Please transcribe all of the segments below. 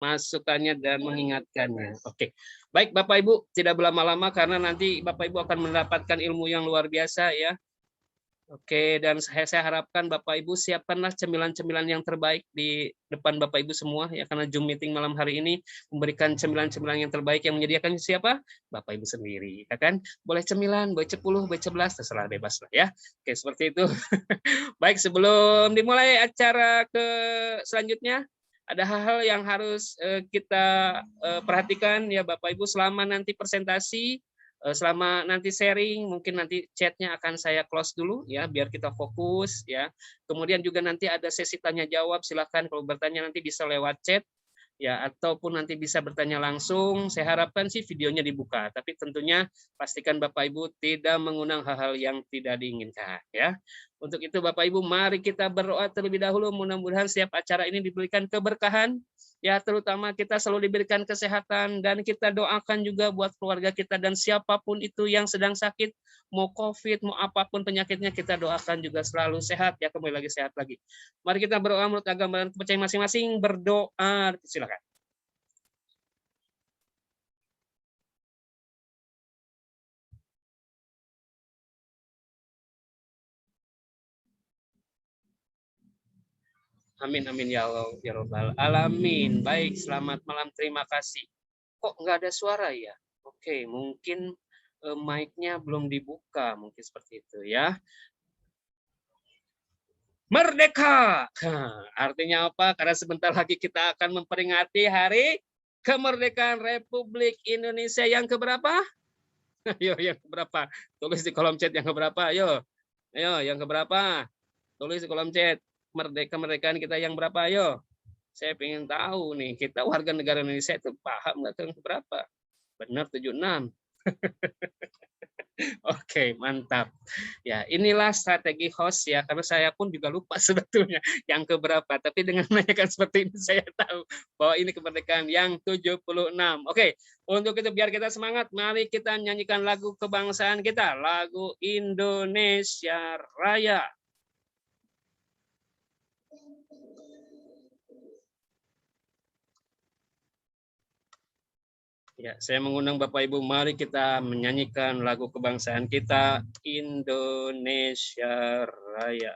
masukannya dan mengingatkannya. Oke, baik Bapak Ibu, tidak berlama-lama karena nanti Bapak Ibu akan mendapatkan ilmu yang luar biasa ya. Oke, dan saya harapkan Bapak Ibu siapkanlah cemilan-cemilan yang terbaik di depan Bapak Ibu semua ya, karena Zoom meeting malam hari ini memberikan cemilan-cemilan yang terbaik yang menyediakan siapa? Bapak Ibu sendiri, ya kan? Boleh cemilan, boleh 10, boleh 11, terserah bebas lah ya. Oke, seperti itu. Baik, sebelum dimulai acara ke selanjutnya, ada hal-hal yang harus kita perhatikan ya Bapak Ibu selama nanti presentasi. Selama nanti sharing, mungkin nanti chatnya akan saya close dulu ya, biar kita fokus ya. Kemudian juga nanti ada sesi tanya jawab, silakan kalau bertanya nanti bisa lewat chat ya, ataupun nanti bisa bertanya langsung. Saya harapkan sih videonya dibuka, tapi tentunya pastikan Bapak Ibu tidak mengundang hal-hal yang tidak diinginkan ya. Untuk itu Bapak Ibu, mari kita berdoa terlebih dahulu, mudah-mudahan setiap acara ini diberikan keberkahan ya, terutama kita selalu diberikan kesehatan, dan kita doakan juga buat keluarga kita dan siapapun itu yang sedang sakit, mau COVID, mau apapun penyakitnya, kita doakan juga selalu sehat ya, kembali lagi sehat lagi. Mari kita berdoa menurut agama dan kepercayaan masing-masing, berdoa, silakan. Amin amin ya Allah ya Rabbal alamin. Baik, selamat malam, terima kasih. Kok nggak ada suara ya? Oke, mungkin mic-nya belum dibuka, mungkin seperti itu ya. Merdeka. Artinya apa? Karena sebentar lagi kita akan memperingati hari kemerdekaan Republik Indonesia yang keberapa? Ayo, yang keberapa? Tulis di kolom chat yang keberapa? Ayo. Ayo, yang keberapa? Tulis di kolom chat. Kemerdekaan kita yang berapa? Ayo. Saya ingin tahu nih, kita warga negara Indonesia itu paham nggak yang keberapa? Benar 76. Oke, mantap. Ya, inilah strategi host ya, karena saya pun juga lupa sebetulnya yang keberapa. Tapi dengan menanyakan seperti ini, saya tahu bahwa ini kemerdekaan yang 76. Oke, untuk itu biar kita semangat, mari kita nyanyikan lagu kebangsaan kita, lagu Indonesia Raya. Ya, saya mengundang Bapak Ibu, mari kita menyanyikan lagu kebangsaan kita, Indonesia Raya.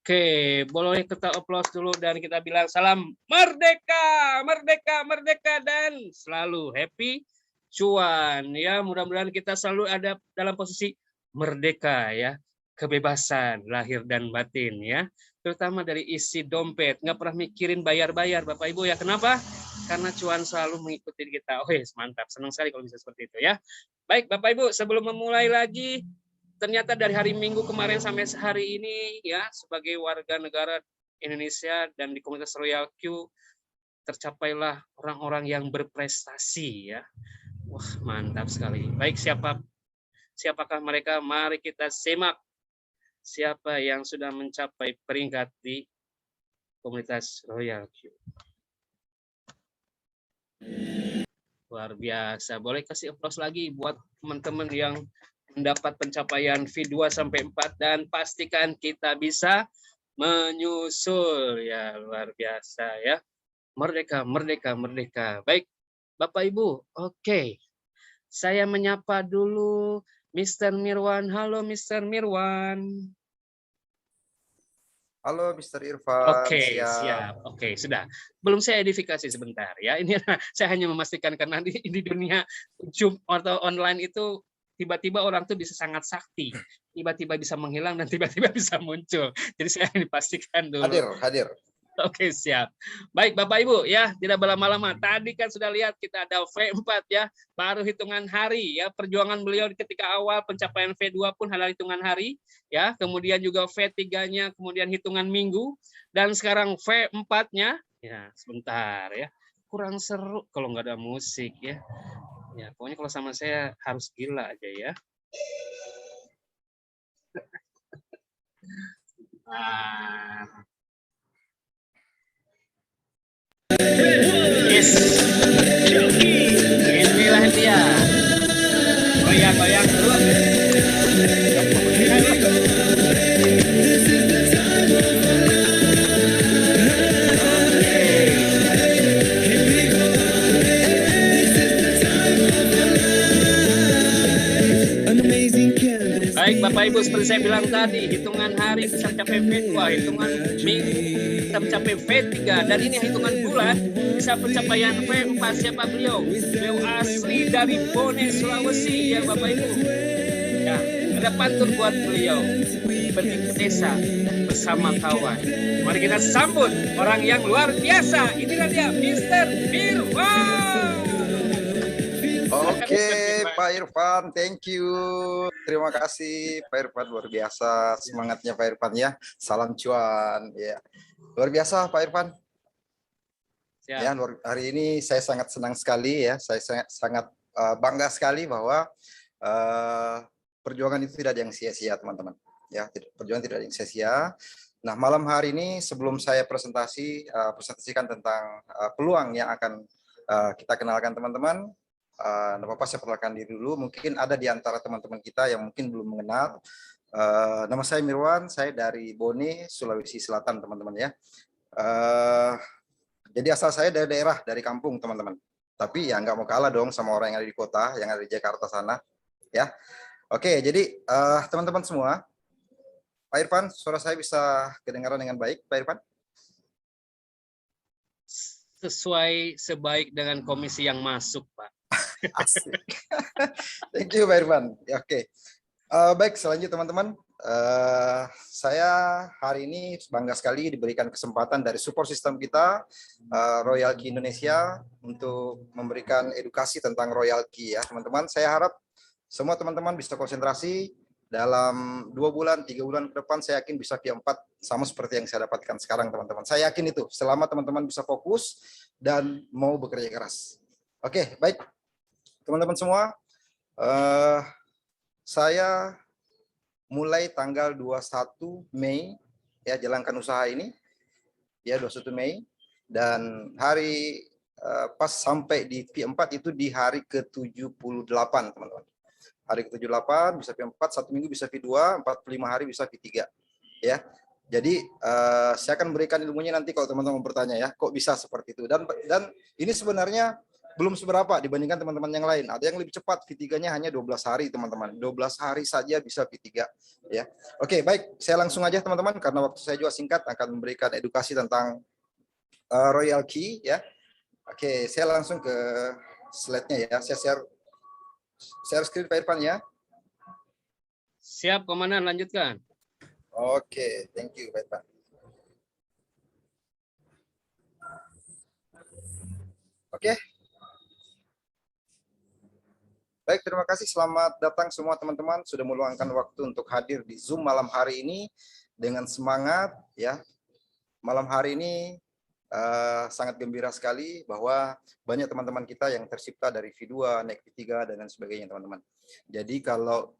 Oke, boleh kita applause dulu dan kita bilang salam merdeka, merdeka, merdeka, dan selalu happy cuan ya. Mudah-mudahan kita selalu ada dalam posisi merdeka ya, kebebasan lahir dan batin ya, terutama dari isi dompet, nggak pernah mikirin bayar-bayar Bapak Ibu ya. Kenapa? Karena cuan selalu mengikuti kita. Oke, mantap, senang sekali kalau bisa seperti itu ya. Baik Bapak Ibu, sebelum memulai lagi, ternyata dari hari Minggu kemarin sampai hari ini ya, sebagai warga negara Indonesia dan di komunitas Royal Q, tercapailah orang-orang yang berprestasi ya. Wah, mantap sekali. Baik, siapakah mereka? Mari kita simak siapa yang sudah mencapai peringkat di komunitas Royal Q. Luar biasa. Boleh kasih aplaus lagi buat teman-teman yang mendapat pencapaian V2 sampai 4 dan pastikan kita bisa menyusul ya, luar biasa ya. Merdeka, merdeka, merdeka. Baik, Bapak Ibu. Oke. Saya menyapa dulu Mr. Mirwan. Halo Mr. Mirwan. Halo Mr. Irfan, Oke, siap. Oke, sudah. Belum saya edifikasi sebentar ya. Ini saya hanya memastikan karena di dunia Zoom atau online itu tiba-tiba orang tuh bisa sangat sakti, tiba-tiba bisa menghilang dan tiba-tiba bisa muncul. Jadi saya ingin dipastikan dulu. Hadir. Oke, siap. Baik, Bapak Ibu, ya, tidak berlama-lama. Tadi kan sudah lihat kita ada V4 ya, baru hitungan hari ya. Perjuangan beliau ketika awal pencapaian V2 pun adalah hitungan hari ya. Kemudian juga V3-nya, kemudian hitungan minggu dan sekarang V4-nya ya, sebentar ya. Kurang seru kalau nggak ada musik ya. Ya, pokoknya kalau sama saya harus gila aja ya. Yes. Inilah dia. Goyang-goyang dulu. Baik Bapak Ibu, seperti saya bilang tadi, hitungan hari bisa mencapai V2, hitungan minggu bisa mencapai V3, dan ini hitungan bulan bisa pencapaian V4. Siapa beliau? Beliau asli dari Bone, Sulawesi ya Bapak Ibu. Ya, ada pantun buat beliau. Pergi ke desa bersama kawan. Mari kita sambut orang yang luar biasa. Inilah dia, Mr. Mirwan. Oke, Pak Irfan, thank you. Terima kasih Pak Irfan, luar biasa semangatnya Pak Irfan ya. Salam cuan ya. Luar biasa Pak Irfan. Siap. Ya, hari ini saya sangat senang sekali ya. Saya sangat bangga sekali bahwa perjuangan itu tidak ada yang sia-sia teman-teman. Ya, perjuangan tidak ada yang sia-sia. Nah, malam hari ini sebelum saya presentasikan tentang peluang yang akan kita kenalkan teman-teman. Bapak saya perkenalkan diri dulu, mungkin ada di antara teman-teman kita yang mungkin belum mengenal. Nama saya Mirwan, saya dari Bone, Sulawesi Selatan teman-teman ya. Jadi asal saya dari daerah, dari kampung teman-teman. Tapi ya nggak mau kalah dong sama orang yang ada di kota, yang ada di Jakarta sana. Ya, oke. Jadi teman-teman semua, Pak Irfan, suara saya bisa kedengaran dengan baik, Pak Irfan? Sesuai sebaik dengan komisi yang masuk, Pak. Asik. Thank you Pak Irfan. Oke. Baik, selanjutnya teman-teman. Saya hari ini bangga sekali diberikan kesempatan dari support system kita Royal Key Indonesia untuk memberikan edukasi tentang Royal Key ya teman-teman. Saya harap semua teman-teman bisa konsentrasi dalam 2 bulan, 3 bulan ke depan. Saya yakin bisa V4 sama seperti yang saya dapatkan sekarang teman-teman. Saya yakin itu selama teman-teman bisa fokus dan mau bekerja keras. Oke, baik. Teman-teman semua, saya mulai tanggal 21 Mei ya jalankan usaha ini ya 21 Mei dan hari pas sampai di V4 itu di hari ke-78 teman-teman. Hari ke-78 bisa V4, 1 minggu bisa V2, 45 hari bisa V3 ya. Jadi saya akan memberikan ilmunya nanti kalau teman-teman bertanya ya, kok bisa seperti itu dan ini sebenarnya belum seberapa dibandingkan teman-teman yang lain. Ada yang lebih cepat, V3-nya hanya 12 hari, teman-teman. 12 hari saja bisa V3. Ya. Oke, baik. Saya langsung aja, teman-teman, karena waktu saya juga singkat, akan memberikan edukasi tentang Royal Key. Ya. Oke, saya langsung ke slide-nya ya. Saya share screen, Pak Irfan, ya. Siap, Komandan. Lanjutkan. Oke, thank you, Pak Irfan. Oke. Baik, terima kasih. Selamat datang semua teman-teman. Sudah meluangkan waktu untuk hadir di Zoom malam hari ini dengan semangat ya. Malam hari ini sangat gembira sekali bahwa banyak teman-teman kita yang tercipta dari V2, naik V3 dan lain sebagainya, teman-teman. Jadi kalau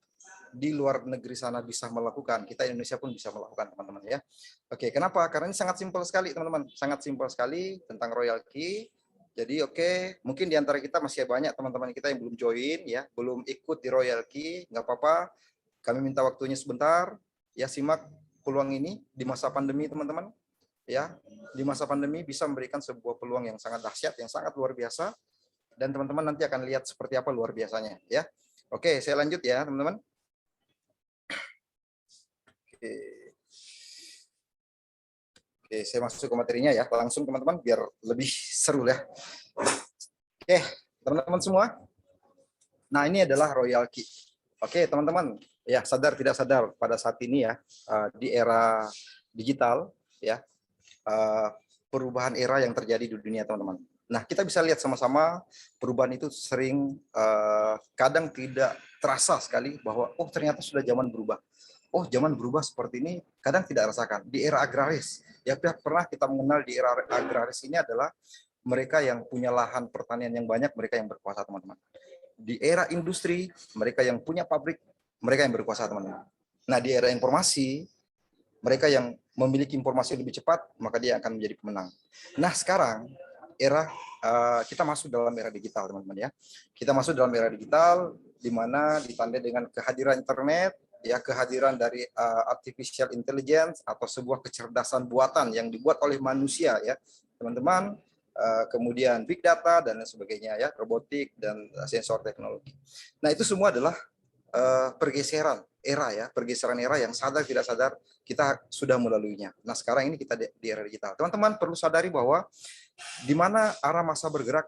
di luar negeri sana bisa melakukan, kita Indonesia pun bisa melakukan, teman-teman ya. Oke, kenapa? Karena ini sangat simpel sekali, teman-teman. Sangat simpel sekali tentang Royal Key. Jadi mungkin di antara kita masih banyak teman-teman kita yang belum join ya, belum ikut di Royal Key, nggak apa-apa. Kami minta waktunya sebentar, ya simak peluang ini di masa pandemi, teman-teman. Ya, di masa pandemi bisa memberikan sebuah peluang yang sangat dahsyat, yang sangat luar biasa, dan teman-teman nanti akan lihat seperti apa luar biasanya ya. Oke, saya lanjut ya, teman-teman. Oke, saya masuk ke materinya ya, langsung teman-teman biar lebih seru ya. Oke, teman-teman semua. Nah, ini adalah Royal Key. Oke, teman-teman, ya sadar tidak sadar pada saat ini ya, di era digital ya, perubahan era yang terjadi di dunia, teman-teman. Nah, kita bisa lihat sama-sama perubahan itu sering kadang tidak terasa sekali bahwa oh ternyata sudah zaman berubah. Oh, zaman berubah seperti ini kadang tidak rasakan. Di era agraris, ya pernah kita mengenal di era agraris ini adalah mereka yang punya lahan pertanian yang banyak, mereka yang berkuasa, teman-teman. Di era industri, mereka yang punya pabrik, mereka yang berkuasa, teman-teman. Nah, di era informasi, mereka yang memiliki informasi lebih cepat, maka dia akan menjadi pemenang. Nah, sekarang era kita masuk dalam era digital, teman-teman ya. Kita masuk dalam era digital di mana ditandai dengan kehadiran internet, ya kehadiran dari artificial intelligence atau sebuah kecerdasan buatan yang dibuat oleh manusia ya, teman-teman. Kemudian big data dan lain sebagainya ya, robotik dan sensor teknologi. Nah, itu semua adalah pergeseran era ya, pergeseran era yang sadar tidak sadar kita sudah melaluinya. Nah, sekarang ini kita di era digital. Teman-teman perlu sadari bahwa di mana arah masa bergerak,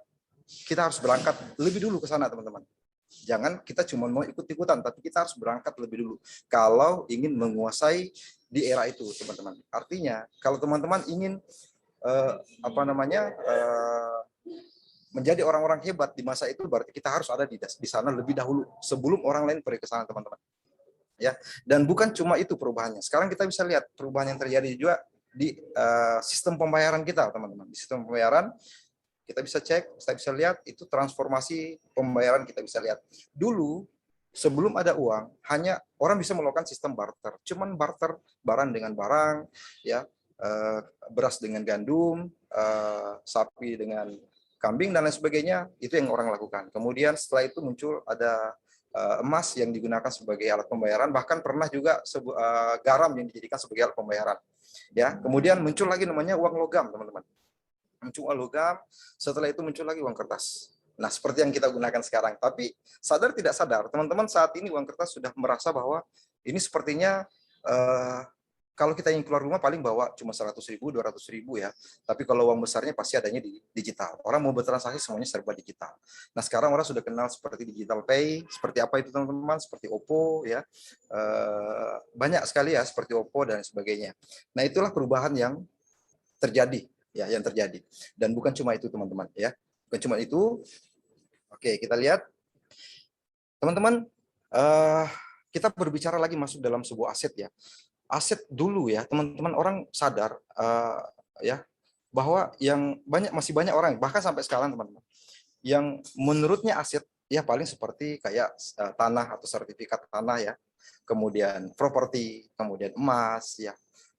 kita harus berangkat lebih dulu ke sana, teman-teman. Jangan kita cuma mau ikut-ikutan, tapi kita harus berangkat lebih dulu kalau ingin menguasai di era itu, teman-teman. Artinya, kalau teman-teman ingin menjadi orang-orang hebat di masa itu, berarti kita harus ada di sana lebih dahulu sebelum orang lain pergi ke sana, teman-teman. Ya, dan bukan cuma itu perubahannya. Sekarang kita bisa lihat perubahan yang terjadi juga di sistem pembayaran kita, teman-teman. Di sistem pembayaran kita bisa cek, kita bisa lihat itu transformasi pembayaran, kita bisa lihat. Dulu sebelum ada uang, hanya orang bisa melakukan sistem barter. Cuman barter barang dengan barang, ya, beras dengan gandum, sapi dengan kambing dan lain sebagainya, itu yang orang lakukan. Kemudian setelah itu muncul ada emas yang digunakan sebagai alat pembayaran, bahkan pernah juga garam yang dijadikan sebagai alat pembayaran. Ya, kemudian muncul lagi namanya uang logam, teman-teman. Muncul uang logam, setelah itu muncul lagi uang kertas. Nah, seperti yang kita gunakan sekarang. Tapi sadar tidak sadar, teman-teman saat ini uang kertas sudah merasa bahwa ini sepertinya kalau kita ingin keluar rumah paling bawa cuma 100.000, 200.000 ya. Tapi kalau uang besarnya pasti adanya di digital. Orang mau bertransaksi semuanya serba digital. Nah, sekarang orang sudah kenal seperti digital pay, seperti apa itu teman-teman, seperti Oppo ya. Banyak sekali ya seperti Oppo dan sebagainya. Nah, itulah perubahan yang terjadi ya, yang terjadi. Dan bukan cuma itu teman-teman ya. Bukan cuma itu. Oke, kita lihat. Teman-teman, kita berbicara lagi masuk dalam sebuah aset ya. Aset dulu ya, teman-teman, orang sadar ya bahwa yang masih banyak orang bahkan sampai sekarang, teman-teman, yang menurutnya aset ya paling seperti kayak tanah atau sertifikat tanah ya, kemudian properti, kemudian emas ya.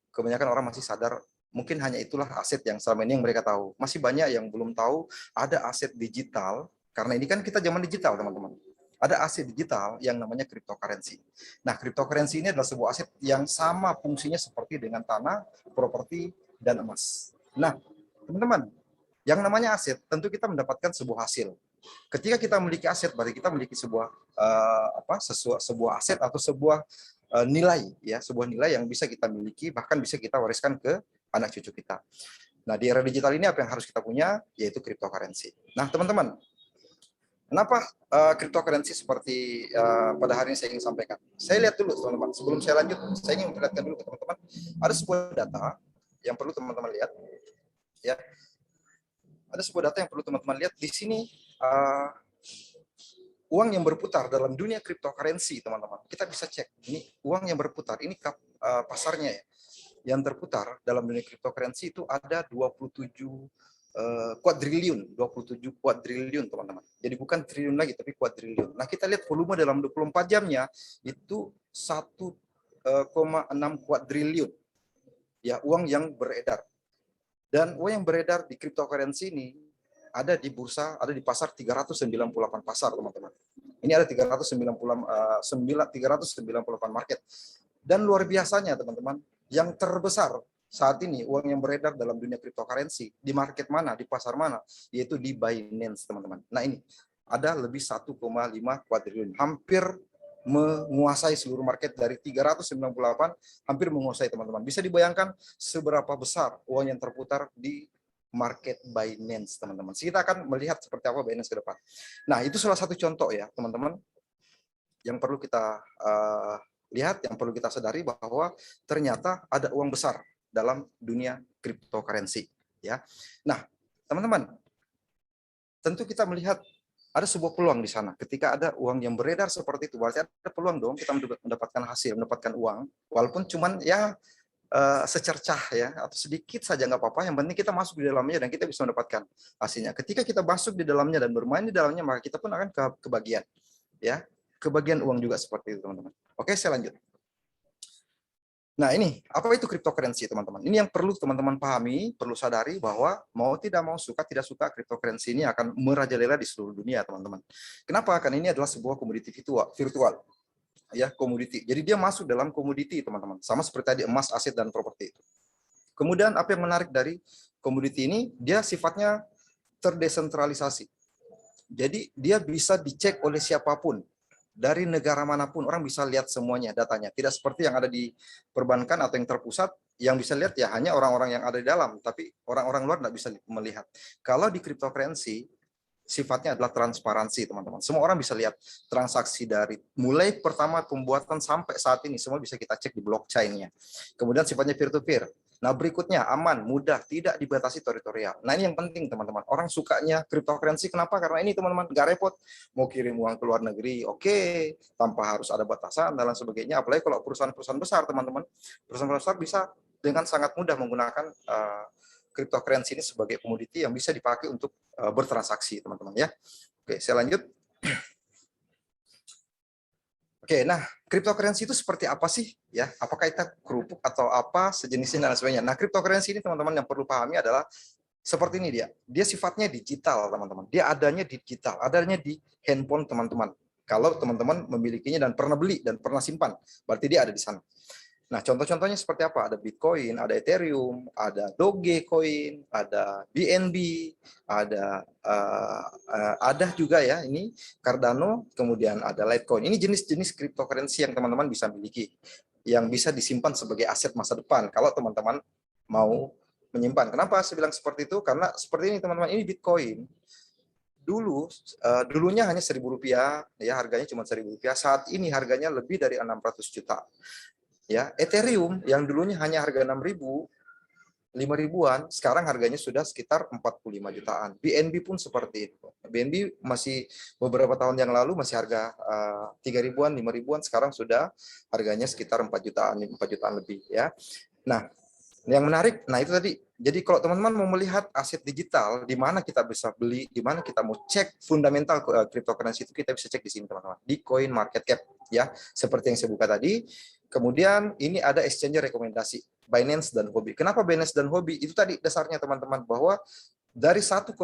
Kebanyakan orang masih sadar mungkin hanya itulah aset yang selama ini yang mereka tahu. Masih banyak yang belum tahu ada aset digital, karena ini kan kita zaman digital, teman-teman. Ada aset digital yang namanya cryptocurrency. Nah, cryptocurrency ini adalah sebuah aset yang sama fungsinya seperti dengan tanah, properti, dan emas. Nah, teman-teman, yang namanya aset tentu kita mendapatkan sebuah hasil. Ketika kita memiliki aset, berarti kita memiliki sebuah sebuah aset atau sebuah nilai ya, sebuah nilai yang bisa kita miliki, bahkan bisa kita wariskan ke anak cucu kita. Nah, di era digital ini apa yang harus kita punya? Yaitu cryptocurrency. Nah, teman-teman, kenapa cryptocurrency seperti pada hari ini saya ingin sampaikan? Saya lihat dulu, teman-teman. Sebelum saya lanjut, saya ingin memperlihatkan dulu ke teman-teman. Ada sebuah data yang perlu teman-teman lihat. Ya, ada sebuah data yang perlu teman-teman lihat. Di sini uang yang berputar dalam dunia cryptocurrency, teman-teman. Kita bisa cek. Ini uang yang berputar. Ini pasarnya ya. yang terputar dalam dunia cryptocurrency itu ada 27 kuadriliun, 27 kuadriliun teman-teman. Jadi bukan triliun lagi tapi kuadriliun. Nah, kita lihat volume dalam 24 jamnya itu 1,6 kuadriliun. Ya, uang yang beredar. Dan uang yang beredar di cryptocurrency ini ada di bursa, ada di pasar 398 pasar, teman-teman. Ini ada 398 market. Dan luar biasanya, teman-teman, yang terbesar saat ini uang yang beredar dalam dunia cryptocurrency di market mana, di pasar mana, yaitu di Binance, teman-teman. Nah, ini ada lebih 1,5 kuadriliun, hampir menguasai seluruh market dari 398, hampir menguasai, teman-teman. Bisa dibayangkan seberapa besar uang yang terputar di market Binance, teman-teman. Kita akan melihat seperti apa Binance ke depan. Nah, itu salah satu contoh ya, teman-teman, yang perlu kita lihat, yang perlu kita sadari bahwa ternyata ada uang besar dalam dunia cryptocurrency, ya. Nah, teman-teman, tentu kita melihat ada sebuah peluang di sana. Ketika ada uang yang beredar seperti itu, berarti ada peluang dong kita mendapatkan hasil, mendapatkan uang, walaupun cuman ya secercah ya, atau sedikit saja nggak apa-apa. Yang penting kita masuk di dalamnya dan kita bisa mendapatkan hasilnya. Ketika kita masuk di dalamnya dan bermain di dalamnya, maka kita pun akan kebagian, ya, kebagian uang juga seperti itu, teman-teman. Oke, saya lanjut. Nah, ini apa itu cryptocurrency, teman-teman? Ini yang perlu teman-teman pahami, perlu sadari bahwa mau tidak mau, suka tidak suka, cryptocurrency ini akan merajalela di seluruh dunia, teman-teman. Kenapa? Karena ini adalah sebuah komoditi virtual, ya, komoditi. Jadi dia masuk dalam komoditi, teman-teman. Sama seperti tadi emas, aset, dan properti itu. Kemudian apa yang menarik dari komoditi ini? Dia sifatnya terdesentralisasi. Jadi dia bisa dicek oleh siapapun. Dari negara manapun orang bisa lihat semuanya datanya. Tidak seperti yang ada di perbankan atau yang terpusat, yang bisa lihat ya hanya orang-orang yang ada di dalam, tapi orang-orang luar tidak bisa melihat. Kalau di cryptocurrency, sifatnya adalah transparansi, teman-teman. Semua orang bisa lihat transaksi dari mulai pertama pembuatan sampai saat ini, semua bisa kita cek di blockchain-nya. Kemudian sifatnya peer-to-peer. Nah, berikutnya aman, mudah, tidak dibatasi teritorial. Nah, ini yang penting, teman-teman. Orang sukanya cryptocurrency, kenapa? Karena ini, teman-teman, nggak repot. Mau kirim uang ke luar negeri, oke, tanpa harus ada batasan, dan lain sebagainya. Apalagi kalau perusahaan-perusahaan besar, teman-teman. Perusahaan besar bisa dengan sangat mudah menggunakan cryptocurrency ini sebagai komoditi yang bisa dipakai untuk bertransaksi, teman-teman, ya. Oke, saya lanjut. Oke, nah, cryptocurrency itu seperti apa sih? Ya, apakah itu kerupuk atau apa sejenisnya dan sebagainya? Nah, cryptocurrency ini, teman-teman, yang perlu pahami adalah seperti ini dia. Dia sifatnya digital, teman-teman. Dia adanya digital, adanya di handphone teman-teman. Kalau teman-teman memilikinya dan pernah beli dan pernah simpan, berarti dia ada di sana. Nah, contoh-contohnya seperti apa? Ada Bitcoin, ada Ethereum, ada Dogecoin, ada BNB, ada juga ya ini Cardano, kemudian ada Litecoin. Ini jenis-jenis cryptocurrency yang teman-teman bisa miliki, yang bisa disimpan sebagai aset masa depan kalau teman-teman mau menyimpan. Kenapa saya bilang seperti itu? Karena seperti ini, teman-teman, ini Bitcoin. Dulunya hanya Rp1.000, ya, harganya cuma Rp1.000. Saat ini harganya lebih dari 600 juta. Ya, Ethereum yang dulunya hanya harga 6.000, 5.000-an, sekarang harganya sudah sekitar 45 jutaan. BNB pun seperti itu. BNB masih beberapa tahun yang lalu masih harga 3.000-an, 5.000-an, sekarang sudah harganya sekitar 4 jutaan lebih, ya. Nah, yang menarik, nah itu tadi. Jadi kalau teman-teman mau melihat aset digital, di mana kita bisa beli, di mana kita mau cek fundamental cryptocurrency itu, kita bisa cek di sini, teman-teman, di Coin Market Cap, ya, seperti yang saya buka tadi. Kemudian ini ada exchange rekomendasi Binance dan Huobi. Kenapa Binance dan Huobi? Itu tadi dasarnya, teman-teman, bahwa dari 1,6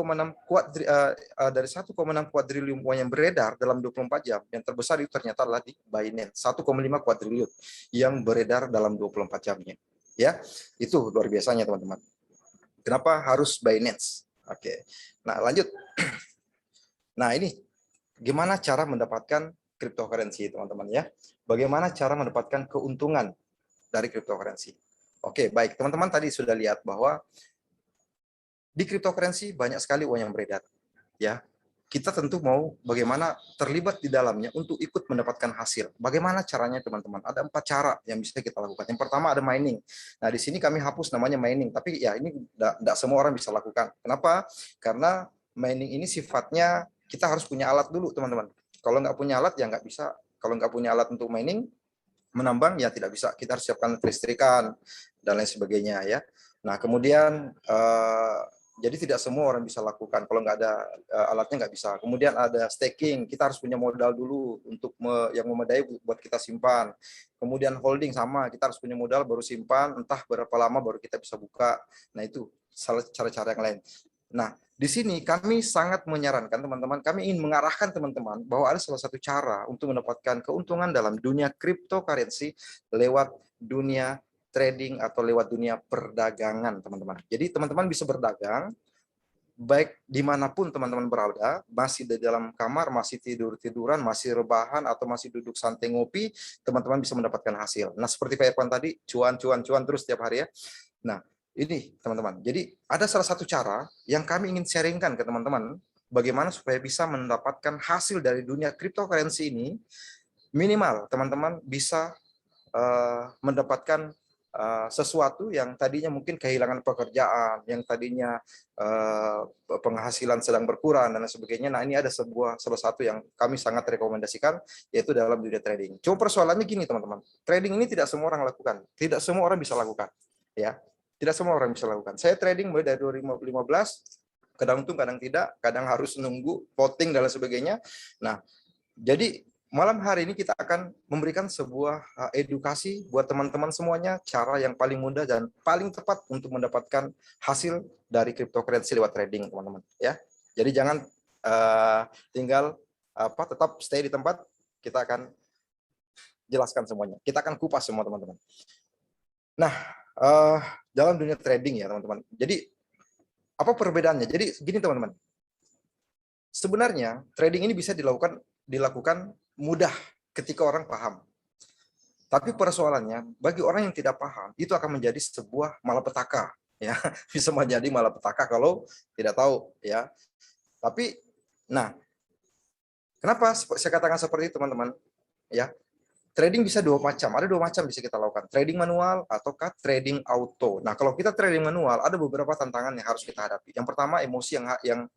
kuadriliun uang yang beredar dalam 24 jam, yang terbesar itu ternyata adalah di Binance, 1,5 kuadriliun yang beredar dalam 24 jamnya. Ya, itu luar biasanya, teman-teman. Kenapa harus Binance? Oke. Nah, lanjut. Nah, ini gimana cara mendapatkan cryptocurrency, teman-teman, ya. Bagaimana cara mendapatkan keuntungan dari cryptocurrency? Oke, baik. Teman-teman tadi sudah lihat bahwa di cryptocurrency banyak sekali uang yang beredar, ya. Kita tentu mau bagaimana terlibat di dalamnya untuk ikut mendapatkan hasil. Bagaimana caranya, teman-teman? Ada 4 cara yang bisa kita lakukan. Yang pertama ada mining. Nah, di sini kami hapus namanya mining, tapi ya ini tidak semua orang bisa lakukan. Kenapa? Karena mining ini sifatnya kita harus punya alat dulu, teman-teman. Kalau nggak punya alat ya nggak bisa. Kalau nggak punya alat untuk mining, menambang ya tidak bisa, kita harus siapkan listrikan dan lain sebagainya ya. Nah kemudian jadi tidak semua orang bisa lakukan, kalau nggak ada alatnya nggak bisa. Kemudian ada staking, kita harus punya modal dulu untuk yang memadai buat kita simpan. Kemudian holding sama, kita harus punya modal baru simpan, entah berapa lama baru kita bisa buka. Nah itu salah cara-cara yang lain. Nah di sini kami sangat menyarankan teman-teman, kami ingin mengarahkan teman-teman bahwa ada salah satu cara untuk mendapatkan keuntungan dalam dunia cryptocurrency lewat dunia trading atau lewat dunia perdagangan, teman-teman. Jadi teman-teman bisa berdagang baik dimanapun teman-teman berada, masih di dalam kamar, masih tidur-tiduran, masih rebahan, atau masih duduk santai ngopi, teman-teman bisa mendapatkan hasil. Nah seperti Pak Irfan tadi, cuan terus setiap hari ya. Nah ini teman-teman, jadi ada salah satu cara yang kami ingin sharingkan ke teman-teman, bagaimana supaya bisa mendapatkan hasil dari dunia cryptocurrency ini, minimal teman-teman bisa mendapatkan sesuatu yang tadinya mungkin kehilangan pekerjaan, yang tadinya penghasilan sedang berkurang dan sebagainya. Nah ini ada salah satu yang kami sangat rekomendasikan, yaitu dalam dunia trading. Cuma persoalannya gini teman-teman, trading ini tidak semua orang lakukan, tidak semua orang bisa lakukan, ya. Tidak semua orang bisa lakukan. Saya trading mulai dari 2015, kadang untung, kadang tidak, kadang harus nunggu voting dan sebagainya. Nah, jadi malam hari ini kita akan memberikan sebuah edukasi buat teman-teman semuanya, cara yang paling mudah dan paling tepat untuk mendapatkan hasil dari cryptocurrency lewat trading, teman-teman. Ya, jadi jangan tinggal tetap stay di tempat. Kita akan jelaskan semuanya. Kita akan kupas semua, teman-teman. Nah, dalam dunia trading ya, teman-teman. Jadi apa perbedaannya? Jadi gini, teman-teman. Sebenarnya trading ini bisa dilakukan mudah ketika orang paham. Tapi persoalannya bagi orang yang tidak paham itu akan menjadi sebuah malapetaka, ya. Bisa menjadi malapetaka kalau tidak tahu, ya. Tapi nah, kenapa saya katakan seperti itu, teman-teman? Ya. Trading bisa ada dua macam bisa kita lakukan, trading manual ataukah trading auto. Nah, kalau kita trading manual ada beberapa tantangan yang harus kita hadapi. Yang pertama, emosi yang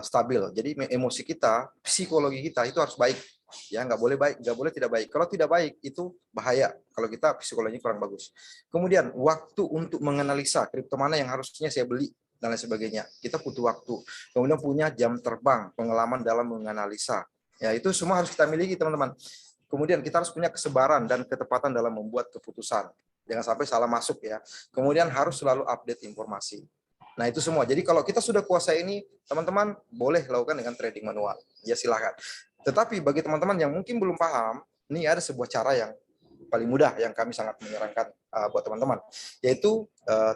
stabil. Jadi emosi kita, psikologi kita itu harus baik, ya. Nggak boleh tidak baik. Kalau tidak baik itu bahaya kalau kita psikologinya kurang bagus. Kemudian waktu untuk menganalisa kripto mana yang harusnya saya beli dan lain sebagainya, kita butuh waktu. Kemudian punya jam terbang, pengalaman dalam menganalisa, ya. Itu semua harus kita miliki, teman-teman. Kemudian kita harus punya kesabaran dan ketepatan dalam membuat keputusan. Jangan sampai salah masuk, ya. Kemudian harus selalu update informasi. Nah itu semua. Jadi kalau kita sudah kuasai ini, teman-teman boleh lakukan dengan trading manual. Ya silahkan. Tetapi bagi teman-teman yang mungkin belum paham, ini ada sebuah cara yang paling mudah yang kami sangat menyarankan buat teman-teman, yaitu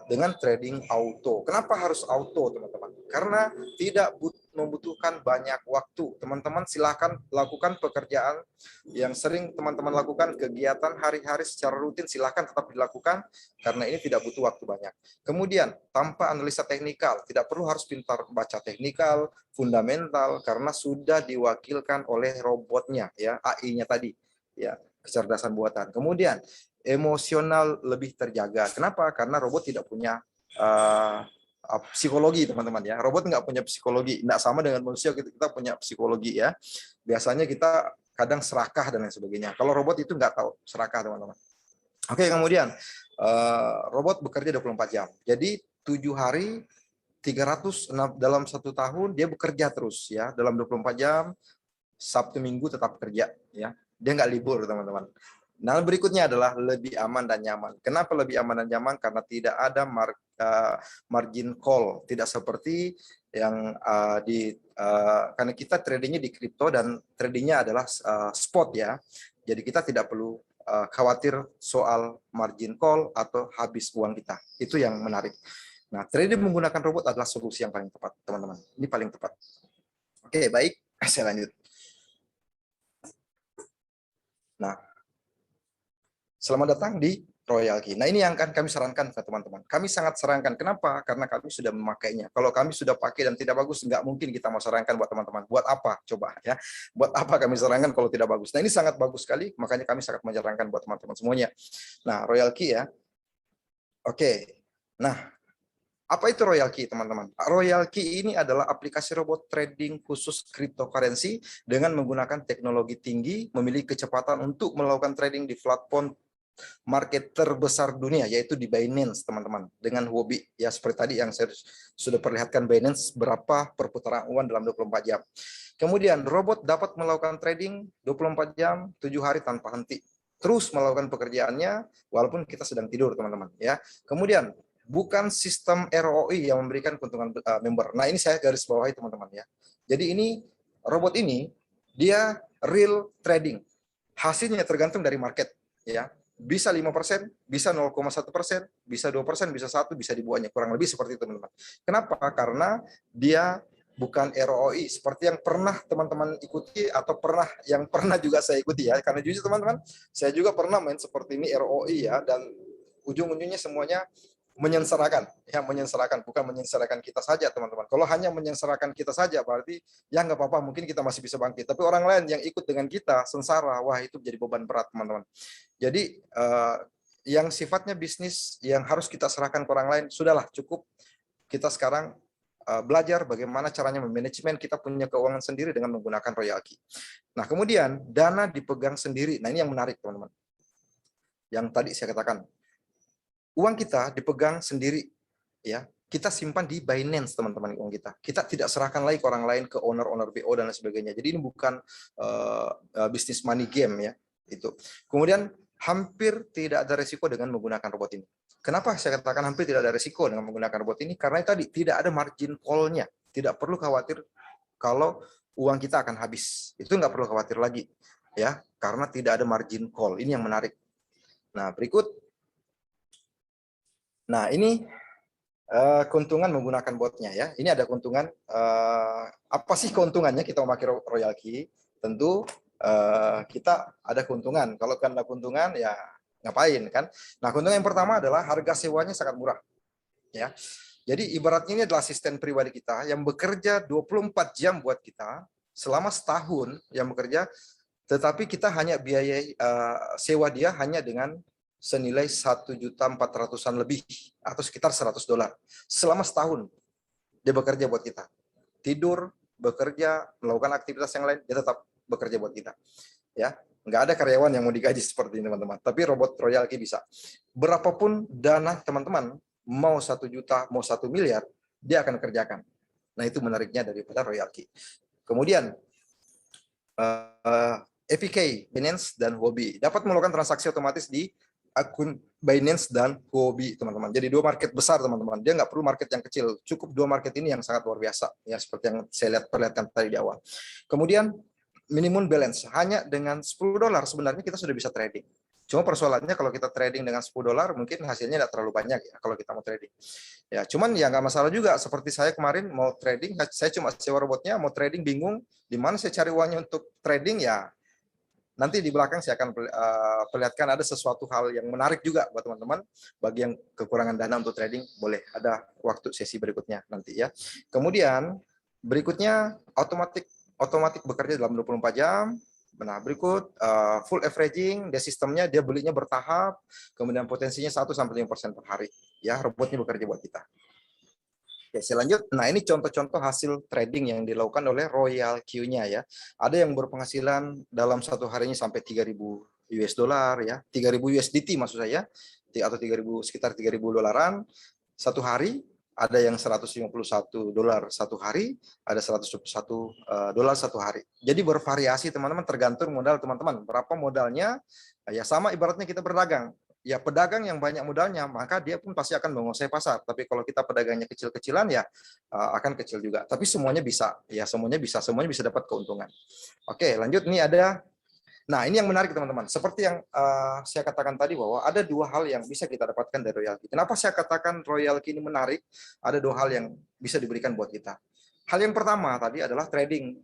dengan trading auto. Kenapa harus auto, teman-teman? Karena tidak membutuhkan banyak waktu. Teman-teman silahkan lakukan pekerjaan yang sering teman-teman lakukan, kegiatan hari-hari secara rutin silahkan tetap dilakukan, karena ini tidak butuh waktu banyak. Kemudian tanpa analisa teknikal, tidak perlu harus pintar baca teknikal, fundamental, karena sudah diwakilkan oleh robotnya, ya, AI-nya tadi, ya, kecerdasan buatan. Kemudian emosional lebih terjaga. Kenapa? Karena robot tidak punya psikologi, teman-teman, ya. Robot nggak punya psikologi, nggak sama dengan manusia, kita punya psikologi, ya. Biasanya kita kadang serakah dan lain sebagainya. Kalau robot itu nggak tahu serakah, teman-teman. Oke, kemudian robot bekerja 24 jam. Jadi 7 hari 300 dalam 1 tahun dia bekerja terus, ya, dalam 24 jam, Sabtu Minggu tetap kerja, ya. Dia nggak libur, teman-teman. Nah, berikutnya adalah lebih aman dan nyaman. Kenapa lebih aman dan nyaman? Karena tidak ada margin call, tidak seperti yang karena kita tradingnya di kripto dan tradingnya adalah spot, ya. Jadi kita tidak perlu khawatir soal margin call atau habis uang kita. Itu yang menarik. Nah, trading menggunakan robot adalah solusi yang paling tepat, teman-teman. Ini paling tepat. Oke, baik. Saya lanjut. Nah, selamat datang di Royal Key. Nah, ini yang akan kami sarankan ke teman-teman. Kami sangat sarankan. Kenapa? Karena kami sudah memakainya. Kalau kami sudah pakai dan tidak bagus, nggak mungkin kita mau sarankan buat teman-teman. Buat apa? Coba, ya. Buat apa kami sarankan kalau tidak bagus? Nah, ini sangat bagus sekali. Makanya kami sangat menyarankan buat teman-teman semuanya. Nah, Royal Key, ya. Oke. Nah, Apa itu Royal Key, teman-teman? Royal Key ini adalah aplikasi robot trading khusus cryptocurrency dengan menggunakan teknologi tinggi, memiliki kecepatan untuk melakukan trading di platform market terbesar dunia, yaitu di Binance, teman-teman. Dengan Huobi, ya seperti tadi yang saya sudah perlihatkan Binance berapa perputaran uang dalam 24 jam. Kemudian, robot dapat melakukan trading 24 jam, 7 hari tanpa henti. Terus melakukan pekerjaannya walaupun kita sedang tidur, teman-teman. Ya. Kemudian, bukan sistem ROI yang memberikan keuntungan member. Nah, ini saya garis bawahi, teman-teman, ya. Jadi ini robot ini dia real trading. Hasilnya tergantung dari market, ya. Bisa 5%, bisa 0,1%, bisa 2%, bisa 1, bisa di bawahnya, kurang lebih seperti itu, teman-teman. Kenapa? Karena dia bukan ROI seperti yang pernah teman-teman ikuti atau yang pernah juga saya ikuti, ya. Karena jujur, teman-teman, saya juga pernah main seperti ini ROI, ya, dan ujung-ujungnya semuanya menyengsarakan, ya, menyengsarakan, bukan menyengsarakan kita saja, teman-teman. Kalau hanya menyengsarakan kita saja berarti ya nggak apa-apa, mungkin kita masih bisa bangkit. Tapi orang lain yang ikut dengan kita sengsara, wah itu jadi beban berat, teman-teman. Jadi yang sifatnya bisnis yang harus kita serahkan ke orang lain, sudahlah cukup. Kita sekarang belajar bagaimana caranya memanajemen kita punya keuangan sendiri dengan menggunakan Royal Key. Nah, kemudian dana dipegang sendiri. Nah, ini yang menarik, teman-teman. Yang tadi saya katakan, uang kita dipegang sendiri, ya. Kita simpan di Binance, teman-teman, uang kita. Kita tidak serahkan lagi ke orang lain, ke owner-owner BO dan lain sebagainya. Jadi ini bukan bisnis money game, ya. Itu. Kemudian hampir tidak ada risiko dengan menggunakan robot ini. Kenapa saya katakan hampir tidak ada risiko dengan menggunakan robot ini? Karena tadi tidak ada margin call-nya. Tidak perlu khawatir kalau uang kita akan habis. Itu nggak perlu khawatir lagi, ya, karena tidak ada margin call. Ini yang menarik. Nah, berikut. Nah, ini keuntungan menggunakan botnya, ya. Ini ada keuntungan. Apa sih keuntungannya kita memakai Royal Key? Tentu kita ada keuntungan. Kalau kan ada keuntungan, ya ngapain, kan? Nah, keuntungan yang pertama adalah harga sewanya sangat murah, ya. Jadi ibaratnya ini adalah asisten pribadi kita yang bekerja 24 jam buat kita selama setahun yang bekerja, tetapi kita hanya biaya sewa dia hanya dengan senilai 1.400.000-an lebih atau sekitar $100 selama setahun. Dia bekerja buat kita. Tidur, bekerja, melakukan aktivitas yang lain, dia tetap bekerja buat kita. Ya, nggak ada karyawan yang mau digaji seperti ini, teman-teman. Tapi robot Royal Key bisa. Berapapun dana teman-teman, mau 1 juta, mau 1 miliar, dia akan kerjakan. Nah, itu menariknya daripada Royal Key. Kemudian APK, Binance dan Huobi dapat melakukan transaksi otomatis di akun Binance dan Huobi, teman-teman. Jadi 2 market besar, teman-teman. Dia nggak perlu market yang kecil. Cukup 2 market ini yang sangat luar biasa, ya, seperti yang saya perlihatkan tadi di awal. Kemudian minimum balance hanya dengan $10 sebenarnya kita sudah bisa trading. Cuma persoalannya kalau kita trading dengan $10 mungkin hasilnya tidak terlalu banyak, ya, kalau kita mau trading. Ya, cuman ya nggak masalah juga. Seperti saya kemarin mau trading, saya cuma sewa robotnya, mau trading bingung di mana saya cari uangnya untuk trading, ya. Nanti di belakang saya akan perlihatkan ada sesuatu hal yang menarik juga buat teman-teman. Bagi yang kekurangan dana untuk trading, boleh ada waktu sesi berikutnya nanti, ya. Kemudian berikutnya otomatis bekerja dalam 24 jam. Nah, berikut full averaging, dia sistemnya dia belinya bertahap, kemudian potensinya 1-5% per hari, ya, robotnya bekerja buat kita. Oke, saya lanjut. Nah, ini contoh-contoh hasil trading yang dilakukan oleh Royal Q-nya, ya. Ada yang berpenghasilan dalam satu harinya sampai 3.000 US dollar, ya, 3.000 USDT maksud saya, atau 3.000, sekitar 3.000 dolaran satu hari. Ada yang $151 satu hari, ada $121 satu hari. Jadi bervariasi, teman-teman, tergantung modal teman-teman. Berapa modalnya? Ya sama ibaratnya kita berdagang. Ya, pedagang yang banyak modalnya, maka dia pun pasti akan menguasai pasar. Tapi kalau kita pedagangnya kecil-kecilan, ya akan kecil juga. Tapi semuanya bisa, ya, semuanya bisa dapat keuntungan. Oke, lanjut. Ini ada. Nah, ini yang menarik, teman-teman. Seperti yang saya katakan tadi, bahwa ada 2 hal yang bisa kita dapatkan dari Royal Key. Kenapa saya katakan Royal Key ini menarik? Ada 2 hal yang bisa diberikan buat kita. Hal yang pertama tadi adalah trading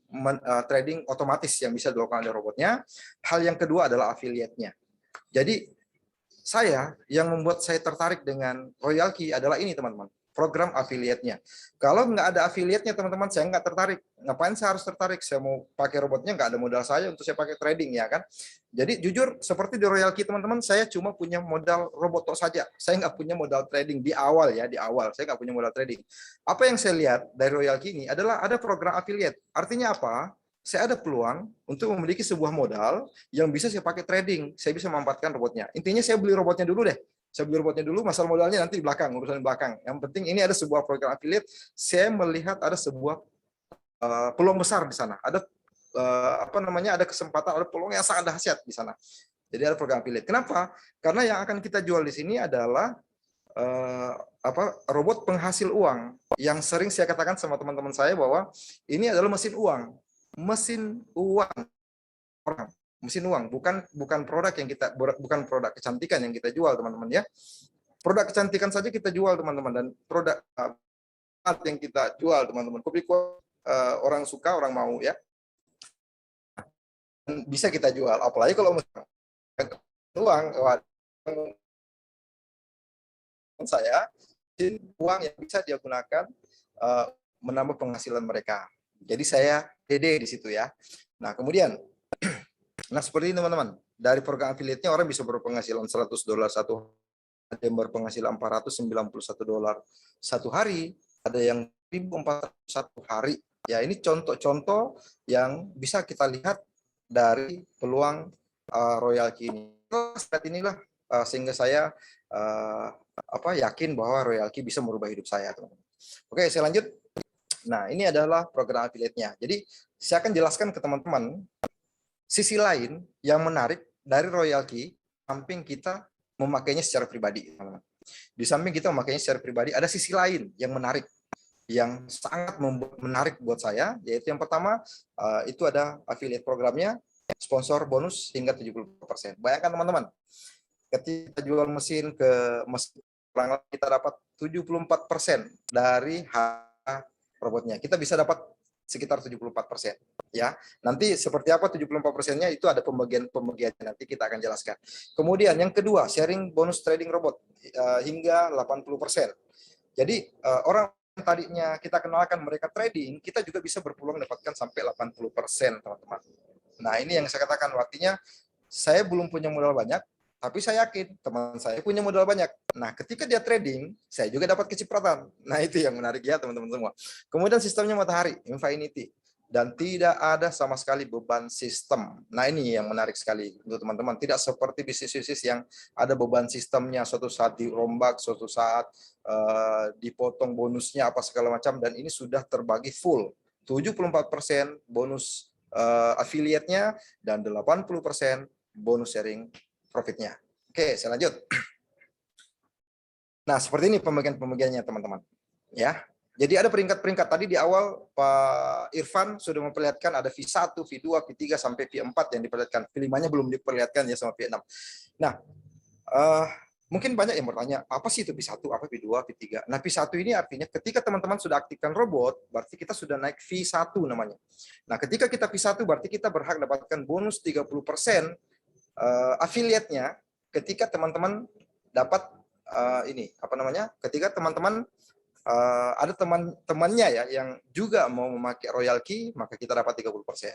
otomatis yang bisa dilakukan oleh robotnya. Hal yang kedua adalah affiliate-nya. Jadi yang membuat saya tertarik dengan Royal Key adalah ini, teman-teman. program affiliate-nya. Kalau nggak ada affiliate-nya teman-teman, saya nggak tertarik. Ngapain saya harus tertarik? Saya mau pakai robotnya, nggak ada modal saya untuk saya pakai trading, ya kan? Jadi jujur seperti di Royal Key teman-teman, saya cuma punya modal robot saja. Saya nggak punya modal trading di awal, ya, di awal saya nggak punya modal trading. Apa yang saya lihat dari Royal Key ini adalah ada program affiliate. Artinya apa? Saya ada peluang untuk memiliki sebuah modal yang bisa saya pakai trading. Saya bisa memanfaatkan robotnya. Intinya saya beli robotnya dulu deh. Saya beli robotnya dulu, masalah modalnya nanti di belakang, urusan di belakang. Yang penting ini ada sebuah program affiliate. Saya melihat ada sebuah peluang besar di sana. Ada ada kesempatan, ada peluang yang sangat dahsyat di sana. Jadi ada program affiliate. Kenapa? Karena yang akan kita jual di sini adalah robot penghasil uang. Yang sering saya katakan sama teman-teman saya bahwa ini adalah mesin uang. Mesin uang orang, mesin uang, bukan produk yang kita, bukan produk kecantikan yang kita jual teman-teman, ya. Produk kecantikan saja kita jual teman-teman, dan produk yang kita jual teman-teman, kopi orang suka, orang mau, ya, bisa kita jual. Apalagi kalau uang, saya uang yang bisa dia gunakan menambah penghasilan mereka. Jadi saya DD di situ, ya. Nah, kemudian seperti ini teman-teman. Dari program affiliate-nya orang bisa berpenghasilan $100 satu, ada yang berpenghasilan $491 satu hari, ada yang 1.400 satu hari. Ya, ini contoh-contoh yang bisa kita lihat dari peluang Royal Key ini. Saat inilah sehingga saya yakin bahwa Royal Key bisa merubah hidup saya, teman-teman. Oke, saya lanjut. Nah, ini adalah program affiliate-nya. Jadi, saya akan jelaskan ke teman-teman sisi lain yang menarik dari Royal Key, samping kita memakainya secara pribadi, teman-teman. Di samping kita memakainya secara pribadi, ada sisi lain yang menarik, yang sangat menarik buat saya, yaitu yang pertama, itu ada affiliate programnya, sponsor bonus hingga 70%. Bayangkan teman-teman, ketika jual mesin ke mesin, kita dapat 74% dari robotnya. Kita bisa dapat sekitar 74%, ya. Nanti seperti apa 74%-nya itu ada pembagiannya, nanti kita akan jelaskan. Kemudian yang kedua, sharing bonus trading robot hingga 80%. Jadi orang tadinya kita kenalkan mereka trading, kita juga bisa berpeluang dapatkan sampai 80%, teman-teman. Nah, ini yang saya katakan, artinya saya belum punya modal banyak, tapi saya yakin teman saya punya modal banyak. Nah, ketika dia trading, saya juga dapat kecipratan. Nah, itu yang menarik, ya, teman-teman semua. Kemudian sistemnya matahari, Infinity. Dan tidak ada sama sekali beban sistem. Nah, ini yang menarik sekali untuk teman-teman. Tidak seperti bisnis-bisnis yang ada beban sistemnya, suatu saat dirombak, suatu saat dipotong bonusnya, apa segala macam. Dan ini sudah terbagi full. 74% bonus affiliate-nya, dan 80% bonus sharing profitnya. Oke, saya lanjut. Nah, seperti ini pembagiannya teman-teman. Ya, jadi ada peringkat-peringkat. Tadi di awal Pak Irfan sudah memperlihatkan ada V1, V2, V3 sampai V4 yang diperlihatkan. V5-nya belum diperlihatkan, ya, sama V6. Nah, mungkin banyak yang bertanya, apa sih itu V1, apa V2, V3? Nah, V1 ini artinya ketika teman-teman sudah aktifkan robot, berarti kita sudah naik V1 namanya. Nah, ketika kita V1 berarti kita berhak dapatkan bonus 30% affiliate-nya ketika teman-teman dapat ketika teman-teman ada teman-temannya, ya, yang juga mau memakai Royal Key, maka kita dapat 30%.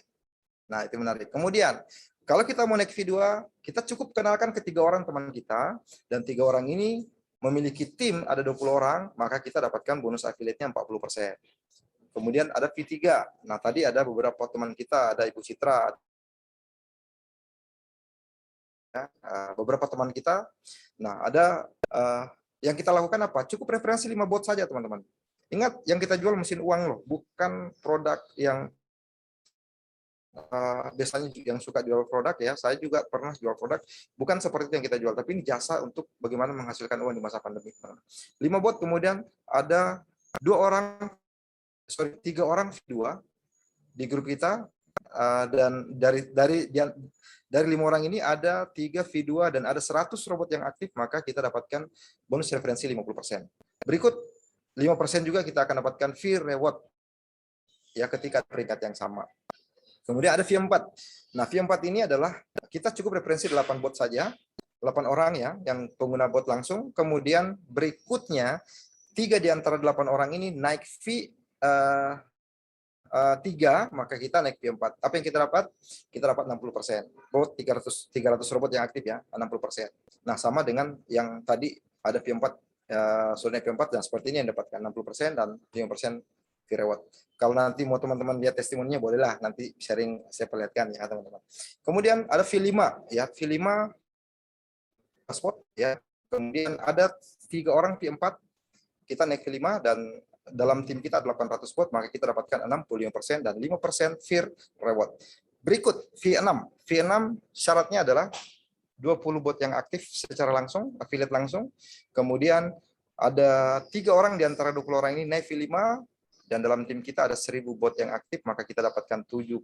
Nah, itu menarik. Kemudian kalau kita mau naik V2, kita cukup kenalkan ke 3 orang teman kita, dan 3 orang ini memiliki tim ada 20 orang, maka kita dapatkan bonus affiliate-nya 40%. Kemudian ada V3. Nah, tadi ada beberapa teman kita, ada Ibu Citra, beberapa teman kita. Nah, ada yang kita lakukan apa? Cukup referensi 5 bot saja, teman-teman. Ingat, yang kita jual mesin uang loh, bukan produk yang biasanya yang suka jual produk, ya. Saya juga pernah jual produk, bukan seperti itu yang kita jual, tapi ini jasa untuk bagaimana menghasilkan uang di masa pandemi. 5 bot, kemudian ada 3 orang V2 di grup kita, dan dari 5 orang ini ada 3 V2 dan ada 100 robot yang aktif, maka kita dapatkan bonus referensi 50%. Berikut 5% juga kita akan dapatkan fee reward, ya, ketika peringkat yang sama. Kemudian ada V4. Nah, V4 ini adalah kita cukup referensi 8 bot saja, 8 orang, ya, yang pengguna bot langsung. Kemudian berikutnya 3 di antara 8 orang ini naik fee 3, maka kita naik fee 4. Apa yang kita dapat? Kita dapat 60%. Robot 300 robot yang aktif ya, 60%. Nah, sama dengan yang tadi ada fee 4, sudah naik fee 4 dan seperti ini yang dapatkan 60% dan 5% fee reward. Kalau nanti mau teman-teman lihat testimoninya, bolehlah nanti sharing saya perlihatkan ya teman-teman. Kemudian ada fee 5 ya, fee 5 spot ya. Kemudian ada 3 orang fee 4, kita naik fee 5 dan dalam tim kita ada 800 bot, maka kita dapatkan 65% dan 5% fee reward. Berikut fee 6. Fee 6 syaratnya adalah 20 bot yang aktif secara langsung, affiliate langsung. Kemudian ada 3 orang di antara 20 orang ini naik fee 5 dan dalam tim kita ada 1000 bot yang aktif, maka kita dapatkan 70%.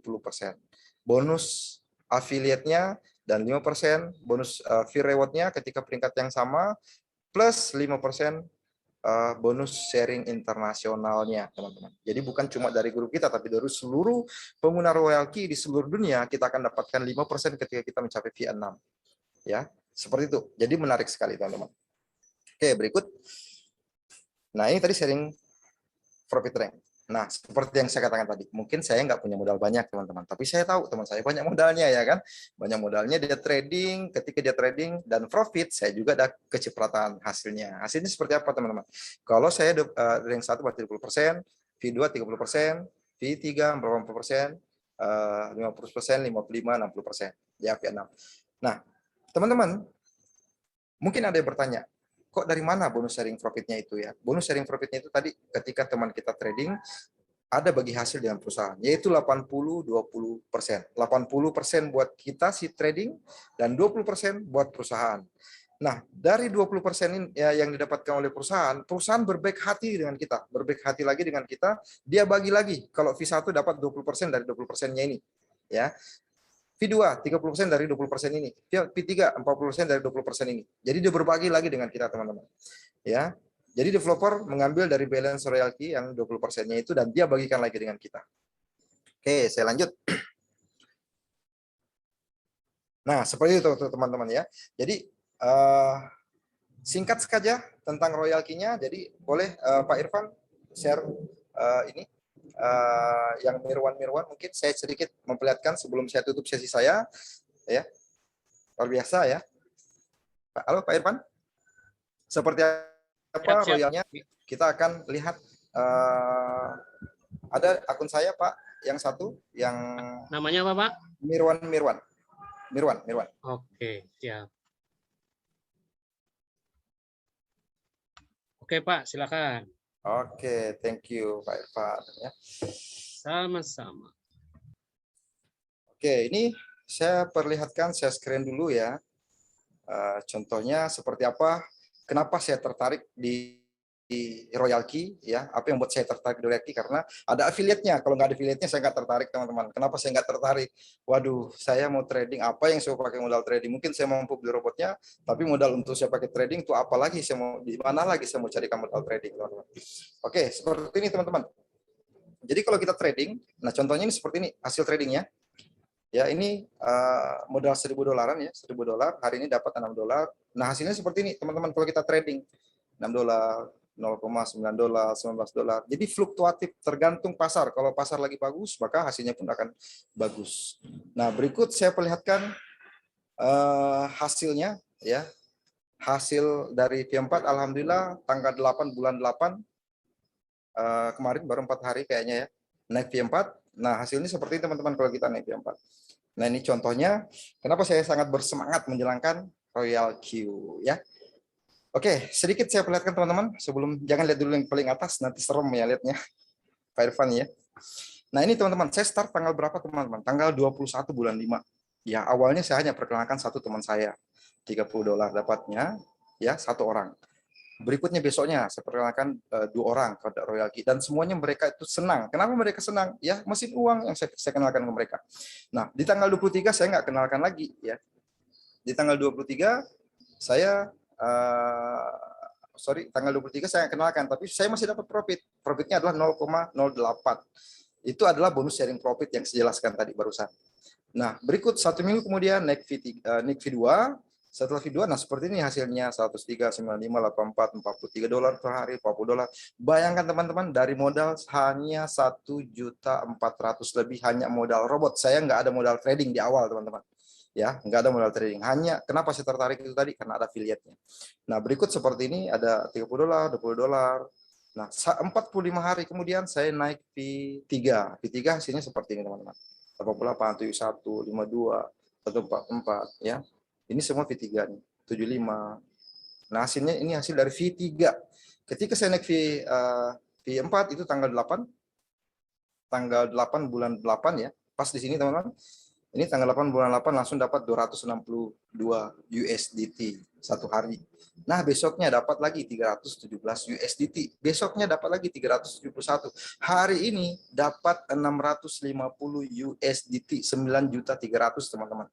Bonus affiliate-nya dan 5% bonus fee reward-nya ketika peringkat yang sama plus 5% bonus sharing internasionalnya, teman-teman. Jadi bukan cuma dari grup kita, tapi dari seluruh pengguna Royal Key di seluruh dunia, kita akan dapatkan 5% ketika kita mencapai fee 6. Ya, seperti itu. Jadi menarik sekali, teman-teman. Oke, berikut. Nah, ini tadi sharing profit rank. Nah, seperti yang saya katakan tadi, mungkin saya nggak punya modal banyak, teman-teman. Tapi saya tahu teman saya banyak modalnya, ya kan? Banyak modalnya, dia trading. Ketika dia trading dan profit, saya juga ada kecipratan hasilnya. Hasilnya seperti apa, teman-teman? Kalau saya rank 1 berarti 20%, V2 30%, V3 40%, 50%, 55%, 60%. Ya, V6. Nah, teman-teman, mungkin ada yang bertanya, kok dari mana bonus sharing profitnya itu ya? Bonus sharing profitnya itu tadi ketika teman kita trading ada bagi hasil dengan perusahaan, yaitu 80-20%. 80% buat kita si trading dan 20% buat perusahaan. Nah, dari 20% ya yang didapatkan oleh perusahaan, perusahaan berbaik hati dengan kita, berbaik hati lagi dengan kita, dia bagi lagi. Kalau V1 dapat 20% dari 20%-nya ini, ya. V2 30% dari 20% ini, V3 40% dari 20% ini. Jadi dia berbagi lagi dengan kita, teman-teman. Ya. Jadi developer mengambil dari balance royalty yang 20%-nya itu dan dia bagikan lagi dengan kita. Oke, saya lanjut. Nah, seperti itu teman-teman ya. Jadi singkat saja tentang royalty-nya. Jadi boleh Pak Irfan share ini yang Mirwan mungkin saya sedikit memperlihatkan sebelum saya tutup sesi saya ya. Luar biasa ya. Halo Pak Irfan. Seperti apa royalnya? Kita akan lihat ada akun saya Pak yang satu yang namanya apa Pak? Mirwan. Oke, siap. Oke Pak, silakan. Oke, thank you Pak Irfan ya. Sama-sama. Oke, ini saya perlihatkan, saya screen dulu ya. Contohnya seperti apa, kenapa saya tertarik di Royal Key ya, apa yang buat saya tertarik di Royal Key, karena ada affiliate-nya. Kalau nggak ada affiliate-nya saya nggak tertarik, teman-teman. Kenapa saya nggak tertarik? Waduh, saya mau trading, apa yang saya pakai modal trading? Mungkin saya mampu beli robotnya, tapi modal untuk saya pakai trading itu apalagi, saya mau di mana lagi saya mau carikan modal trading, teman-teman. Oke, seperti ini teman-teman. Jadi kalau kita trading, nah contohnya ini seperti ini hasil tradingnya. Ya, ini modal $1.000 ya, $1.000, hari ini dapat $6. Nah, hasilnya seperti ini, teman-teman, kalau kita trading $6, $0,9, $19. Jadi fluktuatif, tergantung pasar. Kalau pasar lagi bagus, maka hasilnya pun akan bagus. Nah, berikut saya perlihatkan hasilnya ya. Hasil dari V4 alhamdulillah tanggal 8 bulan 8 kemarin baru 4 hari kayaknya ya. Naik V4. Nah, hasilnya seperti teman-teman kalau kita naik V4. Nah, ini contohnya kenapa saya sangat bersemangat menjalankan Royal Q ya. Oke, sedikit saya perlihatkan teman-teman sebelum, jangan lihat dulu yang paling atas, nanti serem ya lihatnya. Pak Irfan ya. Nah, ini teman-teman, saya start tanggal berapa teman-teman? Tanggal 21 bulan 5. Ya, awalnya saya hanya perkenalkan satu teman saya. $30 dapatnya ya, satu orang. Berikutnya besoknya saya perkenalkan 2 orang ke Royal Key dan semuanya mereka itu senang. Kenapa mereka senang? Ya, mesin uang yang saya kenalkan ke mereka. Nah, di tanggal 23 saya nggak kenalkan lagi ya. Di tanggal 23 saya tanggal 23 saya kenalkan, tapi saya masih dapat profit. Profitnya adalah 0,08. Itu adalah bonus sharing profit yang saya jelaskan tadi barusan. Nah, berikut 1 minggu kemudian naik V2, Setelah V2, nah seperti ini hasilnya 103, 95, 84, 43 dolar per hari, 40 dolar. Bayangkan teman-teman, dari modal hanya 1.400.000 lebih, hanya modal robot. Saya nggak ada modal trading di awal teman-teman. Ya, nggak ada modal trading. Hanya kenapa saya tertarik itu tadi? Karena ada affiliate-nya. Nah, berikut seperti ini ada 30 dolar, 20 dolar. Nah, 45 hari kemudian saya naik V3. V3 hasilnya seperti ini teman-teman. 88, 71, 52, 144 ya. Ini semua V3 nih, 75. Nah, hasilnya ini hasil dari V3. Ketika saya naik V4 itu tanggal 8 bulan 8 ya. Pas di sini teman-teman. Ini tanggal 8 bulan 8 langsung dapat 262 USDT satu hari. Nah, besoknya dapat lagi 317 USDT. Besoknya dapat lagi 371. Hari ini dapat 650 USDT, 9.300.000 teman-teman.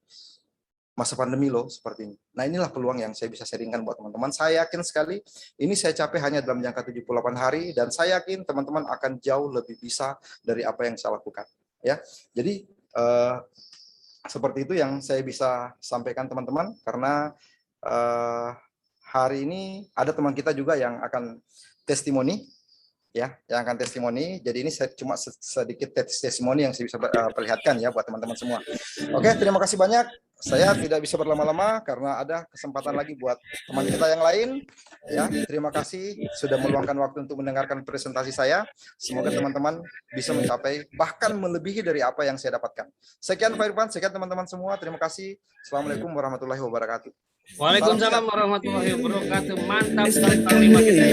Masa pandemi loh seperti ini. Nah, inilah peluang yang saya bisa sharingkan buat teman-teman. Saya yakin sekali ini saya capai hanya dalam jangka 78 hari dan saya yakin teman-teman akan jauh lebih bisa dari apa yang saya lakukan. Ya. Jadi seperti itu yang saya bisa sampaikan teman-teman, karena hari ini ada teman kita juga yang akan testimoni, ya, yang akan testimoni. Jadi ini saya cuma sedikit testimoni yang saya bisa perlihatkan ya buat teman-teman semua. Oke, terima kasih banyak. Saya tidak bisa berlama-lama karena ada kesempatan lagi buat teman kita yang lain. Ya, terima kasih sudah meluangkan waktu untuk mendengarkan presentasi saya. Semoga teman-teman bisa mencapai bahkan melebihi dari apa yang saya dapatkan. Sekian Pak Irfan, sekian teman-teman semua. Terima kasih. Assalamualaikum warahmatullahi wabarakatuh. Waalaikumsalam warahmatullahi wabarakatuh. Mantap sekali Panglima kita.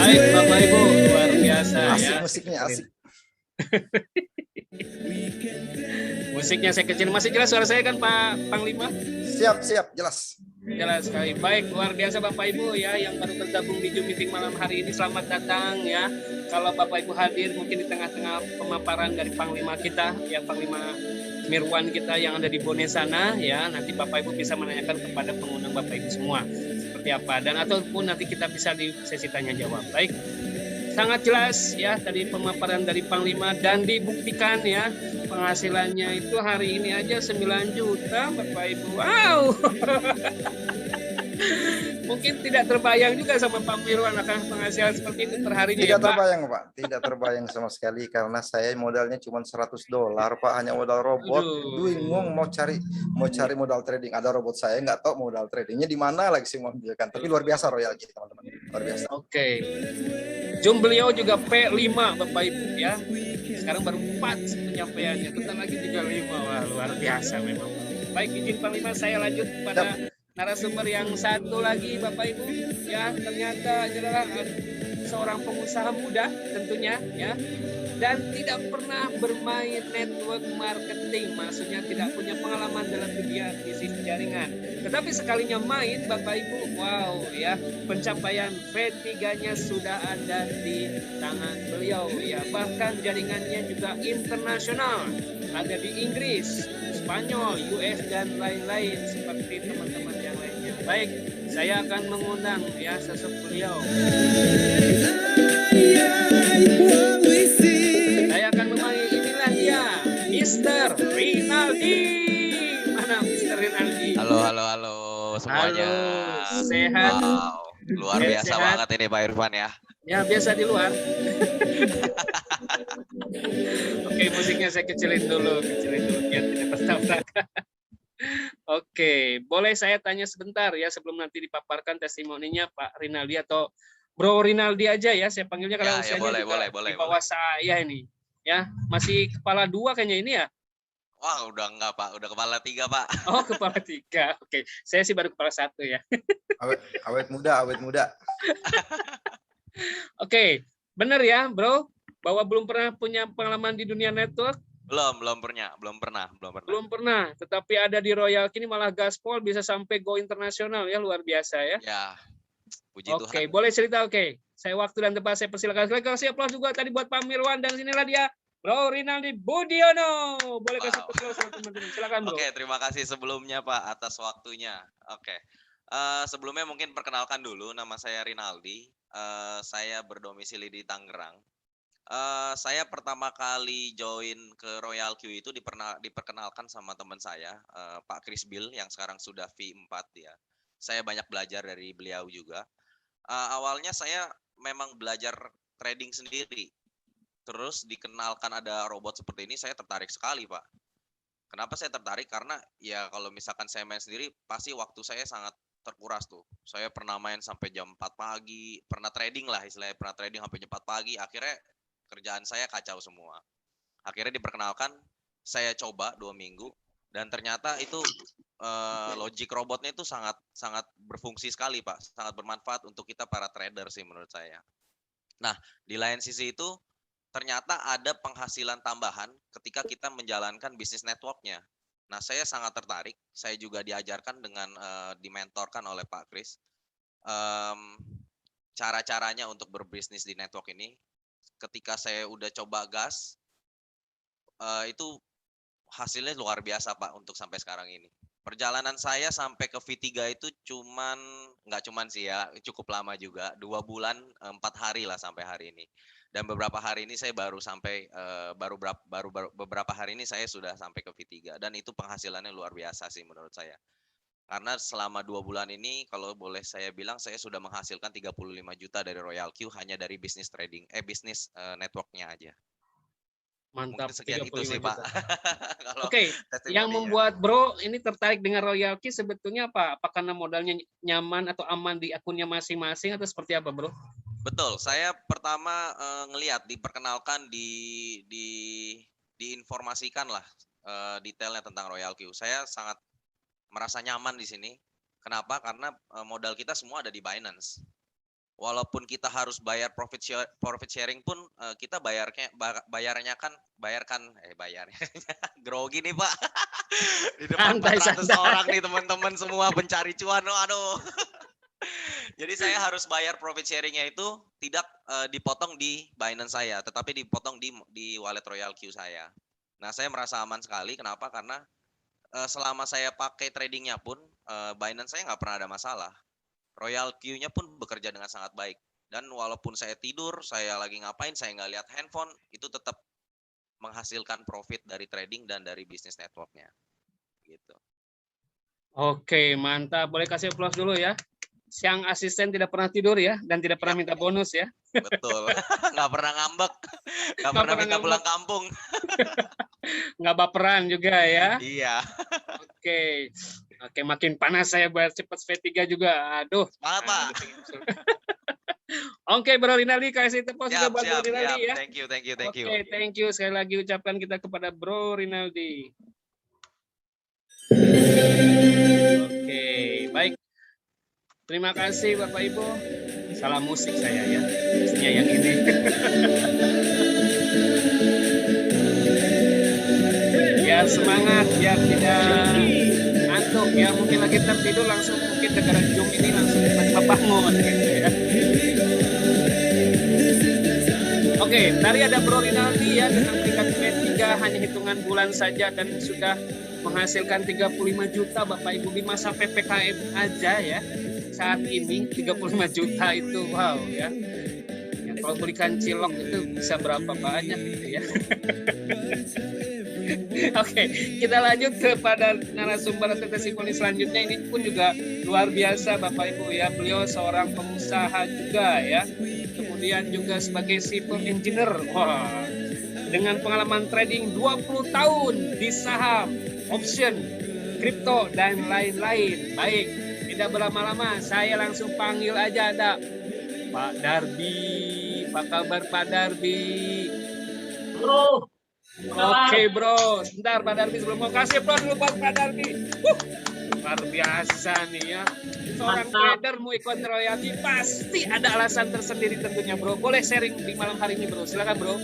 Baik Bapak Ibu, luar biasa asik, ya. Musiknya asik. Musiknya saya kecil. Masih jelas suara saya kan Pak Panglima? Siap, jelas. Jelas sekali. Baik, luar biasa Bapak Ibu ya yang baru tergabung di Zoom meeting malam hari ini. Selamat datang ya. Kalau Bapak Ibu hadir mungkin di tengah-tengah pemaparan dari Panglima kita, ya Panglima Mirwan kita yang ada di Bone sana ya. Nanti Bapak Ibu bisa menanyakan kepada pengundang Bapak Ibu semua seperti apa, dan ataupun nanti kita bisa di sesi tanya jawab. Baik. Sangat jelas ya tadi pemaparan dari Panglima dan dibuktikan ya penghasilannya itu hari ini aja 9 juta Bapak Ibu. Wow. Mungkin tidak terbayang juga sama Pak Mirwan akan penghasilan seperti itu per hari. Tidak terbayang Pak, tidak terbayang sama sekali karena saya modalnya cuma 100 dolar Pak, hanya modal robot. Bingung mau cari modal trading. Ada robot saya nggak tahu modal tradingnya di mana lagi sih mau ambilkan. Tapi luar biasa royalty teman-teman, luar biasa. Oke. Zoom beliau juga P5 Bapak Ibu ya. Sekarang baru 4 penyampaiannya, bentar lagi juga 5. Wah, luar biasa memang. Baik, izin Panglima saya lanjut pada narasumber yang satu lagi Bapak Ibu ya, ternyata adalah seorang pengusaha muda tentunya ya, dan tidak pernah bermain network marketing, maksudnya tidak punya pengalaman dalam dunia bisnis jaringan, tetapi sekalinya main Bapak Ibu, wow ya, pencapaian V3-nya sudah ada di tangan beliau ya, bahkan jaringannya juga internasional, ada di Inggris, Spanyol, US dan lain-lain seperti teman-teman yang lainnya. Baik, saya akan mengundang ya sosok beliau. Saya akan memanggil, inilah dia, Mr. Rinaldi. Mana Mr. Rinaldi? Halo semuanya. Halo, sehat. Wow, luar biasa sehat. banget ini Pak Irfan ya. Ya, biasa di luar. Oke, musiknya saya kecilin dulu biar tidak tertabrak. Oke, boleh saya tanya sebentar ya sebelum nanti dipaparkan testimoninya Pak Rinaldi atau Bro Rinaldi aja ya, saya panggilnya kalau usianya boleh, juga boleh, di bawah saya ini. Ya, masih kepala 2 kayaknya ini ya. Wah, udah enggak Pak, udah kepala 3 Pak. Oh, kepala 3. Oke, saya sih baru kepala 1 ya. Awet muda. Oke, benar ya, Bro, bahwa belum pernah punya pengalaman di dunia network? Belum pernah, tetapi ada di Royal kini malah gaspol bisa sampai go internasional ya, luar biasa ya. Ya, puji Tuhan. Oke, boleh cerita. Oke, saya waktu dan tempat saya persilakan. Sekali kasih aplaus juga tadi buat Pak Mirwan, dan sinilah dia Bro Rinaldi Budiono. Boleh kasih aplaus sama teman-teman. Silakan Bro. Oke, terima kasih sebelumnya Pak atas waktunya. Oke. Sebelumnya mungkin perkenalkan dulu, nama saya Rinaldi. Saya berdomisili di Tangerang. Saya pertama kali join ke Royal Q itu diperkenalkan sama teman saya, Pak Chris Bill yang sekarang sudah V4 ya. Saya banyak belajar dari beliau juga. Awalnya saya memang belajar trading sendiri. Terus dikenalkan ada robot seperti ini, saya tertarik sekali, Pak. Kenapa saya tertarik? Karena ya kalau misalkan saya main sendiri, pasti waktu saya sangat terkuras tuh. Saya pernah main sampai jam 4 pagi, pernah trading lah istilahnya, pernah trading sampai jam 4 pagi, akhirnya kerjaan saya kacau semua. Akhirnya diperkenalkan, saya coba 2 minggu, dan ternyata itu logic robotnya itu sangat berfungsi sekali, Pak. Sangat bermanfaat untuk kita para trader sih menurut saya. Nah, di lain sisi itu, ternyata ada penghasilan tambahan ketika kita menjalankan bisnis networknya. Nah, saya sangat tertarik. Saya juga diajarkan dengan dimentorkan oleh Pak Chris. Cara-caranya untuk berbisnis di network ini. Ketika saya udah coba gas, itu hasilnya luar biasa, Pak, untuk sampai sekarang ini. Perjalanan saya sampai ke V3 itu nggak cuman sih ya, cukup lama juga. 2 bulan, 4 hari lah sampai hari ini. Dan beberapa hari ini saya baru sampai beberapa hari ini saya sudah sampai ke V3 dan itu penghasilannya luar biasa sih menurut saya. Karena selama 2 bulan ini kalau boleh saya bilang saya sudah menghasilkan 35 juta dari Royal Q hanya dari bisnis trading, bisnis networknya aja. Mantap, Mungkin sekian itu 35 sih, Pak. juta. Oke, yang membuat Bro ini tertarik dengan Royal Q sebetulnya apa? Apa karena modalnya nyaman atau aman di akunnya masing-masing atau seperti apa, Bro? Betul, saya pertama ngelihat diperkenalkan diinformasikan lah detailnya tentang Royal Q. Saya sangat merasa nyaman di sini. Kenapa? Karena modal kita semua ada di Binance. Walaupun kita harus bayar profit sharing pun kita bayarnya grogi nih, Pak. Di depan 400 orang nih teman-teman semua pencari cuan. Aduh. Jadi saya harus bayar profit sharing-nya itu tidak dipotong di Binance saya, tetapi dipotong di wallet Royal Q saya. Nah, saya merasa aman sekali. Kenapa? Karena selama saya pakai tradingnya pun Binance saya nggak pernah ada masalah. Royal Q-nya pun bekerja dengan sangat baik. Dan walaupun saya tidur, saya lagi ngapain, saya nggak lihat handphone, itu tetap menghasilkan profit dari trading dan dari bisnis network-nya. Gitu. Oke, mantap. Boleh kasih applause dulu ya. Siang asisten tidak pernah tidur ya, dan tidak pernah minta bonus ya. Betul, nggak pernah ngambek, nggak pernah minta pulang kampung. Nggak baperan juga ya. Iya. Oke, makin panas saya buat cepat V3 juga. Aduh. Semangat, Pak. Oke, Bro Rinaldi, kasih tepuk juga buat Bro Rinaldi ya. Thank you. Oke, thank you. Sekali lagi ucapkan kita kepada Bro Rinaldi. Oke, baik. Terima kasih Bapak Ibu. Salam musik saya ya. Pastinya yang ini. Biar semangat, biar tidak ngantuk ya. Mungkin lagi tertidur langsung mungkin dengan Zoom ini langsung bangun gitu ya. Oke, tadi ada Bro Rinaldi ya dengan peringkat V3 hanya hitungan bulan saja dan sudah menghasilkan 35 juta Bapak Ibu di masa PPKM aja ya. Saat ini 35 juta itu wow ya. Kalau belikan cilok itu bisa berapa banyak gitu ya. Oke, kita lanjut kepada narasumber atau testimoni selanjutnya. Ini pun juga luar biasa Bapak Ibu ya. Beliau seorang pengusaha juga ya. Kemudian juga sebagai civil engineer. Wah, dengan pengalaman trading 20 tahun di saham, option, kripto dan lain-lain. Baik. Tidak berlama-lama, saya langsung panggil aja ada Pak Darbi. Apa kabar Pak Darbi? Bro. Oke bro, sebentar Pak Darbi sebelum mau kasih applause dulu buat Pak Darbi. Luar biasa nih ya. Seorang trader mau ikut royalti pasti ada alasan tersendiri tentunya bro. Boleh sharing di malam hari ini bro, silakan bro.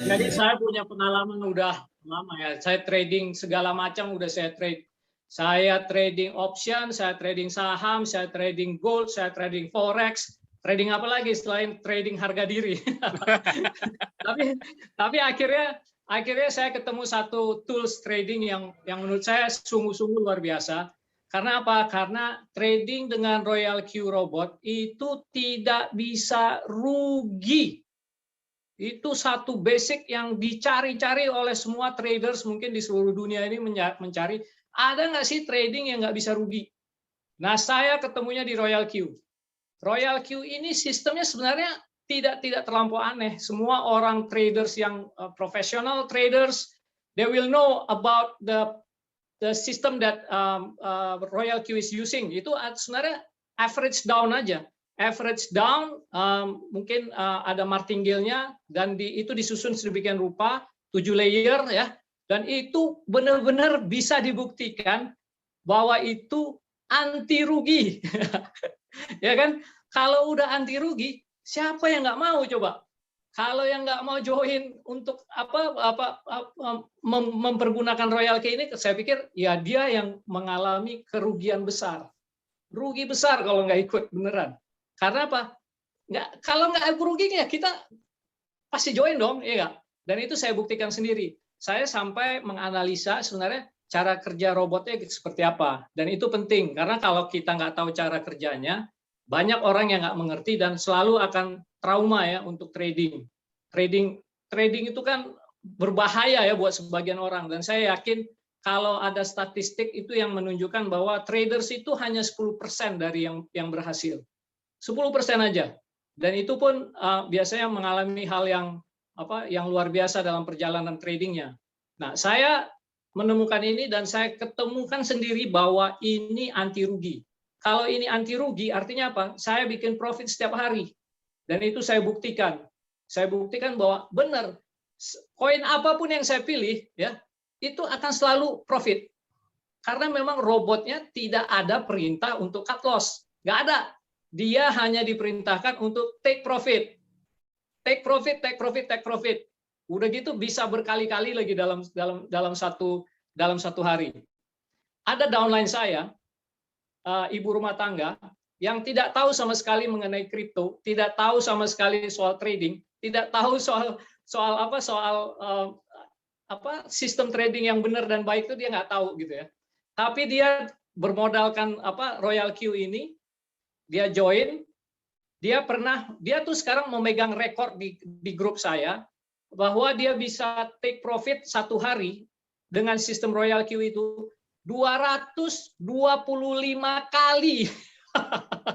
Jadi saya punya pengalaman udah lama ya. Saya trading segala macam udah saya trade. Saya trading option, saya trading saham, saya trading gold, saya trading forex, trading apa lagi selain trading harga diri. tapi akhirnya saya ketemu satu tools trading yang menurut saya sungguh-sungguh luar biasa. Karena apa? Karena trading dengan Royal Q Robot itu tidak bisa rugi. Itu satu basic yang dicari-cari oleh semua traders mungkin di seluruh dunia ini mencari, ada nggak sih trading yang nggak bisa rugi? Nah, saya ketemunya di Royal Q. Royal Q ini sistemnya sebenarnya tidak terlampau aneh. Semua orang traders yang professional traders, they will know about the system that Royal Q is using. Itu sebenarnya average down aja. Average down, mungkin ada martingale-nya, dan itu disusun sedemikian rupa, 7 layer ya, dan itu benar-benar bisa dibuktikan bahwa itu anti rugi. Ya kan? Kalau udah anti rugi, siapa yang nggak mau coba? Kalau yang nggak mau join untuk mempergunakan Royal Q ini, saya pikir ya dia yang mengalami kerugian besar. Rugi besar kalau nggak ikut beneran. Karena apa? Kalau nggak rugi ya kita pasti join dong, ya nggak? Dan itu saya buktikan sendiri. Saya sampai menganalisa sebenarnya cara kerja robotnya seperti apa. Dan itu penting, karena kalau kita nggak tahu cara kerjanya, banyak orang yang nggak mengerti dan selalu akan trauma ya untuk trading. Trading itu kan berbahaya ya buat sebagian orang. Dan saya yakin kalau ada statistik itu yang menunjukkan bahwa traders itu hanya 10% dari yang berhasil. 10% aja. Dan itu pun biasanya mengalami hal yang luar biasa dalam perjalanan tradingnya. Nah, saya menemukan ini dan saya ketemukan sendiri bahwa ini anti rugi. Kalau ini anti rugi artinya apa? Saya bikin profit setiap hari. Dan itu saya buktikan. Saya buktikan bahwa benar koin apapun yang saya pilih ya, itu akan selalu profit. Karena memang robotnya tidak ada perintah untuk cut loss. Nggak ada. Dia hanya diperintahkan untuk take profit. Take profit, take profit, take profit. Udah gitu bisa berkali-kali lagi dalam satu hari. Ada downline saya, ibu rumah tangga, yang tidak tahu sama sekali mengenai kripto, tidak tahu sama sekali soal trading, tidak tahu soal sistem trading yang benar dan baik itu dia nggak tahu gitu ya. Tapi dia bermodalkan Royal Q ini, dia join, dia tuh sekarang memegang rekor di grup saya bahwa dia bisa take profit satu hari dengan sistem Royal Q itu 225 kali.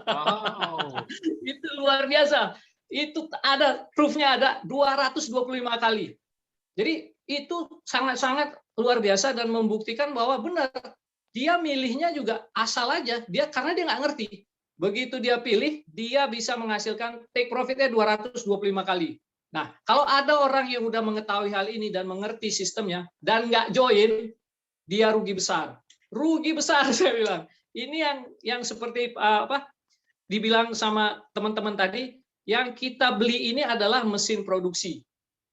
Wow. Itu luar biasa. Itu ada proof-nya, ada 225 kali. Jadi itu sangat-sangat luar biasa dan membuktikan bahwa benar dia milihnya juga asal aja, karena dia nggak ngerti. Begitu dia pilih, dia bisa menghasilkan take profitnya 225 kali. Nah, kalau ada orang yang udah mengetahui hal ini dan mengerti sistemnya dan nggak join, dia rugi besar. Rugi besar saya bilang. Ini yang seperti dibilang sama teman-teman tadi, yang kita beli ini adalah mesin produksi.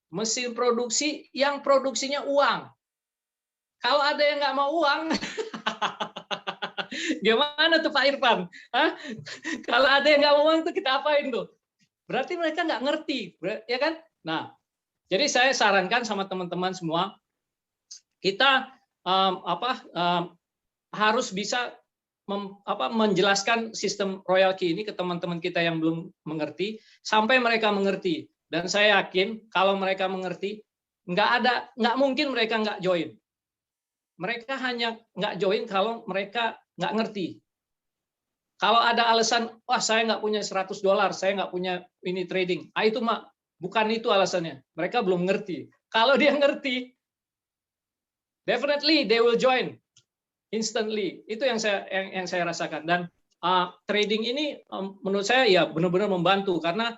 Mesin produksi yang produksinya uang. Kalau ada yang nggak mau uang, gimana tuh Pak Irfan? Hah? Kalau ada yang nggak mau uang tuh kita apain tuh? Berarti mereka nggak ngerti, ya kan? Nah, jadi saya sarankan sama teman-teman semua, kita harus bisa menjelaskan sistem Royal Q ini ke teman-teman kita yang belum mengerti sampai mereka mengerti. Dan saya yakin kalau mereka mengerti, nggak mungkin mereka nggak join. Mereka hanya nggak join kalau mereka nggak ngerti. Kalau ada alasan, wah saya nggak punya $100, saya nggak punya ini trading. Itu mah bukan itu alasannya. Mereka belum ngerti. Kalau dia ngerti, definitely they will join instantly. Itu yang saya rasakan. Dan trading ini menurut saya ya benar-benar membantu karena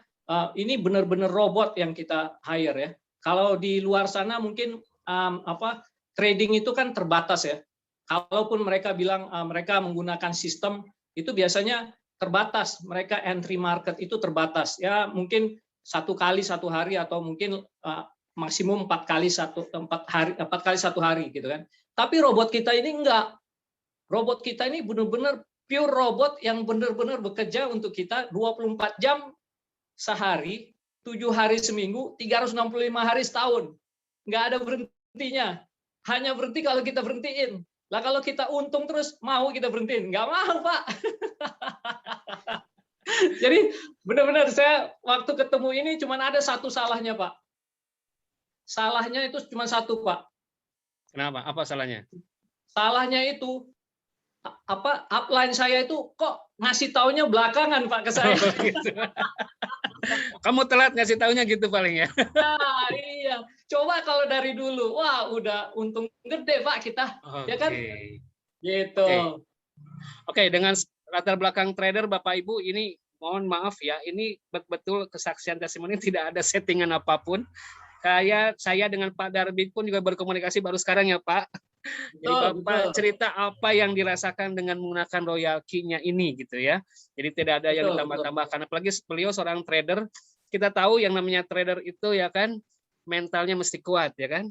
ini benar-benar robot yang kita hire ya. Kalau di luar sana mungkin trading itu kan terbatas ya. Kalaupun mereka bilang mereka menggunakan sistem, itu biasanya terbatas. Mereka entry market itu terbatas. Ya mungkin 1 kali 1 hari atau mungkin maksimum 4 kali satu hari gitu kan. Tapi robot kita ini enggak. Robot kita ini benar-benar pure robot yang benar-benar bekerja untuk kita 24 jam sehari, 7 hari seminggu, 365 hari setahun. Enggak ada berhentinya. Hanya berhenti kalau kita berhentiin. Lah kalau kita untung terus mau kita berhentiin? Nggak mau, Pak. Jadi benar-benar saya waktu ketemu ini cuma ada satu salahnya, Pak. Salahnya itu cuma satu, Pak. Kenapa? Apa salahnya? Salahnya itu upline saya itu kok ngasih taunya belakangan, Pak, ke saya. Gitu. Kamu telat ngasih taunya gitu paling ya. Nah, iya. Coba kalau dari dulu, wah udah untung gede, Pak, kita. Ya kan? Gitu. Oke, dengan latar belakang trader Bapak Ibu, ini mohon maaf ya, ini betul kesaksian testimoni tidak ada settingan apapun. Kayak saya dengan Pak Darbi pun juga berkomunikasi baru sekarang ya Pak. Jadi Bapak cerita apa yang dirasakan dengan menggunakan Royal Key-nya ini gitu ya. Jadi tidak ada yang ditambah-tambahkan. Apalagi beliau seorang trader, kita tahu yang namanya trader itu ya kan, mentalnya mesti kuat ya kan.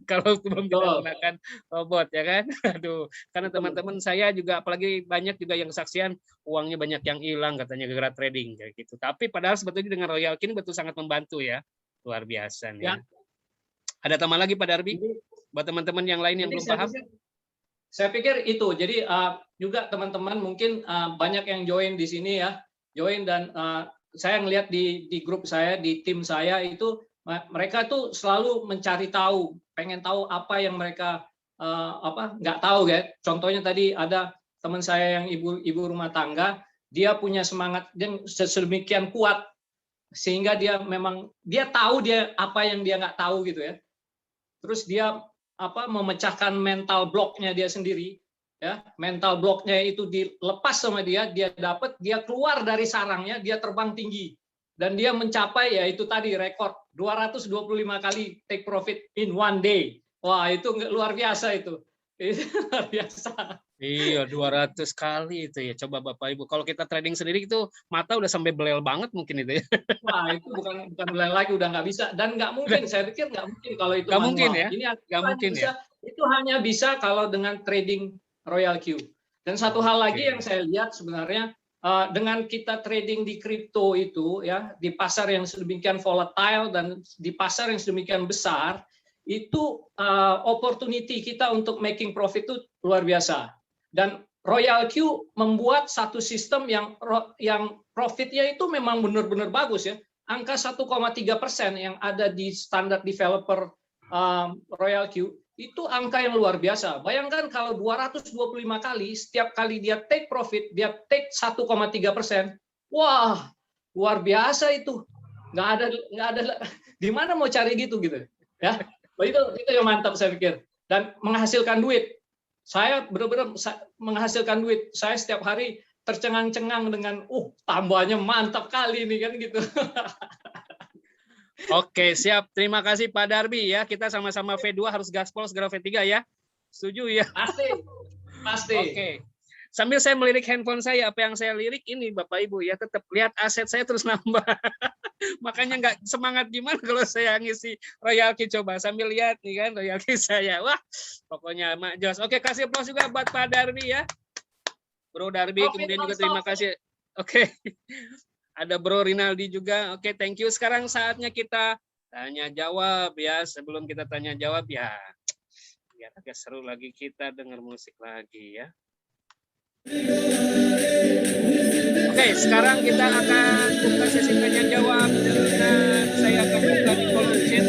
Kalau belum menggunakan robot ya kan. Aduh, karena teman-teman saya juga apalagi banyak juga yang kesaksian uangnya banyak yang hilang katanya gara-gara trading kayak gitu. Tapi padahal sebetulnya dengan Royal Key ini betul sangat membantu ya. Luar biasa nih. Ya. Ada tambah lagi Pak Darbi? Buat teman-teman yang lain yang belum paham? Saya pikir itu. Jadi juga teman-teman mungkin banyak yang join di sini ya. Join dan saya ngelihat di grup saya, di tim saya itu mereka tuh selalu mencari tahu, pengen tahu apa yang mereka nggak tahu ya. Contohnya tadi ada teman saya yang ibu rumah tangga, dia punya semangat yang sedemikian kuat sehingga dia tahu dia apa yang dia nggak tahu gitu ya. Terus dia memecahkan mental blocknya dia sendiri ya, mental blocknya itu dilepas sama dia keluar dari sarangnya, dia terbang tinggi dan dia mencapai ya itu tadi rekor 225 kali take profit in one day. Wah, itu luar biasa itu luar biasa. Iya, 200 kali itu ya. Coba Bapak Ibu, kalau kita trading sendiri itu mata udah sampai belel banget mungkin itu ya. Wah, itu bukan belel lagi, udah nggak bisa dan nggak mungkin. Saya pikir nggak mungkin kalau itu nggak manual. Mungkin ya? Ini nggak mungkin bisa, ya. Itu hanya bisa kalau dengan trading Royal Q. Dan satu hal lagi yang saya lihat sebenarnya dengan kita trading di kripto itu ya, di pasar yang sedemikian volatile dan di pasar yang sedemikian besar, itu opportunity kita untuk making profit itu luar biasa. Dan Royal Q membuat satu sistem yang profitnya itu memang benar-benar bagus ya. Angka 1,3% yang ada di standar developer Royal Q itu angka yang luar biasa. Bayangkan kalau 225 kali, setiap kali dia take profit, dia take 1,3%. Wah, luar biasa itu. Nggak ada di mana mau cari gitu ya. Itu yang mantap saya pikir. Dan menghasilkan duit. Saya benar-benar menghasilkan duit. Saya setiap hari tercengang-cengang dengan tambahnya mantap kali ini kan gitu. Oke, siap. Terima kasih Pak Darbi ya. Kita sama-sama V2 harus gaspol segera V3 ya. Setuju ya? Pasti. Oke. Sambil saya melirik handphone saya, apa yang saya lirik ini Bapak Ibu ya, tetap lihat aset saya terus nambah. Makanya nggak semangat gimana kalau saya ngisi Royal Key, coba sambil lihat nih kan Royal Key saya. Wah, pokoknya Mak Jos. Oke, kasih aplaus juga buat Pak Darbi ya. Bro Darbi, kemudian juga terima kasih. Oke. Ada Bro Rinaldi juga. Oke, thank you. Sekarang saatnya kita tanya jawab ya. Sebelum kita tanya jawab ya, biar agak seru lagi kita dengar musik lagi ya. Oke, sekarang kita akan buka sesi tanya jawab dengan saya akan buka di kolom chat.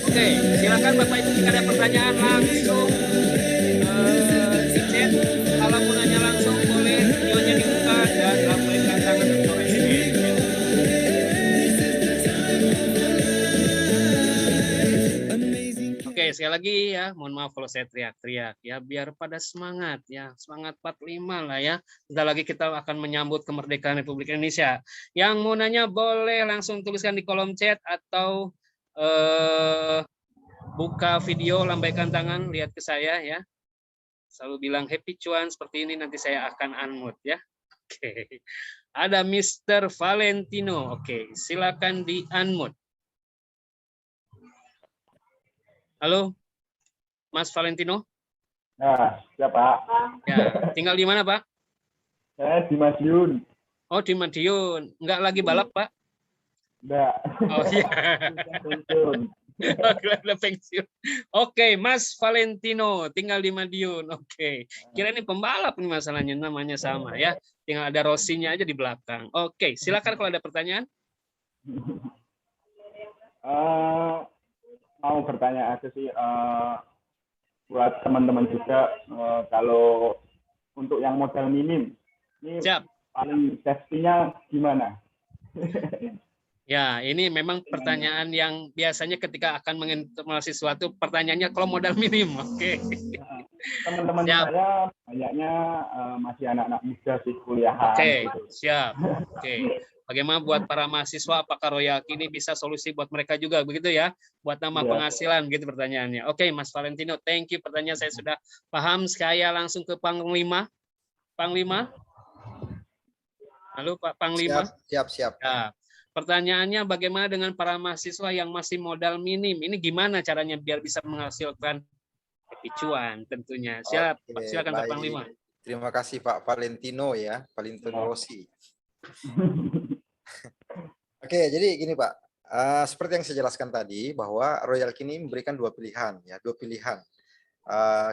Oke, silakan Bapak Ibu jika ada pertanyaan langsung di chat. Kalau mau nanya langsung boleh videonya dibuka dan lambaikan tangan atau raise. Oke, sekali lagi ya, mohon maaf kalau saya teriak-teriak ya, biar pada semangat ya, semangat 45 lah ya. Sebentar lagi kita akan menyambut kemerdekaan Republik Indonesia. Yang mau nanya boleh langsung tuliskan di kolom chat atau buka video, lambaikan tangan, lihat ke saya ya. Selalu bilang happy cuan seperti ini, nanti saya akan unmute ya. Oke, ada Mr. Valentino. Oke, silakan di unmute. Halo, Mas Valentino. Nah, siapa? Ya, tinggal di mana Pak? Saya di Madiun. Oh, di Madiun. Enggak lagi balap Pak? Enggak. Oh iya. Udah pensiun. Oke, Mas Valentino tinggal di Madiun. Oke, kira ini pembalap nih masalahnya, namanya sama ya. Tinggal ada Rosinya aja di belakang. Oke, silakan kalau ada pertanyaan. Mau bertanya aja sih buat teman-teman juga kalau untuk yang modal minim ini Siap. paling safety-nya gimana? Ya, ini memang pertanyaan yang biasanya ketika akan menginformasi sesuatu, pertanyaannya kalau modal minim. Oke. Teman-teman Siap. saya banyaknya masih anak-anak muda sih, kuliahan. Oke, gitu. siap. Oke. Bagaimana buat para mahasiswa, apakah Royalki ini bisa solusi buat mereka juga, begitu ya? Buat nambah Iya. penghasilan, gitu pertanyaannya. Oke, Mas Valentino, thank you. Pertanyaan saya sudah paham. Saya langsung ke Panglima. Panglima? Halo, Pak Panglima. Siap. Ya. Pertanyaannya, bagaimana dengan para mahasiswa yang masih modal minim? Ini gimana caranya biar bisa menghasilkan cuan tentunya. Siap, Oke, silakan Pak baik. Panglima. Terima kasih Pak Valentino ya, Valentino Rossi. Oke, jadi gini Pak, seperti yang saya jelaskan tadi bahwa Royal kini memberikan dua pilihan ya, dua pilihan.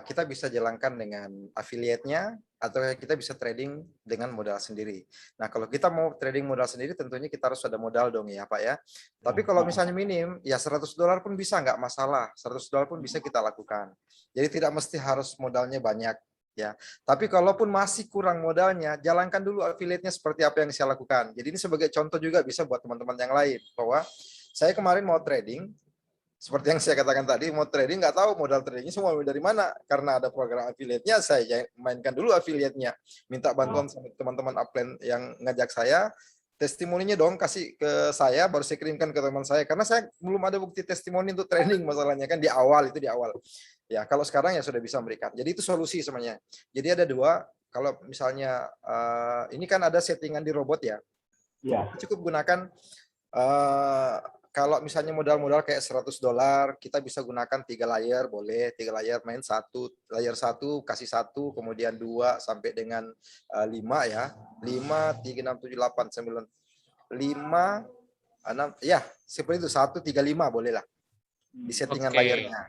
Kita bisa jalankan dengan affiliate-nya atau kita bisa trading dengan modal sendiri. Nah, kalau kita mau trading modal sendiri tentunya kita harus ada modal dong ya Pak ya. Tapi kalau misalnya minim, ya $100 pun bisa, nggak masalah. $100 pun bisa kita lakukan. Jadi tidak mesti harus modalnya banyak ya. Tapi kalaupun masih kurang modalnya, jalankan dulu affiliate-nya seperti apa yang saya lakukan. Jadi ini sebagai contoh juga bisa buat teman-teman yang lain bahwa saya kemarin mau trading, seperti yang saya katakan tadi, mau trading nggak tahu modal tradingnya semua dari mana. Karena ada program affiliate-nya, saya mainkan dulu affiliate-nya. Minta bantuan sama teman-teman upline yang ngajak saya, testimoninya dong kasih ke saya, baru saya kirimkan ke teman saya. Karena saya belum ada bukti testimoni untuk trading masalahnya kan di awal, itu di awal. Ya kalau sekarang ya sudah bisa memberikan. Jadi itu solusi semuanya. Jadi ada dua, kalau misalnya ini kan ada settingan di robot ya. Iya. Cukup gunakan kalau misalnya modal-modal kayak $100, kita bisa gunakan 3 layer, boleh 3 layer main layer 1 kasih 1, kemudian 2 sampai dengan 5 ya. 5 3 6 7 8 9 5 6 ya, seperti itu 1 3 5 boleh lah. Di settingan Oke. layernya.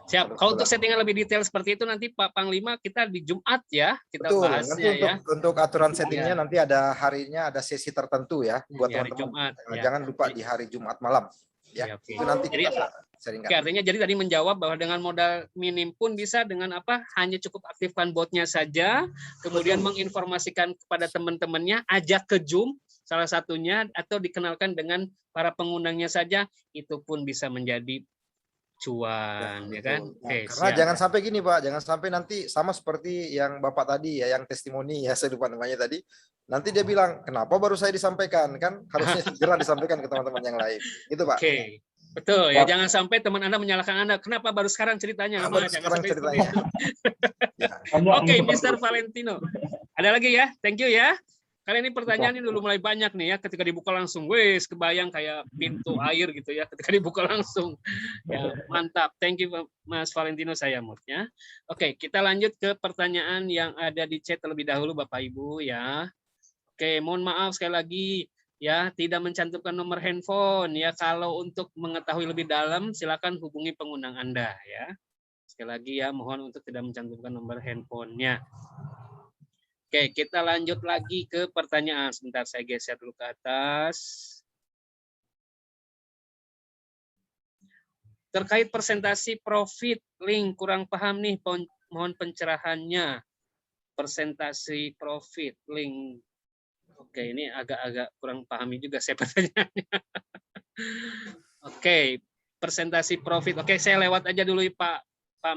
Siap. Kalau untuk settingan lebih detail seperti itu nanti Pak Panglima kita di Jumat ya, kita Betul, bahasnya nanti ya. untuk aturan settingnya Ya. nanti ada harinya, ada sesi tertentu ya buat Di hari teman-teman. Jumat, ya. Jangan lupa di hari Jumat malam ya. Ya, oke. Itu nanti Jadi, kita sharingkan. Oke, artinya jadi tadi menjawab bahwa dengan modal minim pun bisa dengan apa? Hanya cukup aktifkan botnya saja, kemudian menginformasikan kepada teman-temannya, ajak ke Zoom salah satunya atau dikenalkan dengan para pengundangnya saja, itu pun bisa menjadi cuan, ya kan? Betul. Oke, Karena siap. jangan sampai gini Pak, jangan sampai nanti sama seperti yang Bapak tadi ya, yang testimoni ya, saya lupa namanya tadi. Nanti dia bilang, kenapa baru saya disampaikan? Kan harusnya segera disampaikan ke teman-teman yang lain. Itu Pak. Oke. Betul ya, jangan sampai teman Anda menyalahkan Anda. Kenapa baru sekarang ceritanya? Baru Jangan sekarang sampai ceritanya. seperti itu. Ya. Oke, Mr. Valentino. Ada lagi ya? Thank you ya. Kali ini pertanyaannya dulu mulai banyak nih ya. Ketika dibuka langsung, wes kebayang kayak pintu air gitu ya. Ketika dibuka langsung, ya mantap. Thank you Mas Valentino saya moodnya. Oke, kita lanjut ke pertanyaan yang ada di chat terlebih dahulu Bapak Ibu ya. Oke, mohon maaf sekali lagi ya tidak mencantumkan nomor handphone ya. Kalau untuk mengetahui lebih dalam silakan hubungi pengundang Anda ya. Sekali lagi ya, mohon untuk tidak mencantumkan nomor handphonenya. Oke, kita lanjut lagi ke pertanyaan. Sebentar saya geser dulu ke atas. Terkait presentasi profit link kurang paham nih, mohon pencerahannya. Presentasi profit link. Oke, ini agak-agak kurang pahami juga saya pertanyaannya. Oke, presentasi profit. Oke, saya lewat aja dulu Pak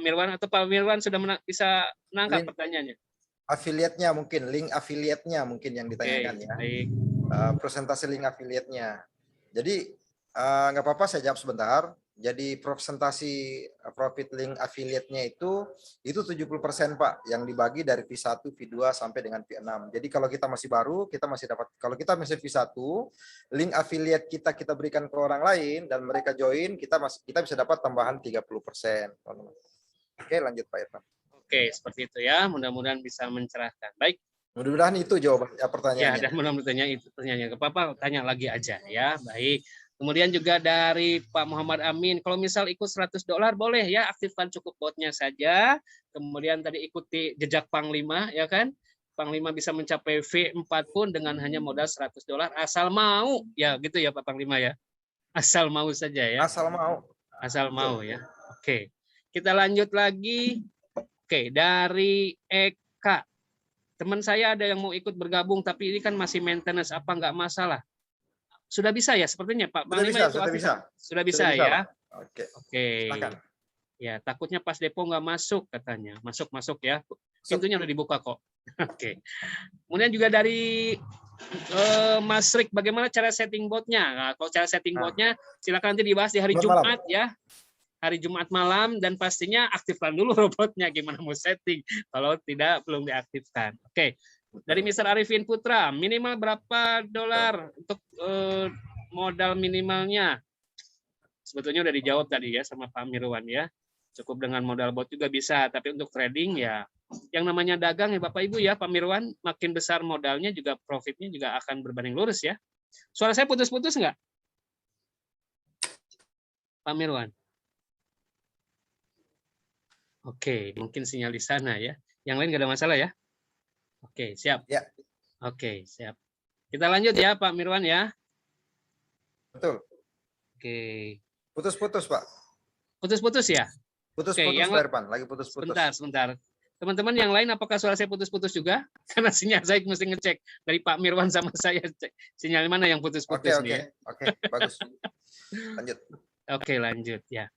Mirwan, atau Pak Mirwan sudah bisa menangkap pertanyaannya. Affiliate-nya mungkin, link affiliate-nya mungkin yang ditanyakan ya. Baik. Presentasi link affiliate-nya. Jadi nggak apa-apa saya jawab sebentar. Jadi presentasi profit link affiliate-nya itu 70% Pak, yang dibagi dari V1, V2 sampai dengan V6. Jadi kalau kita masih baru, kita masih dapat, kalau kita masih V1, link affiliate kita berikan ke orang lain dan mereka join, kita bisa dapat tambahan 30%. Oke, lanjut Pak Irfan. Oke, seperti itu ya. Mudah-mudahan bisa mencerahkan. Baik. Mudah-mudahan itu jawaban pertanyaannya. Ya, dan mudah-mudahan itu pertanyaannya. Ke Papa tanya lagi aja ya. Baik. Kemudian juga dari Pak Muhammad Amin, kalau misal ikut $100 boleh ya, aktifkan cukup botnya saja. Kemudian tadi ikuti jejak Panglima, ya kan? Panglima bisa mencapai V4 pun dengan hanya modal $100 asal mau, ya gitu ya Pak Panglima ya. Asal mau saja ya. Asal mau. Asal mau ya. Oke. Kita lanjut lagi. Oke, dari Eka. Teman saya ada yang mau ikut bergabung, tapi ini kan masih maintenance, apa nggak masalah? Sudah bisa ya sepertinya Pak Sudah Panglima bisa, itu sudah aktif? bisa. Sudah bisa Sudah bisa, ya. Pak. Oke. Oke. Silakan. Ya, takutnya pas depo nggak masuk katanya. Masuk ya. Pintunya udah dibuka kok. Oke. Kemudian juga dari Mas Rik, bagaimana cara setting botnya? Nah, kalau cara setting botnya, silakan nanti dibahas di hari Selamat Jumat ya. Hari Jumat malam, dan pastinya aktifkan dulu robotnya gimana mau setting. Kalau tidak, belum diaktifkan. Oke. Dari Mr. Arifin Putra, minimal berapa dolar untuk modal minimalnya? Sebetulnya udah dijawab tadi ya sama Pak Mirwan ya. Cukup dengan modal bot juga bisa, tapi untuk trading ya yang namanya dagang ya Bapak Ibu ya, Pak Mirwan, makin besar modalnya juga profitnya juga akan berbanding lurus ya. Suara saya putus-putus nggak? Pak Mirwan. Oke, mungkin sinyal di sana ya. Yang lain nggak ada masalah ya? Oke, siap. Ya. Oke, siap. Kita lanjut ya Pak Mirwan ya. Betul. Oke. Putus-putus, Pak. Putus-putus ya? Putus-putus, Oke, Pak Irfan. Lagi putus-putus. Sebentar. Teman-teman yang lain, apakah suara saya putus-putus juga? Karena sinyal saya mesti ngecek dari Pak Mirwan sama saya. Sinyal mana yang putus-putus nih? Oke, bagus. Lanjut. Oke, lanjut ya.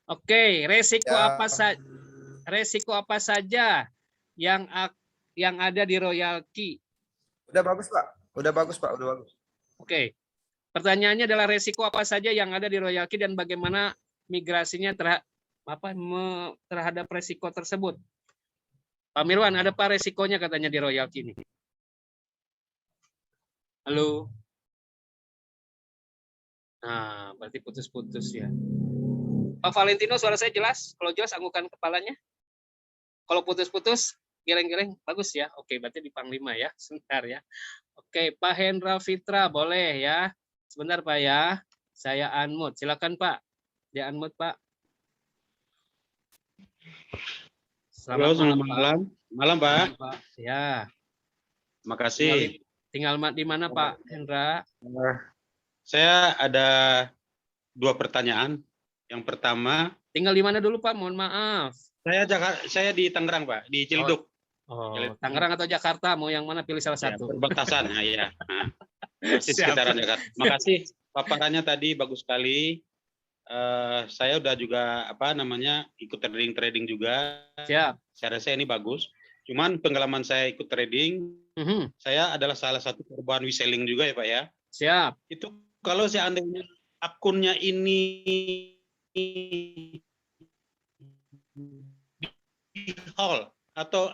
Oke, resiko Ya. apa saja yang ada di Royal Key? Udah bagus, Pak. Udah bagus, Pak. Udah bagus. Oke. Pertanyaannya adalah resiko apa saja yang ada di Royal Key dan bagaimana migrasinya terhadap resiko tersebut? Pak Mirwan, ada apa resikonya katanya di Royal Key ini? Halo? Nah, berarti putus-putus ya. Pak Valentino, suara saya jelas? Kalau jelas, anggukan kepalanya. Kalau putus-putus, geleng-geleng, bagus ya. Oke, berarti di Panglima ya. Sebentar ya. Oke, Pak Hendra Fitra, boleh ya. Sebentar Pak ya. Saya unmute. Silakan Pak. Dia unmute Pak. Halo, selamat malam. Malam Pak. Ya. Makasih. Tinggal di mana Pak Hendra? Saya ada 2 pertanyaan. Yang pertama, tinggal di mana dulu Pak? Mohon maaf. saya di Tangerang Pak, di Ciledug. Tangerang atau Jakarta, mau yang mana, pilih salah satu. Perbatasan, ya. Masih sekitaran Jakarta. Makasih paparannya tadi bagus sekali. Saya udah juga ikut trading juga. Siap. Saya rasa ini bagus. Cuman pengalaman saya ikut trading, saya adalah salah satu korban reselling juga ya Pak ya. Siap. Itu kalau seandainya akunnya ini di hold atau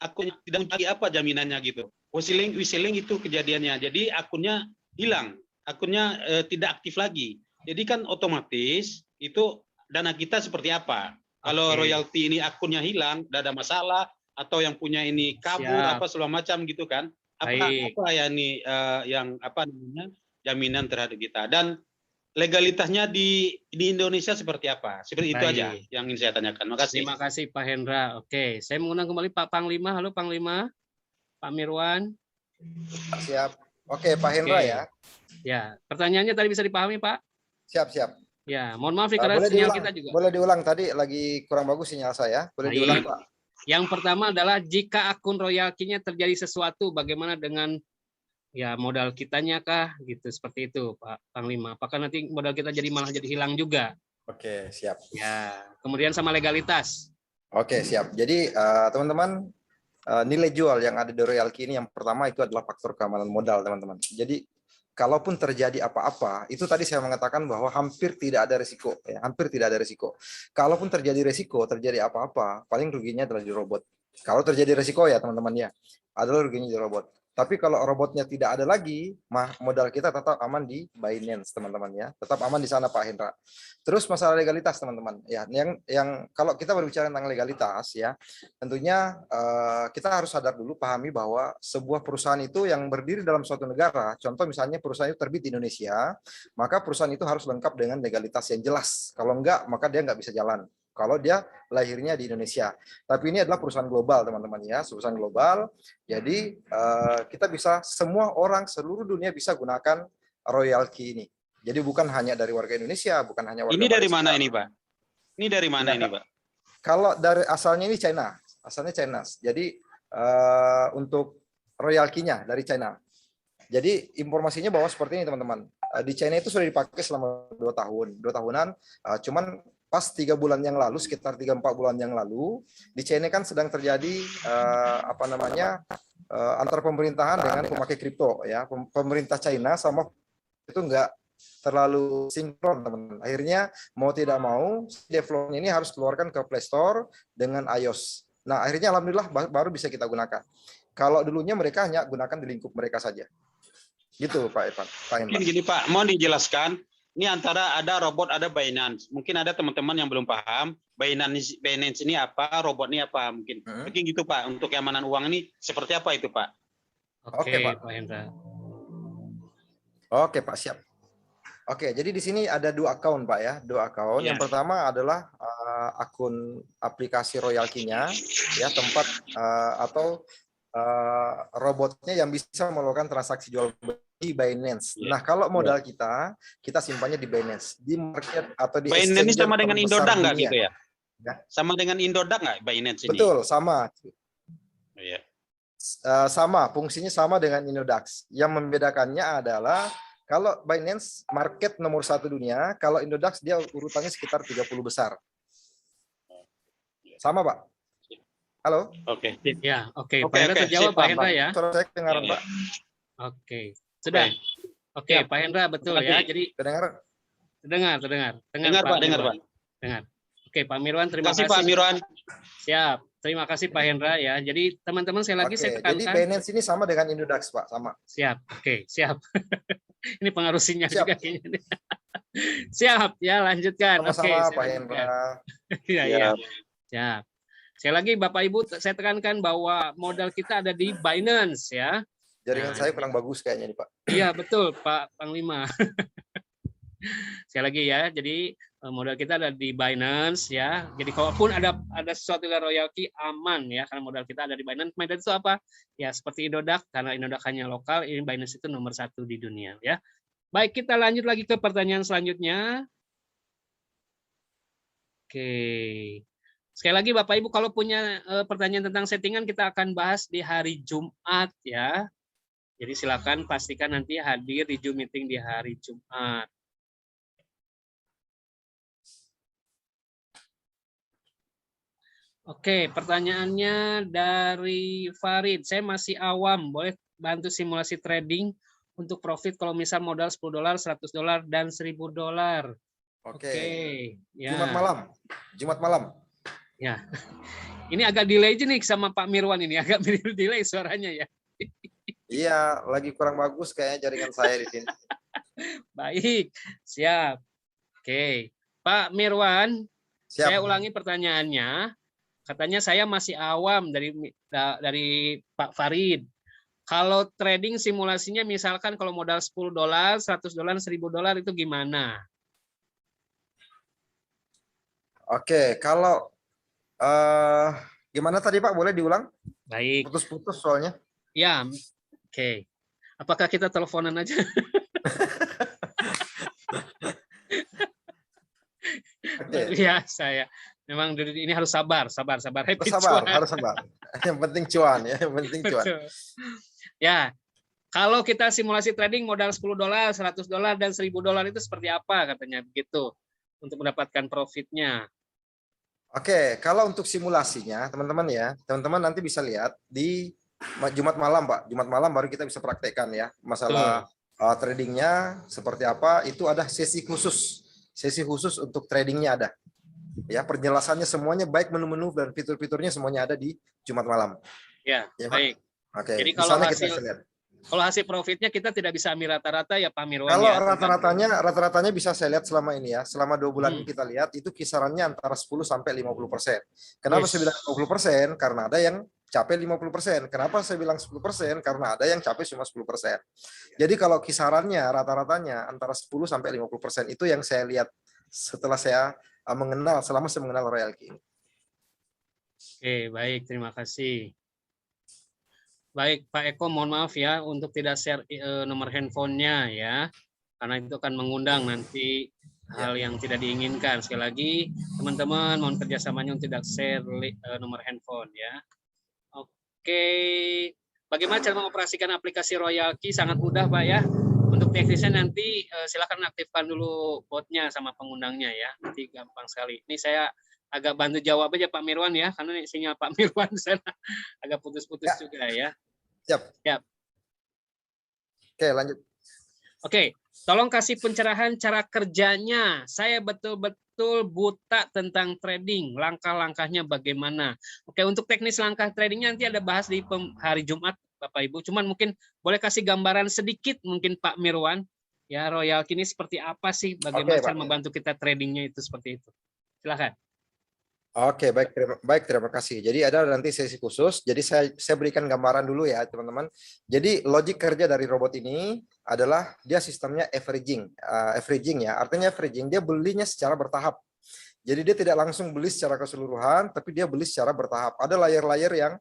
akunnya tidak lagi apa jaminannya gitu. Reselling itu kejadiannya. Jadi akunnya hilang, akunnya tidak aktif lagi. Jadi kan otomatis itu dana kita seperti apa? Kalau royalti ini akunnya hilang, tidak ada masalah, atau yang punya ini kabur apa segala macam gitu kan? Apa ya ini yang jaminan terhadap kita, dan legalitasnya di Indonesia seperti apa? Seperti itu aja yang ingin saya tanyakan. Makasih. Terima kasih Pak Hendra. Oke, saya mengundang kembali Pak Panglima. Halo Panglima. Pak Mirwan. Siap. Oke, Pak Hendra ya. Ya, pertanyaannya tadi bisa dipahami Pak? Siap. Ya, mohon maaf karena sinyal kita juga. Boleh diulang, tadi lagi kurang bagus sinyal saya. Boleh diulang Pak. Yang pertama adalah jika akun Royal Key-nya terjadi sesuatu, bagaimana dengan ya modal kitanya kah gitu, seperti itu Pak Panglima. Apakah nanti modal kita malah jadi hilang juga? Oke, siap. Ya, kemudian sama legalitas. Oke, siap. Jadi teman-teman, nilai jual yang ada di Royal Key ini yang pertama itu adalah faktor keamanan modal, teman-teman. Jadi kalaupun terjadi apa-apa, itu tadi saya mengatakan bahwa hampir tidak ada risiko, ya, hampir tidak ada risiko. Kalaupun terjadi risiko, terjadi apa-apa, paling ruginya adalah di robot. Kalau terjadi risiko ya teman-teman ya, adalah ruginya di robot. Tapi kalau robotnya tidak ada lagi, modal kita tetap aman di Binance, teman-teman ya. Tetap aman di sana, Pak Hendra. Terus masalah legalitas, teman-teman. Ya, yang kalau kita berbicara tentang legalitas ya, tentunya kita harus sadar dulu, pahami bahwa sebuah perusahaan itu yang berdiri dalam suatu negara, contoh misalnya perusahaan itu terbit di Indonesia, maka perusahaan itu harus lengkap dengan legalitas yang jelas. Kalau enggak, maka dia nggak bisa jalan. Kalau dia lahirnya di Indonesia. Tapi ini adalah perusahaan global, teman-teman ya, perusahaan global. Jadi kita bisa, semua orang seluruh dunia bisa gunakan Royal Key ini. Jadi bukan hanya dari warga Indonesia, bukan hanya warga Ini dari Malaysia. mana ini, Pak? Ini dari mana ini, Pak? Kalau dari asalnya ini China, asalnya China. Jadi untuk Royal Key-nya dari China. Jadi informasinya bahwa seperti ini, teman-teman. Di China itu sudah dipakai selama 2 tahun, 2 tahunan. Cuman pas 3 bulan yang lalu, sekitar 3-4 bulan yang lalu, di China kan sedang terjadi antar pemerintahan dengan pemakai kripto ya. Pemerintah China sama itu enggak terlalu sinkron, teman-teman. Akhirnya mau tidak mau development ini harus keluarkan ke Play Store dengan iOS. Nah, akhirnya alhamdulillah baru bisa kita gunakan. Kalau dulunya mereka hanya gunakan di lingkup mereka saja. Gitu, Pak Evan. Mungkin gini, Pak, mau dijelaskan. Ini antara ada robot, ada Binance. Mungkin ada teman-teman yang belum paham Binance ini apa, robot ini apa mungkin. Mungkin gitu, Pak. Untuk keamanan uang ini seperti apa itu, Pak? Oke, Pak. Pak Hendra. Oke, Pak, siap. Oke, jadi di sini ada 2 akun, Pak ya, 2 akun. Ya. Yang pertama adalah akun aplikasi Royal Key-nya, ya, tempat atau robotnya yang bisa melakukan transaksi jual beli di Binance. Nah, kalau modal kita simpannya di Binance, di market atau di Binance ini sama dengan Indodax nggak gitu ya? Ya? Sama dengan Indodax nggak Binance ini? Betul, sama. Iya. Sama, fungsinya sama dengan Indodax. Yang membedakannya adalah kalau Binance market nomor 1 dunia, kalau Indodax dia urutannya sekitar 30 besar. Sama, Pak. Halo? Oke. Ya, oke. Pak Hendra terjawab, Pak Hendra ya. Suara saya kedengaran, Pak? Oke. Sudah. Oke, Pak Hendra betul ya. Jadi Kedengaran? dengar. Dengar, Pak, dengar, Pak. Dengar. Oke, Pak Mirwan, terima kasih. Pak Mirwan. Siap. Terima kasih Pak Hendra ya. Jadi teman-teman saya Oke, saya jadi tekankan. Binance ini sama dengan Indodax, Pak, sama. Siap. Oke, siap. Ini pengaruh sinyal Siap. juga kayaknya. Siap ya, lanjutkan. Oke, Sama-sama, saya Pak lanjutkan. Hendra. Iya, iya. Siap. Sekali lagi Bapak Ibu saya tekankan bahwa modal kita ada di Binance ya. Jaringan Nah, saya kurang bagus kayaknya nih, Pak. Iya, betul Pak Panglima. Sekali lagi ya, jadi modal kita ada di Binance ya. Jadi kalaupun ada sesuatu dari Royal Key aman ya, karena modal kita ada di Binance. Binance itu apa? Ya seperti Indodax, karena Indodax hanya lokal, ini Binance itu nomor 1 di dunia ya. Baik, kita lanjut lagi ke pertanyaan selanjutnya. Oke. Sekali lagi Bapak Ibu kalau punya pertanyaan tentang settingan kita akan bahas di hari Jumat ya. Jadi silakan pastikan nanti hadir di Zoom meeting di hari Jumat. Oke, pertanyaannya dari Farid. Saya masih awam, boleh bantu simulasi trading untuk profit kalau misal modal $10, $100, dan $1000. Oke. Ya. Jumat malam. Ya. Ini agak delay aja nih sama Pak Mirwan ini, agak delay suaranya ya. Iya, lagi kurang bagus kayaknya jaringan saya di sini. Baik, siap. Oke. Pak Mirwan, Siap. saya ulangi pertanyaannya. Katanya saya masih awam dari Pak Farid. Kalau trading simulasinya misalkan kalau modal $10, $100, $1000 itu gimana? Oke, kalau gimana tadi Pak? Boleh diulang? Baik. Putus-putus soalnya. Ya, oke. Apakah kita teleponan aja? Oke. Ya, saya memang ini harus sabar. Happy Sabar, cuan. harus sabar. Yang penting cuan ya, yang penting cuan. Betul. Ya, kalau kita simulasi trading modal $10, $100, dan $1000 itu seperti apa katanya begitu untuk mendapatkan profitnya. Oke, kalau untuk simulasinya, teman-teman ya, teman-teman nanti bisa lihat di Jumat malam, Pak. Jumat malam baru kita bisa praktekkan ya masalah tradingnya seperti apa. Itu ada sesi khusus untuk tradingnya ada. Ya, penjelasannya semuanya baik menu-menu dan fitur-fiturnya semuanya ada di Jumat malam. Ya, Ya, Pak? baik. Oke, Jadi di kalau sana kita hasil bisa lihat. kalau hasil profitnya kita tidak bisa ambil rata-rata ya Pak Mirwan Kalau ya. rata-ratanya bisa saya lihat selama ini ya, selama 2 bulan ini kita lihat itu kisarannya antara 10 sampai 50%. Kenapa saya bilang 50%? Karena ada yang capai 50%. Kenapa saya bilang 10%? Karena ada yang capai cuma 10%. Jadi kalau kisarannya rata-ratanya antara 10 sampai 50% itu yang saya lihat setelah saya selama saya mengenal Royal King. Oke, baik, terima kasih. Baik, Pak Eko, mohon maaf ya untuk tidak share nomor handphonenya ya, karena itu akan mengundang nanti hal yang tidak diinginkan. Sekali lagi, teman-teman mohon kerjasamanya untuk tidak share nomor handphone ya. Oke, bagaimana cara mengoperasikan aplikasi Royal Key? Sangat mudah, Pak ya. Untuk teknisnya nanti silakan aktifkan dulu botnya sama pengundangnya ya. Nanti gampang sekali. Ini saya agak bantu jawab aja Pak Mirwan ya, karena sinyal Pak Mirwan sana agak putus-putus juga ya. Siap. Siap. Oke, lanjut. Oke, tolong kasih pencerahan cara kerjanya. Saya betul-betul buta tentang trading. Langkah-langkahnya bagaimana? Oke, untuk teknis langkah tradingnya nanti ada bahas di hari Jumat, Bapak Ibu. Cuman mungkin boleh kasih gambaran sedikit mungkin Pak Mirwan. Ya, Royal Key ini seperti apa sih? Bagaimana cara membantu kita tradingnya itu seperti itu? Silakan. Oke, terima kasih. Jadi ada nanti sesi khusus. Jadi saya berikan gambaran dulu ya, teman-teman. Jadi logik kerja dari robot ini adalah dia sistemnya averaging, ya. Artinya averaging dia belinya secara bertahap. Jadi dia tidak langsung beli secara keseluruhan, tapi dia beli secara bertahap. Ada layer-layer yang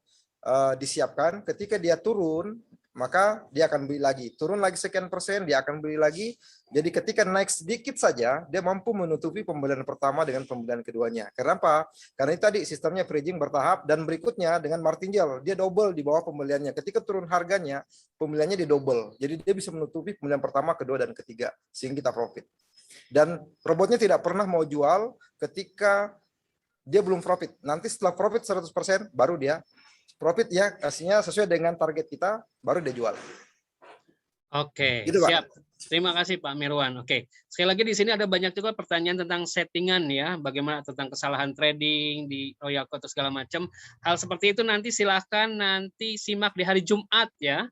disiapkan. Ketika dia turun, maka dia akan beli lagi. Turun lagi sekian persen, dia akan beli lagi. Jadi ketika naik sedikit saja, dia mampu menutupi pembelian pertama dengan pembelian keduanya. Kenapa? Karena ini tadi sistemnya averaging bertahap, dan berikutnya dengan martingale, dia double di bawah pembeliannya. Ketika turun harganya, pembeliannya di double. Jadi dia bisa menutupi pembelian pertama, kedua, dan ketiga. Sehingga kita profit. Dan robotnya tidak pernah mau jual ketika dia belum profit. Nanti setelah profit 100%, baru dia profit ya, kasihnya sesuai dengan target kita, baru dia jual. Oke, Gitu, Pak. siap. Terima kasih Pak Mirwan. Oke, sekali lagi di sini ada banyak juga pertanyaan tentang settingan ya, bagaimana tentang kesalahan trading di Royal Key atau segala macam. Hal seperti itu nanti silahkan nanti simak di hari Jumat ya.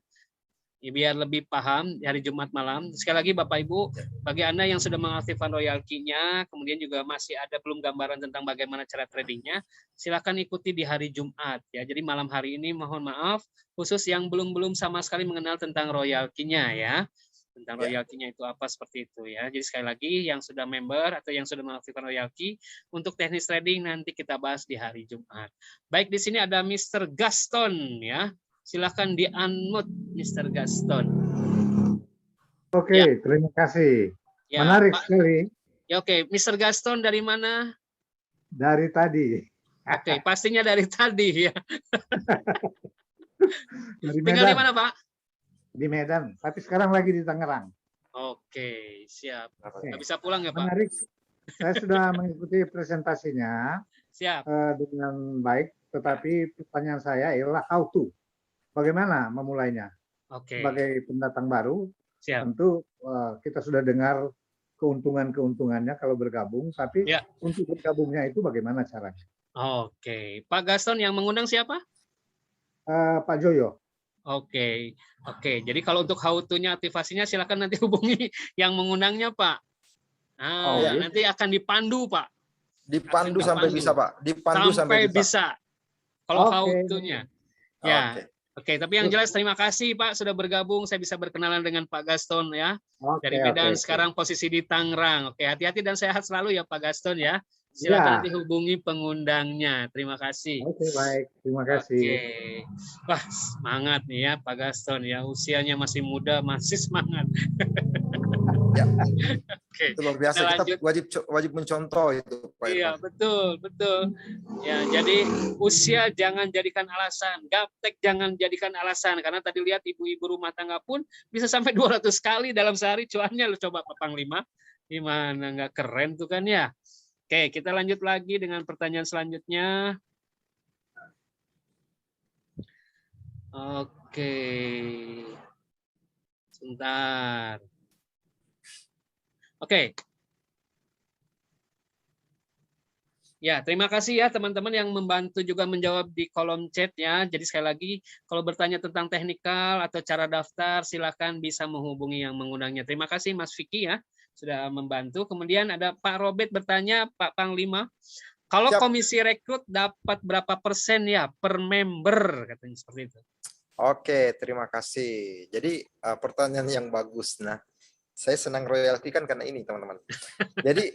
Ya, biar lebih paham di hari Jumat malam. Sekali lagi Bapak Ibu, bagi Anda yang sudah mengaktifkan Royal Key-nya, kemudian juga masih ada belum gambaran tentang bagaimana cara tradingnya, silakan ikuti di hari Jumat ya. Jadi malam hari ini mohon maaf, khusus yang belum sama sekali mengenal tentang Royal Key-nya ya. Tentang Royal Key-nya itu apa seperti itu ya. Jadi sekali lagi yang sudah member atau yang sudah mengaktifkan Royal Key, untuk teknis trading nanti kita bahas di hari Jumat. Baik, di sini ada Mr. Gaston ya. Silakan di-unmute Mr. Gaston. Oke, Ya. terima kasih. Ya, Menarik Pak. sekali Ya, oke, Mr. Gaston dari mana? dari tadi. Oke, pastinya dari tadi ya. Dari Tinggal di Medan, mana, Pak? di Medan. Tapi sekarang lagi di Tangerang. Oke, siap. Oke. Nggak bisa pulang ya, Pak? Menarik. Saya sudah mengikuti presentasinya Siap. dengan baik, tetapi pertanyaan saya ialah how to. Bagaimana memulainya? Oke, Sebagai pendatang baru, siap. tentu kita sudah dengar keuntungan-keuntungannya kalau bergabung, tapi Ya. untuk bergabungnya itu bagaimana caranya? Oke, Pak Gaston yang mengundang siapa? Pak Joyo. Oke, oke. Jadi kalau untuk how to-nya aktivasinya silakan nanti hubungi yang mengundangnya, Pak. Nah, nanti akan dipandu, Pak. Dipandu sampai bisa, Pak. Dipandu sampai bisa. Kalau how to-nya. Ya. Oke. Oke, tapi yang jelas terima kasih Pak sudah bergabung. Saya bisa berkenalan dengan Pak Gaston ya. Dari Medan, sekarang posisi di Tangerang. Oke, hati-hati dan sehat selalu ya Pak Gaston ya. Silakan nanti hubungi pengundangnya. Terima kasih. Oke, baik. Terima kasih. Oke. Wah, semangat nih ya Pak Gaston ya. Usianya masih muda, masih semangat. Ya. Oke. Itu luar biasa. Kita wajib mencontoh itu, Pak Irfan. Iya, betul. Ya, jadi usia jangan jadikan alasan, gaptek jangan jadikan alasan, karena tadi lihat ibu-ibu rumah tangga pun bisa sampai 200 kali dalam sehari cuannya. Lo coba Pak Panglima, gimana nggak keren tuh kan ya? Oke, kita lanjut lagi dengan pertanyaan selanjutnya. Oke, sebentar. Oke. Ya, terima kasih ya teman-teman yang membantu juga menjawab di kolom chat ya. Jadi sekali lagi, kalau bertanya tentang teknikal atau cara daftar, silakan bisa menghubungi yang mengundangnya. Terima kasih Mas Vicky ya, sudah membantu. Kemudian ada Pak Robert bertanya, Pak Panglima, kalau Siap. komisi rekrut dapat berapa persen ya per member, katanya seperti itu. Oke, terima kasih. Jadi pertanyaan yang bagus. Nah, saya senang royalti kan karena ini, teman-teman. Jadi,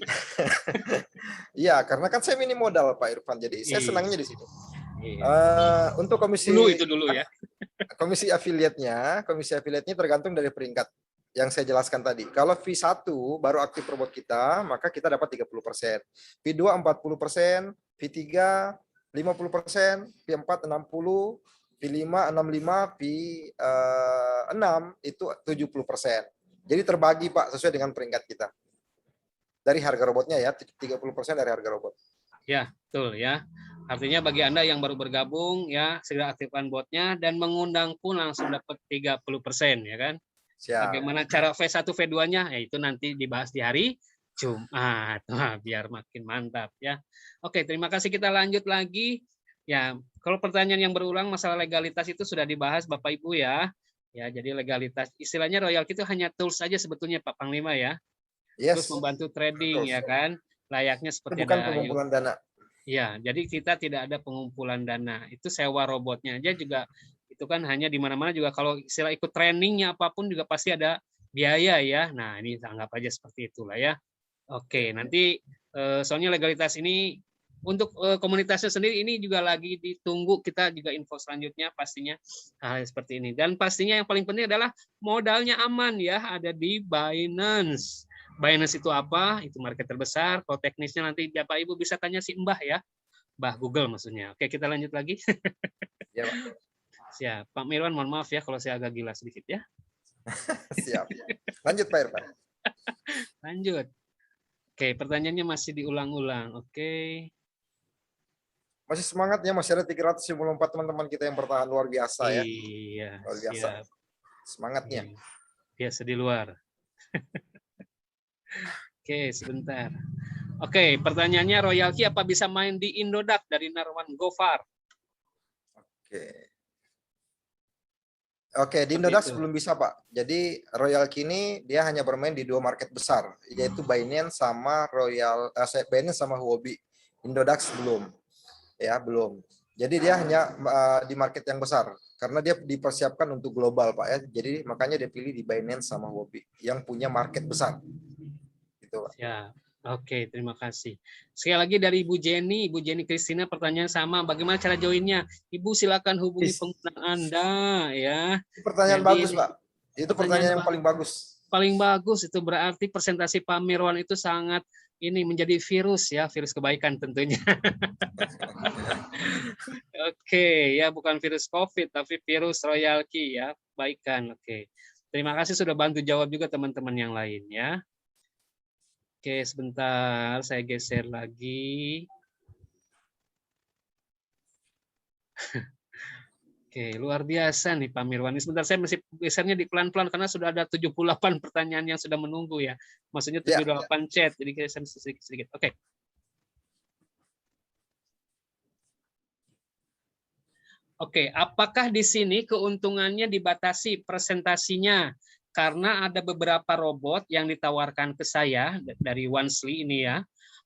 ya karena kan saya minim modal, Pak Irfan. Jadi saya senangnya di sini. Untuk komisi Dulu ya. komisi afiliatnya tergantung dari peringkat yang saya jelaskan tadi. Kalau V1 baru aktif robot kita, maka kita dapat 30%. V2 40%, V3 50%, V4 60%, V5 65%, V6 itu 70%. Jadi terbagi Pak sesuai dengan peringkat kita. Dari harga robotnya ya, 30% dari harga robot. Ya, betul ya. Artinya bagi Anda yang baru bergabung ya, segera aktifkan botnya dan mengundang pun langsung dapat 30% ya kan. Siap. Bagaimana cara V1 V2-nya? Ya itu nanti dibahas di hari Jumat. Wah, biar makin mantap ya. Oke, terima kasih, kita lanjut lagi. Ya, kalau pertanyaan yang berulang masalah legalitas itu sudah dibahas Bapak Ibu ya. Ya, jadi legalitas istilahnya royalti itu hanya tools saja sebetulnya Pak Panglima ya. Yes. Terus membantu trading ya kan. Layaknya seperti Bukan ada pengumpulan dana. Ya, jadi kita tidak ada pengumpulan dana. Itu sewa robotnya aja juga itu kan hanya di mana-mana juga kalau istilah ikut trainingnya apapun juga pasti ada biaya ya. Nah, ini anggap aja seperti itulah ya. Oke, nanti soalnya legalitas ini untuk komunitasnya sendiri ini juga lagi ditunggu, kita juga info selanjutnya pastinya hal seperti ini. Dan pastinya yang paling penting adalah modalnya aman ya, ada di Binance. Binance itu apa? Itu market terbesar. Kalau teknisnya nanti Bapak Ibu bisa tanya si Mbah ya. Mbah Google maksudnya. Oke, kita lanjut lagi. Ya, Pak. Siap. Pak Mirwan, mohon maaf ya kalau saya agak gila sedikit ya. Siap. Lanjut Pak Irfan. Lanjut. Oke, pertanyaannya masih diulang-ulang. Oke. Masih semangat ya, masih ada 354 teman-teman kita yang bertahan, luar biasa ya. Iya, Luar biasa. siap. Semangatnya. Biasa di luar. Oke, sebentar. Oke, pertanyaannya royalti apa bisa main di Indodax dari Narwan Gofar? Oke, di Indodax belum bisa Pak. Jadi Royal Kini dia hanya bermain di dua market besar, yaitu Binance sama Binance sama Huobi. Indodax belum, ya belum. Jadi dia hanya di market yang besar, karena dia dipersiapkan untuk global Pak ya. Jadi makanya dia pilih di Binance sama Huobi yang punya market besar. Gitu Pak. Ya. Oke, terima kasih. Sekali lagi dari Ibu Jenny Kristina, pertanyaan sama, bagaimana cara joinnya? Ibu silakan hubungi pengguna Anda ya. Itu pertanyaan Jadi, bagus Pak. Itu pertanyaan yang paling bagus. Paling bagus itu berarti presentasi Pak Mirwan itu sangat ini menjadi virus ya, virus kebaikan tentunya. Oke, ya bukan virus COVID tapi virus royalty ya, kebaikan. Oke. Terima kasih sudah bantu jawab juga teman-teman yang lain ya. Oke, sebentar saya geser lagi. Oke, luar biasa nih Pak Mirwan. Sebentar saya masih gesernya di pelan-pelan karena sudah ada 78 pertanyaan yang sudah menunggu ya. Maksudnya 78 chat, jadi geser sedikit. Oke. Oke, apakah di sini keuntungannya dibatasi presentasinya? Karena ada beberapa robot yang ditawarkan ke saya dari Wansley ini ya,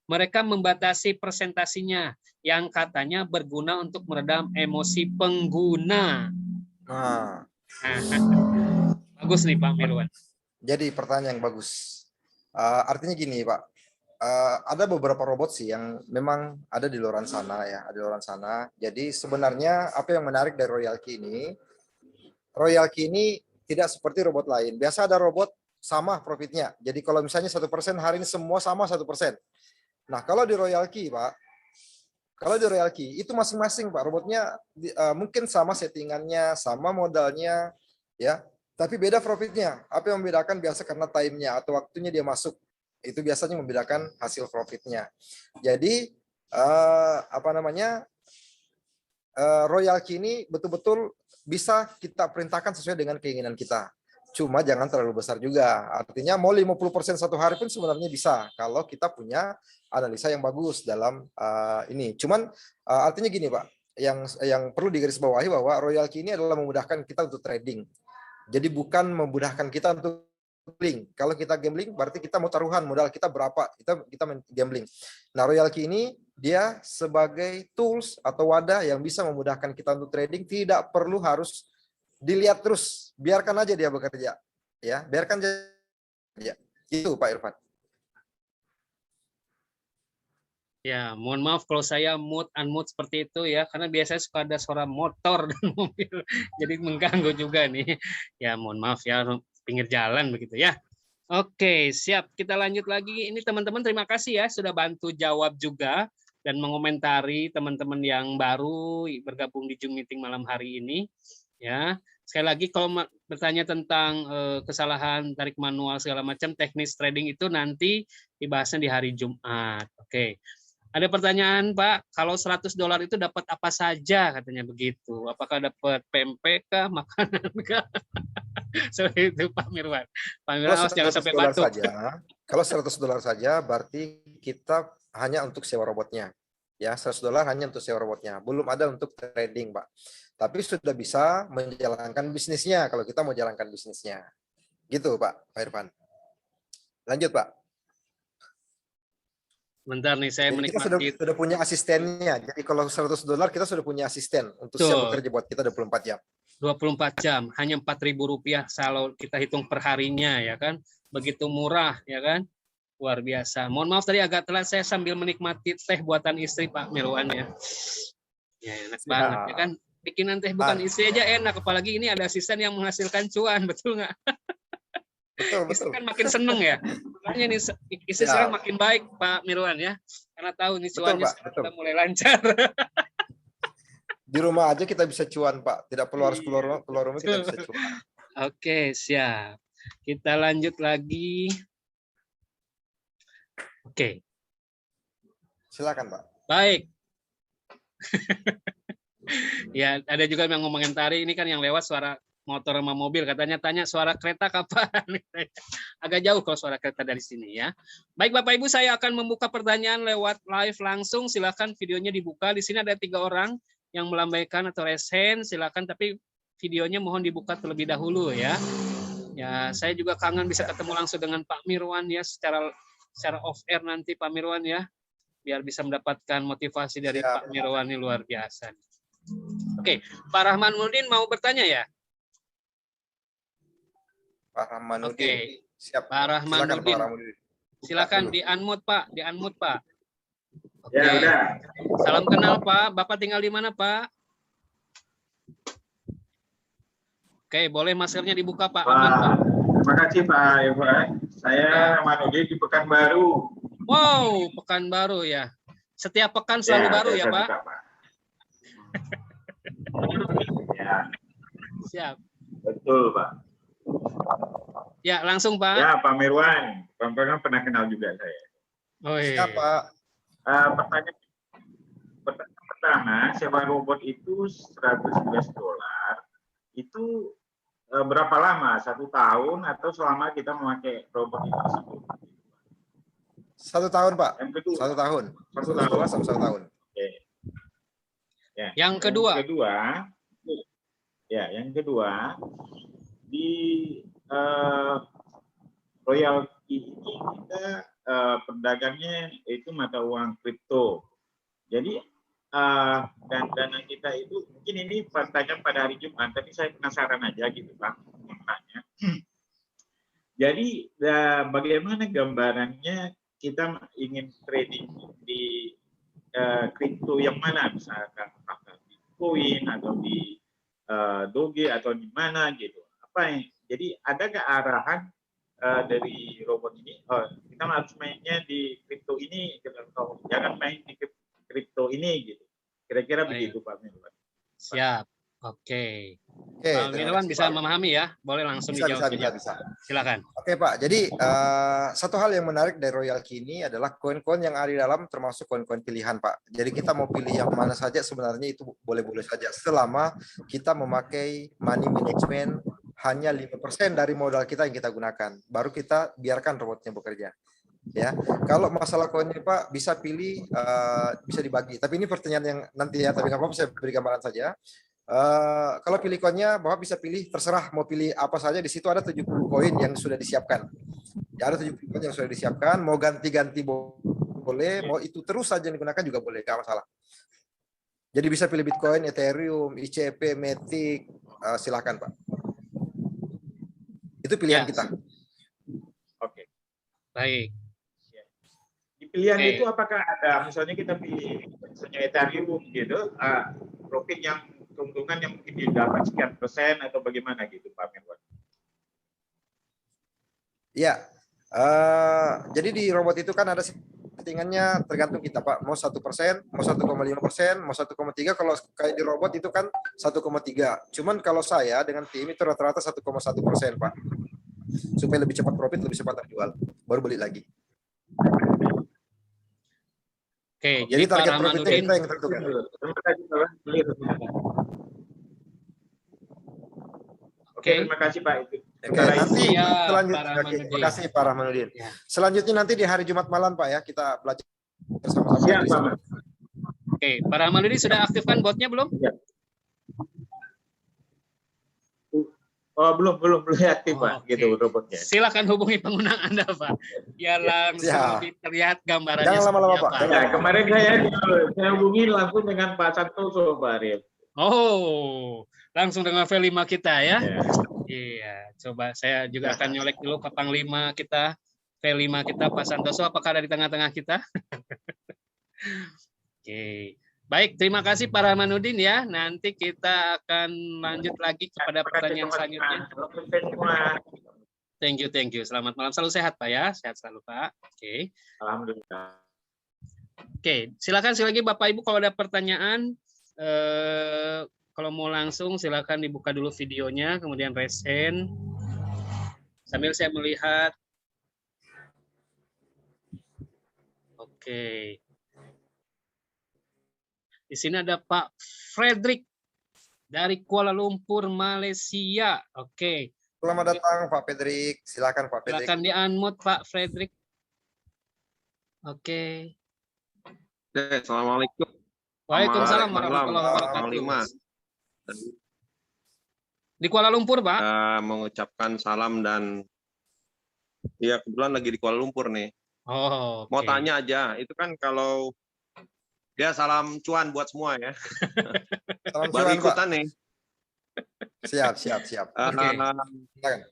mereka membatasi presentasinya yang katanya berguna untuk meredam emosi pengguna. Nah. Bagus nih Pak Mirwan. Jadi pertanyaan yang bagus. Artinya gini Pak, ada beberapa robot sih yang memang ada di luar sana ya, ada di luar sana. Jadi sebenarnya apa yang menarik dari Royal Key ini tidak seperti robot lain. Biasa ada robot sama profitnya. Jadi kalau misalnya 1% hari ini semua sama 1%. Nah kalau di Royal Key Pak, itu masing-masing Pak robotnya mungkin sama settingannya, sama modalnya, ya. Tapi beda profitnya. Apa yang membedakan biasa karena time-nya atau waktunya dia masuk. Itu biasanya membedakan hasil profitnya. Jadi Royal Key ini betul-betul bisa kita perintahkan sesuai dengan keinginan kita. Cuma jangan terlalu besar juga. Artinya mau 50% satu hari pun sebenarnya bisa kalau kita punya analisa yang bagus dalam ini. Cuman artinya gini Pak, yang perlu digarisbawahi bahwa Royal Key ini adalah memudahkan kita untuk trading. Jadi bukan memudahkan kita untuk gambling. Kalau kita gambling berarti kita mau taruhan modal kita berapa, kita main gambling. Nah, Royal Key ini dia sebagai tools atau wadah yang bisa memudahkan kita untuk trading, tidak perlu harus dilihat terus, biarkan aja dia bekerja, ya, biarkan aja. Itu Pak Irfan. Ya, mohon maaf kalau saya unmute seperti itu ya, karena biasanya suka ada suara motor dan mobil, jadi mengganggu juga nih. Ya, mohon maaf ya, pinggir jalan begitu ya. Oke, siap. Kita lanjut lagi. Ini teman-teman terima kasih ya sudah bantu jawab juga dan mengomentari teman-teman yang baru bergabung di Zoom meeting malam hari ini. Ya, sekali lagi kalau bertanya tentang kesalahan tarik manual segala macam teknis trading itu nanti dibahasnya di hari Jumat. Oke. Ada pertanyaan Pak, kalau $100 itu dapat apa saja katanya begitu. Apakah dapat PMP kah, makanan kah? Seperti itu Pak Mirwan. Pak Mirwan jangan sampai batuk. Kalau $100 saja berarti kita hanya untuk sewa robotnya. Ya, $100 hanya untuk sewa robotnya. Belum ada untuk trading, Pak. Tapi sudah bisa menjalankan bisnisnya kalau kita mau jalankan bisnisnya. Gitu, Pak Irfan. Lanjut, Pak. Bentar nih, saya Jadi menikmati. kita sudah punya asistennya. Jadi kalau $100 kita sudah punya asisten untuk siap bekerja buat kita 24 jam. 24 jam, hanya Rp4.000 kalau kita hitung per harinya, ya kan? Begitu murah, ya kan? Luar biasa. Mohon maaf tadi agak telat, saya sambil menikmati teh buatan istri Pak Mirwan ya. Ya enak banget, ya kan? Bikinan teh bukan istri aja enak, apalagi ini ada asisten yang menghasilkan cuan, betul nggak? Betul. Istri kan makin seneng ya. Makanya nih istri sekarang makin baik Pak Mirwan ya. Karena tahu nih cuannya sudah mulai lancar. Di rumah aja kita bisa cuan, Pak. Tidak perlu harus keluar rumah kita bisa cuan. Oke, siap. Kita lanjut lagi. Oke. Silakan, Pak. Baik. Ya, ada juga yang ngomentari ini kan yang lewat suara motor sama mobil, katanya tanya suara kereta kapan. Agak jauh kalau suara kereta dari sini ya. Baik Bapak Ibu, saya akan membuka pertanyaan lewat live langsung. Silakan videonya dibuka. Di sini ada 3 orang yang melambaikan atau raise hand, silakan, tapi videonya mohon dibuka terlebih dahulu ya. Ya, saya juga kangen bisa ketemu langsung dengan Pak Mirwan ya, secara off air nanti Pak Mirwan ya, biar bisa mendapatkan motivasi dari Pak Mirwan ini luar biasa. Oke, Pak Rahmanuddin mau bertanya ya? Pak Rahmanuddin. Oke. Siap. Pak Rahmanuddin. Silakan di-unmute Pak, Pak. Oke. Ya, udah. Salam kenal Pak. Bapak tinggal di mana Pak? Oke, boleh maskernya dibuka Pak. Aman, Pak. Terima kasih Pak Irfan. Saya Rahmanuddin di Pekanbaru. Wow, Pekanbaru ya. Setiap pekan selalu baru ya Pak? Buka, Pak. Ya. Siap. Betul Pak. Ya, langsung Pak. Ya, Pak Mirwan. Pak Mirwan pernah kenal juga saya. Oh iya. Siapa? Pertanyaan pertama, sewa robot itu $100 itu berapa lama? 1 tahun atau selama kita memakai robot itu tersebut? 1 tahun, Pak. Yang kedua. 1 tahun. 1 tahun. Sampai 1 tahun. Oke. Ya. Yang kedua. Yang kedua di Royal Key ini kita perdagangnya itu mata uang kripto. Jadi dan dana kita itu mungkin ini pertanyaan pada hari Jumat, tapi saya penasaran aja gitu Pak, tanya. Jadi bagaimana gambarannya kita ingin trading di kripto yang mana, misalkan apakah Bitcoin atau di Doge atau di mana gitu. Jadi ada nggak arahan dari robot ini? Kita harus mainnya di kripto ini, atau jangan main di kripto ini gitu. Kira-kira begitu Pak Mirwan. Siap. Oke. Pak Mirwan bisa memahami ya? Boleh langsung dijawab. Bisa. Silakan. Oke Pak, jadi satu hal yang menarik dari Royal Key ini adalah koin-koin yang ada di dalam termasuk koin-koin pilihan Pak. Jadi kita mau pilih yang mana saja sebenarnya itu boleh-boleh saja selama kita memakai money management hanya 5% dari modal kita yang kita gunakan. Baru kita biarkan robotnya bekerja. Ya, kalau masalah koinnya Pak bisa pilih, bisa dibagi. Tapi ini pertanyaan yang nanti ya, tapi nggak apa-apa saya beri gambaran saja. Kalau pilih koinnya, Bapak bisa pilih, terserah mau pilih apa saja. Di situ ada 70 koin yang sudah disiapkan. Ya, ada 70 koin yang sudah disiapkan. Mau ganti-ganti boleh, mau itu terus saja digunakan juga boleh, nggak masalah. Jadi bisa pilih Bitcoin, Ethereum, ICP, Matic, silakan Pak. Itu pilihan kita. Oke. Baik. Di pilihan Oke. itu apakah ada, misalnya kita pilih misalnya Ethereum gitu, profit yang keuntungan yang mungkin didapat sekian persen atau bagaimana gitu Pak Mirwan? Ya, jadi di robot itu kan ada settingannya tergantung kita Pak. Mau 1%, mau 1,5%, mau 1,3. Kalau kayak di robot itu kan 1,3. Cuman kalau saya dengan tim itu rata-rata 1,1% Pak. Supaya lebih cepat profit, lebih cepat terjual. Baru beli lagi. Oke, Jadi jadi Pak target profitnya Rahmanuddin, kita yang tentukan. Terima kasih Pak. Oke, terima kasih Pak. Itu. Oke, nanti Iya, selanjutnya, Pak oke, Rahmanuddin. terima kasih Pak Rahmanuddin. Ya. Selanjutnya nanti di hari Jumat malam Pak ya, kita belajar bersama-sama. Siap di Pak. sana. Oke, Pak Rahmanuddin sudah aktifkan botnya belum? Oh, belum aktif Pak, Oke. gitu robotnya. Silakan hubungi pengguna Anda, Pak. Biar langsung Siap. lebih terlihat gambarannya. Jangan lama-lama, seperti Pak. apa. Ya, kemarin saya hubungi langsung dengan Pak Santoso Pak Arif. Oh, langsung dengan V5 kita ya. Ya. Iya, coba saya juga akan nyolek dulu ke Panglima kita, V5 kita, Pak Santoso, apakah ada di tengah-tengah kita? Oke. Baik, terima kasih Pak Rahmanuddin ya. Nanti kita akan lanjut lagi kepada pertanyaan selanjutnya. Thank you. Selamat malam, selalu sehat Pak ya. Sehat selalu Pak. Oke. Alhamdulillah. Oke, silakan sekali lagi Bapak Ibu kalau ada pertanyaan, kalau mau langsung silakan dibuka dulu videonya, kemudian raise hand. Sambil saya melihat. Oke. Di sini ada Pak Frederick dari Kuala Lumpur, Malaysia. Oke. Selamat datang Pak Pedrik. Silakan Pak Pedrik. Silakan di-unmute Pak Frederick. Oke. Assalamualaikum. Waalaikumsalam Malam, warahmatullahi wabarakatuh. Panglima. Di Kuala Lumpur, Pak. Mengucapkan salam dan ya kebetulan lagi di Kuala Lumpur nih. Oh, Mau oke. tanya aja, itu kan kalau ya salam cuan buat semua ya. Salam Baru cuan, Pak. ikutan nih. Siap. Silakan.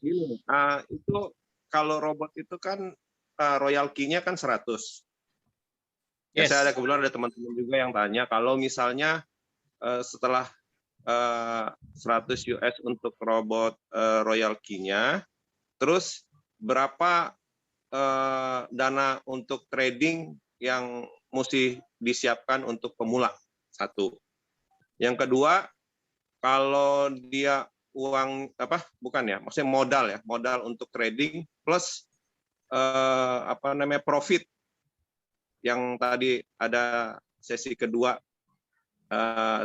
Gini, itu kalau robot itu kan royal key-nya kan 100. Ya, Yes. saya ada kebetulan ada teman-teman juga yang tanya kalau misalnya setelah 100 US untuk robot royal key-nya, terus berapa dana untuk trading yang mesti disiapkan untuk pemula? Satu. Yang kedua, kalau dia uang maksudnya modal untuk trading plus profit yang tadi ada sesi kedua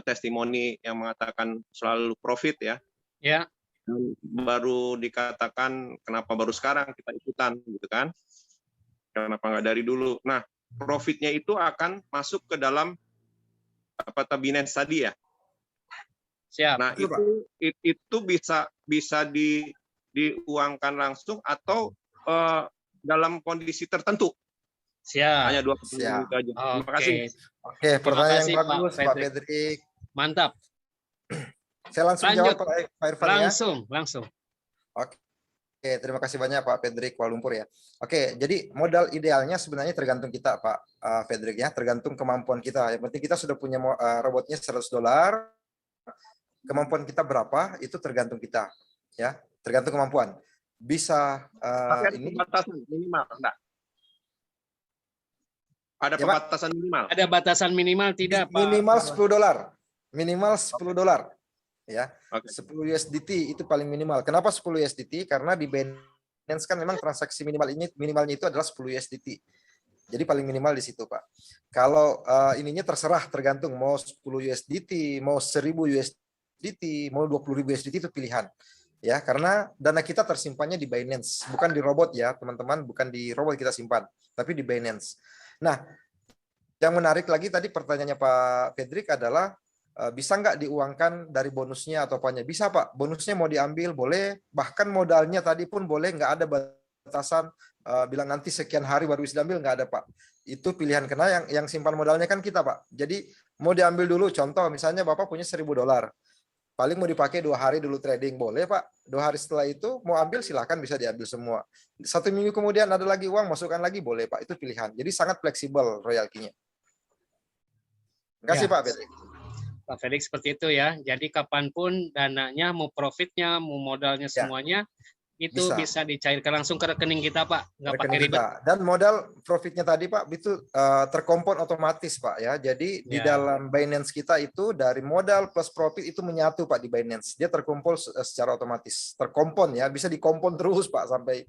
testimoni yang mengatakan selalu profit ya. Ya. Baru dikatakan kenapa baru sekarang kita ikutan gitu kan? Kenapa nggak dari dulu? Nah, profitnya itu akan masuk ke dalam Binance tadi ya. Siap. Nah, itu bisa diuangkan langsung atau dalam kondisi tertentu. Siap. Hanya 2 Siap. itu aja. Terima kasih. Oke, pertanyaan kasih, yang Pak bagus Pak Pedrik. Pedrik. Mantap. Saya langsung Lanjut. jawab Pak Irfan ya. Langsung. Oke, terima kasih banyak Pak Pedrik Kuala Lumpur ya. Oke, jadi modal idealnya sebenarnya tergantung kita Pak Pedrik ya, tergantung kemampuan kita. Yang penting kita sudah punya robotnya $100. Kemampuan kita berapa itu tergantung kita ya, tergantung kemampuan. Bisa Tapi ada ini batasan minimal, enggak? Ada Ya, Pak. pembatasan minimal. Ada batasan minimal tidak, Pak? minimal $10. Minimal $10 ya. Oke. 10 USDT itu paling minimal. Kenapa 10 USDT? Karena di Binance kan memang transaksi minimalnya itu adalah 10 USDT. Jadi paling minimal di situ, Pak. Kalau ininya terserah, tergantung mau 10 USDT, mau 1000 USDT, mau 20.000 USDT itu pilihan. Ya, karena dana kita tersimpannya di Binance, bukan di robot ya, teman-teman, bukan di robot kita simpan, tapi di Binance. Nah, yang menarik lagi tadi pertanyaannya Pak Fedrik adalah bisa nggak diuangkan dari bonusnya atau apanya? Bisa Pak, bonusnya mau diambil boleh, bahkan modalnya tadi pun boleh, nggak ada batasan bilang nanti sekian hari baru bisa diambil, nggak ada Pak. Itu pilihan, karena yang simpan modalnya kan kita Pak. Jadi mau diambil dulu, contoh misalnya Bapak punya $1.000, paling mau dipakai 2 hari dulu trading, boleh Pak. 2 hari setelah itu mau ambil silahkan, bisa diambil semua. 1 minggu kemudian ada lagi uang, masukkan lagi, boleh Pak. Itu pilihan. Jadi sangat fleksibel royaltinya. Terima kasih Ya. Pak Fedrik. Pak Felix seperti itu ya. Jadi kapanpun dananya, mau profitnya, mau modalnya semuanya, itu bisa dicairkan langsung ke rekening kita Pak. Nggak pakai Rekening ribet. kita. Dan modal profitnya tadi Pak, itu terkompon otomatis Pak ya. Jadi di dalam Binance kita itu dari modal plus profit itu menyatu Pak di Binance. Dia terkumpul secara otomatis. Terkompon ya, bisa dikompon terus Pak sampai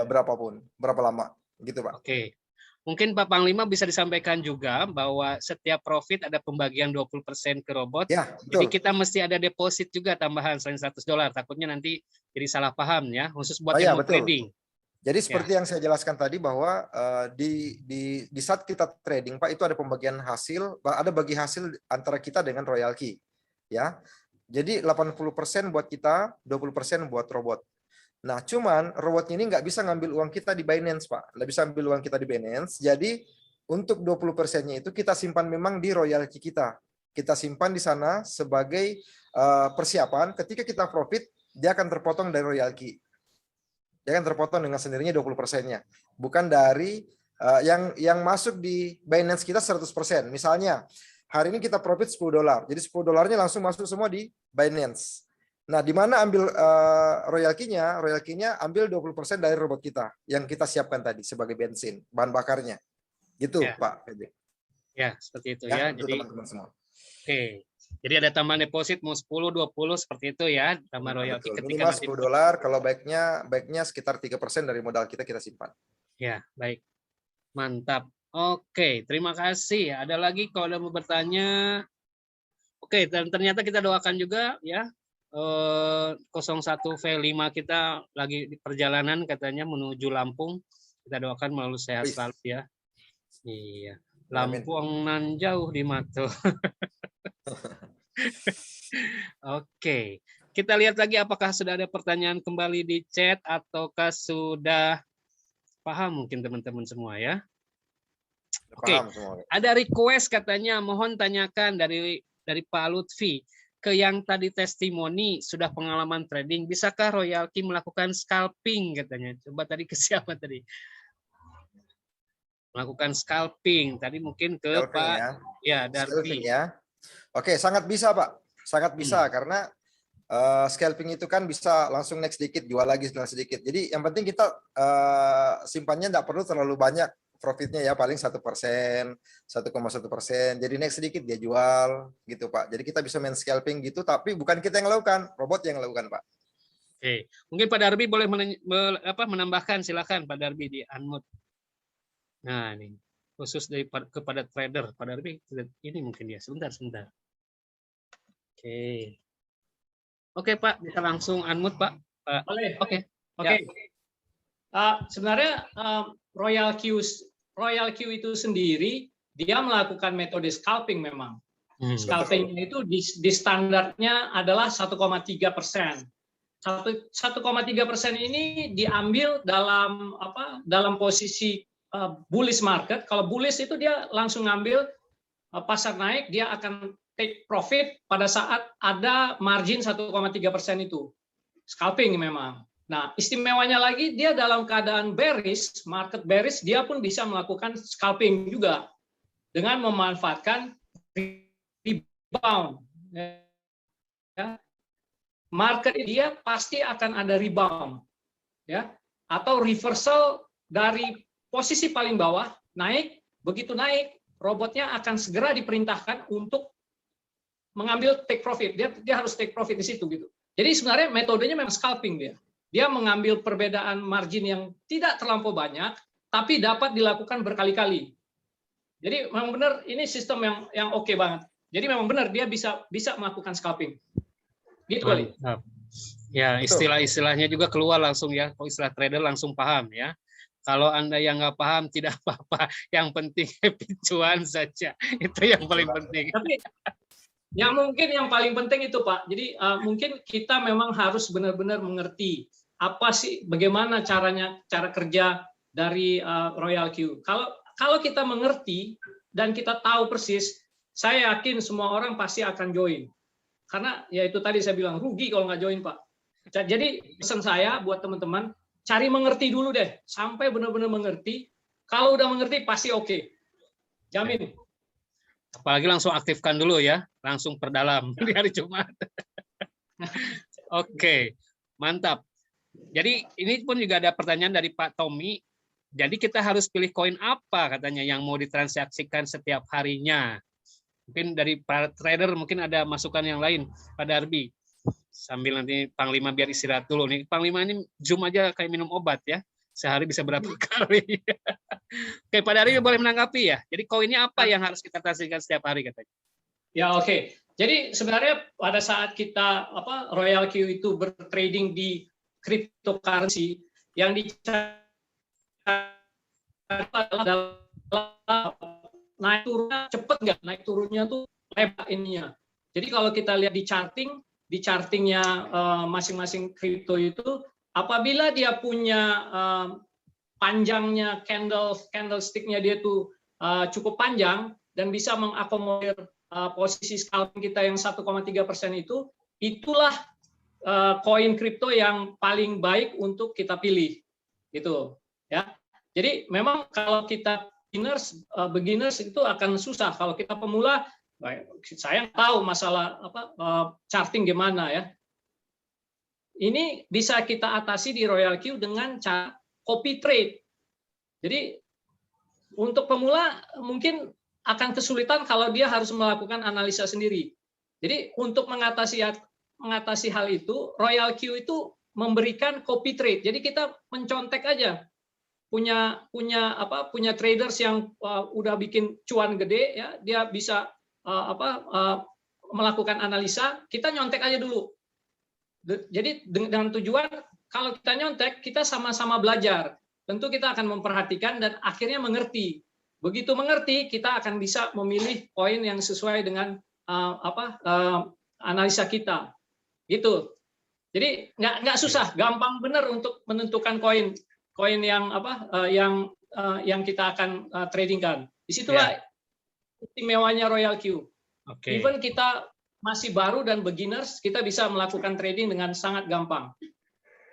berapa lama gitu Pak. Oke. Mungkin Pak Panglima bisa disampaikan juga bahwa setiap profit ada pembagian 20% ke robot. Ya, jadi kita mesti ada deposit juga tambahan selain $100. Takutnya nanti jadi salah paham ya, khusus buat yang mau trading. Jadi seperti yang saya jelaskan tadi bahwa di saat kita trading Pak, itu ada pembagian hasil, ada bagi hasil antara kita dengan royalty. Ya. Jadi 80% buat kita, 20% buat robot. Nah, cuman robotnya ini nggak bisa ngambil uang kita di Binance, Pak. Nggak bisa ambil uang kita di Binance. Jadi, untuk 20%-nya itu kita simpan memang di royalty kita. Kita simpan di sana sebagai persiapan. Ketika kita profit, dia akan terpotong dari royalty. Dia akan terpotong dengan sendirinya 20%-nya. Bukan dari yang masuk di Binance kita 100%. Misalnya, hari ini kita profit $10. Jadi $10-nya langsung masuk semua di Binance. Nah, di mana ambil royalty-nya? Royalty-nya ambil 20% dari robot kita yang kita siapkan tadi sebagai bensin, bahan bakarnya. Gitu, Pak. Ya, seperti itu ya. Jadi teman-teman semua. Oke. Jadi ada tambahan deposit mau 10, 20 seperti itu ya, tambah royalty ketika minimal $10, kalau baiknya sekitar 3% dari modal kita simpan. Ya, baik. Mantap. Oke, terima kasih. Ada lagi kalau ada mau bertanya. Oke, dan ternyata kita doakan juga ya. 01V5 kita lagi di perjalanan katanya menuju Lampung. Kita doakan melalui sehat selalu ya. Iya. Lampung nan jauh di mata. Oke. Kita lihat lagi apakah sudah ada pertanyaan kembali di chat ataukah sudah paham mungkin teman-teman semua ya. Oke. Ada request katanya mohon tanyakan dari Pak Lutfi. Ke yang tadi testimoni sudah pengalaman trading, bisakah royalty melakukan scalping katanya? Coba tadi ke siapa tadi? Melakukan scalping. Tadi mungkin ke Pak Darby. Ya. Oke, sangat bisa Pak. Sangat bisa karena scalping itu kan bisa langsung naik sedikit, jual lagi sedikit. Jadi yang penting kita simpannya tidak perlu terlalu banyak. Profitnya ya paling 1%, 1,1%. Jadi naik sedikit dia jual gitu Pak. Jadi kita bisa main scalping gitu, tapi bukan kita yang lakukan, robot yang lakukan Pak. Oke, mungkin Pak Darby boleh menambahkan, silakan Pak Darby di unmute. Nah ini khusus kepada trader Pak Darby ini mungkin ya sebentar. Oke Pak, bisa langsung unmute Pak. Boleh. Oke. Sebenarnya Royal Q itu sendiri dia melakukan metode scalping memang. Scalping itu di standarnya adalah 1,3%. 1,3% ini diambil dalam posisi bullish market. Kalau bullish itu dia langsung ngambil pasar naik, dia akan take profit pada saat ada margin 1,3% itu. Scalping memang. Nah, istimewanya lagi dia dalam keadaan bearish, market bearish, dia pun bisa melakukan scalping juga dengan memanfaatkan rebound. Ya. Market dia pasti akan ada rebound, ya, atau reversal dari posisi paling bawah naik. Begitu naik, robotnya akan segera diperintahkan untuk mengambil take profit. Dia harus take profit di situ gitu. Jadi sebenarnya metodenya memang scalping dia. Dia mengambil perbedaan margin yang tidak terlampau banyak, tapi dapat dilakukan berkali-kali. Jadi memang benar ini sistem yang oke banget. Jadi memang benar dia bisa melakukan scalping. Gitu kali. Ya, Betul. istilah-istilahnya juga keluar langsung ya. Kalau istilah trader langsung paham ya. Kalau Anda yang nggak paham tidak apa-apa. Yang penting happy cuan saja. Itu yang paling penting. Tapi yang mungkin yang paling penting itu Pak. Jadi mungkin kita memang harus benar-benar mengerti apa sih, bagaimana cara kerja dari Royal Q. Kalau kita mengerti dan kita tahu persis, saya yakin semua orang pasti akan join. Karena ya itu tadi saya bilang, rugi kalau nggak join Pak. Jadi pesan saya buat teman-teman, cari mengerti dulu deh, sampai benar-benar mengerti. Kalau udah mengerti pasti oke. Jamin. Apalagi langsung aktifkan dulu ya, langsung perdalam di hari Jumat. Oke, mantap. Jadi ini pun juga ada pertanyaan dari Pak Tommy. Jadi kita harus pilih koin apa katanya yang mau ditransaksikan setiap harinya. Mungkin dari para trader mungkin ada masukan yang lain, Pak Darbi. Sambil nanti Panglima biar istirahat dulu nih. Panglima ini Zoom aja kayak minum obat ya. Sehari bisa berapa kali. Oke, Pak Darbi boleh menanggapi ya. Jadi koinnya apa yang harus kita transaksikan setiap hari katanya? Ya, oke. Jadi sebenarnya pada saat kita Royal Q itu bertrading di cryptocurrency, yang dicari adalah naik turunnya cepet nggak, naik turunnya tuh lebar ininya. Jadi kalau kita lihat di chartingnya masing-masing kripto itu, apabila dia punya panjangnya candlestick-nya dia tuh cukup panjang dan bisa mengakomodir posisi scalping kita yang 1,3% itu, itulah koin kripto yang paling baik untuk kita pilih, gitu ya. Jadi memang kalau kita beginners itu akan susah. Kalau kita pemula, saya tahu masalah charting gimana ya. Ini bisa kita atasi di Royal Q dengan cara copy trade. Jadi untuk pemula mungkin akan kesulitan kalau dia harus melakukan analisa sendiri. Jadi untuk mengatasi hal itu, Royal Q itu memberikan copy trade. Jadi kita mencontek aja. Punya traders yang udah bikin cuan gede ya, dia bisa melakukan analisa, kita nyontek aja dulu. Jadi dengan tujuan kalau kita nyontek, kita sama-sama belajar. Tentu kita akan memperhatikan dan akhirnya mengerti. Begitu mengerti, kita akan bisa memilih koin yang sesuai dengan analisa kita. Gitu. Jadi nggak susah, gampang benar untuk menentukan koin yang kita akan tradingkan. Disitulah istimewanya Royal Q. Even kita masih baru dan beginners, kita bisa melakukan trading dengan sangat gampang.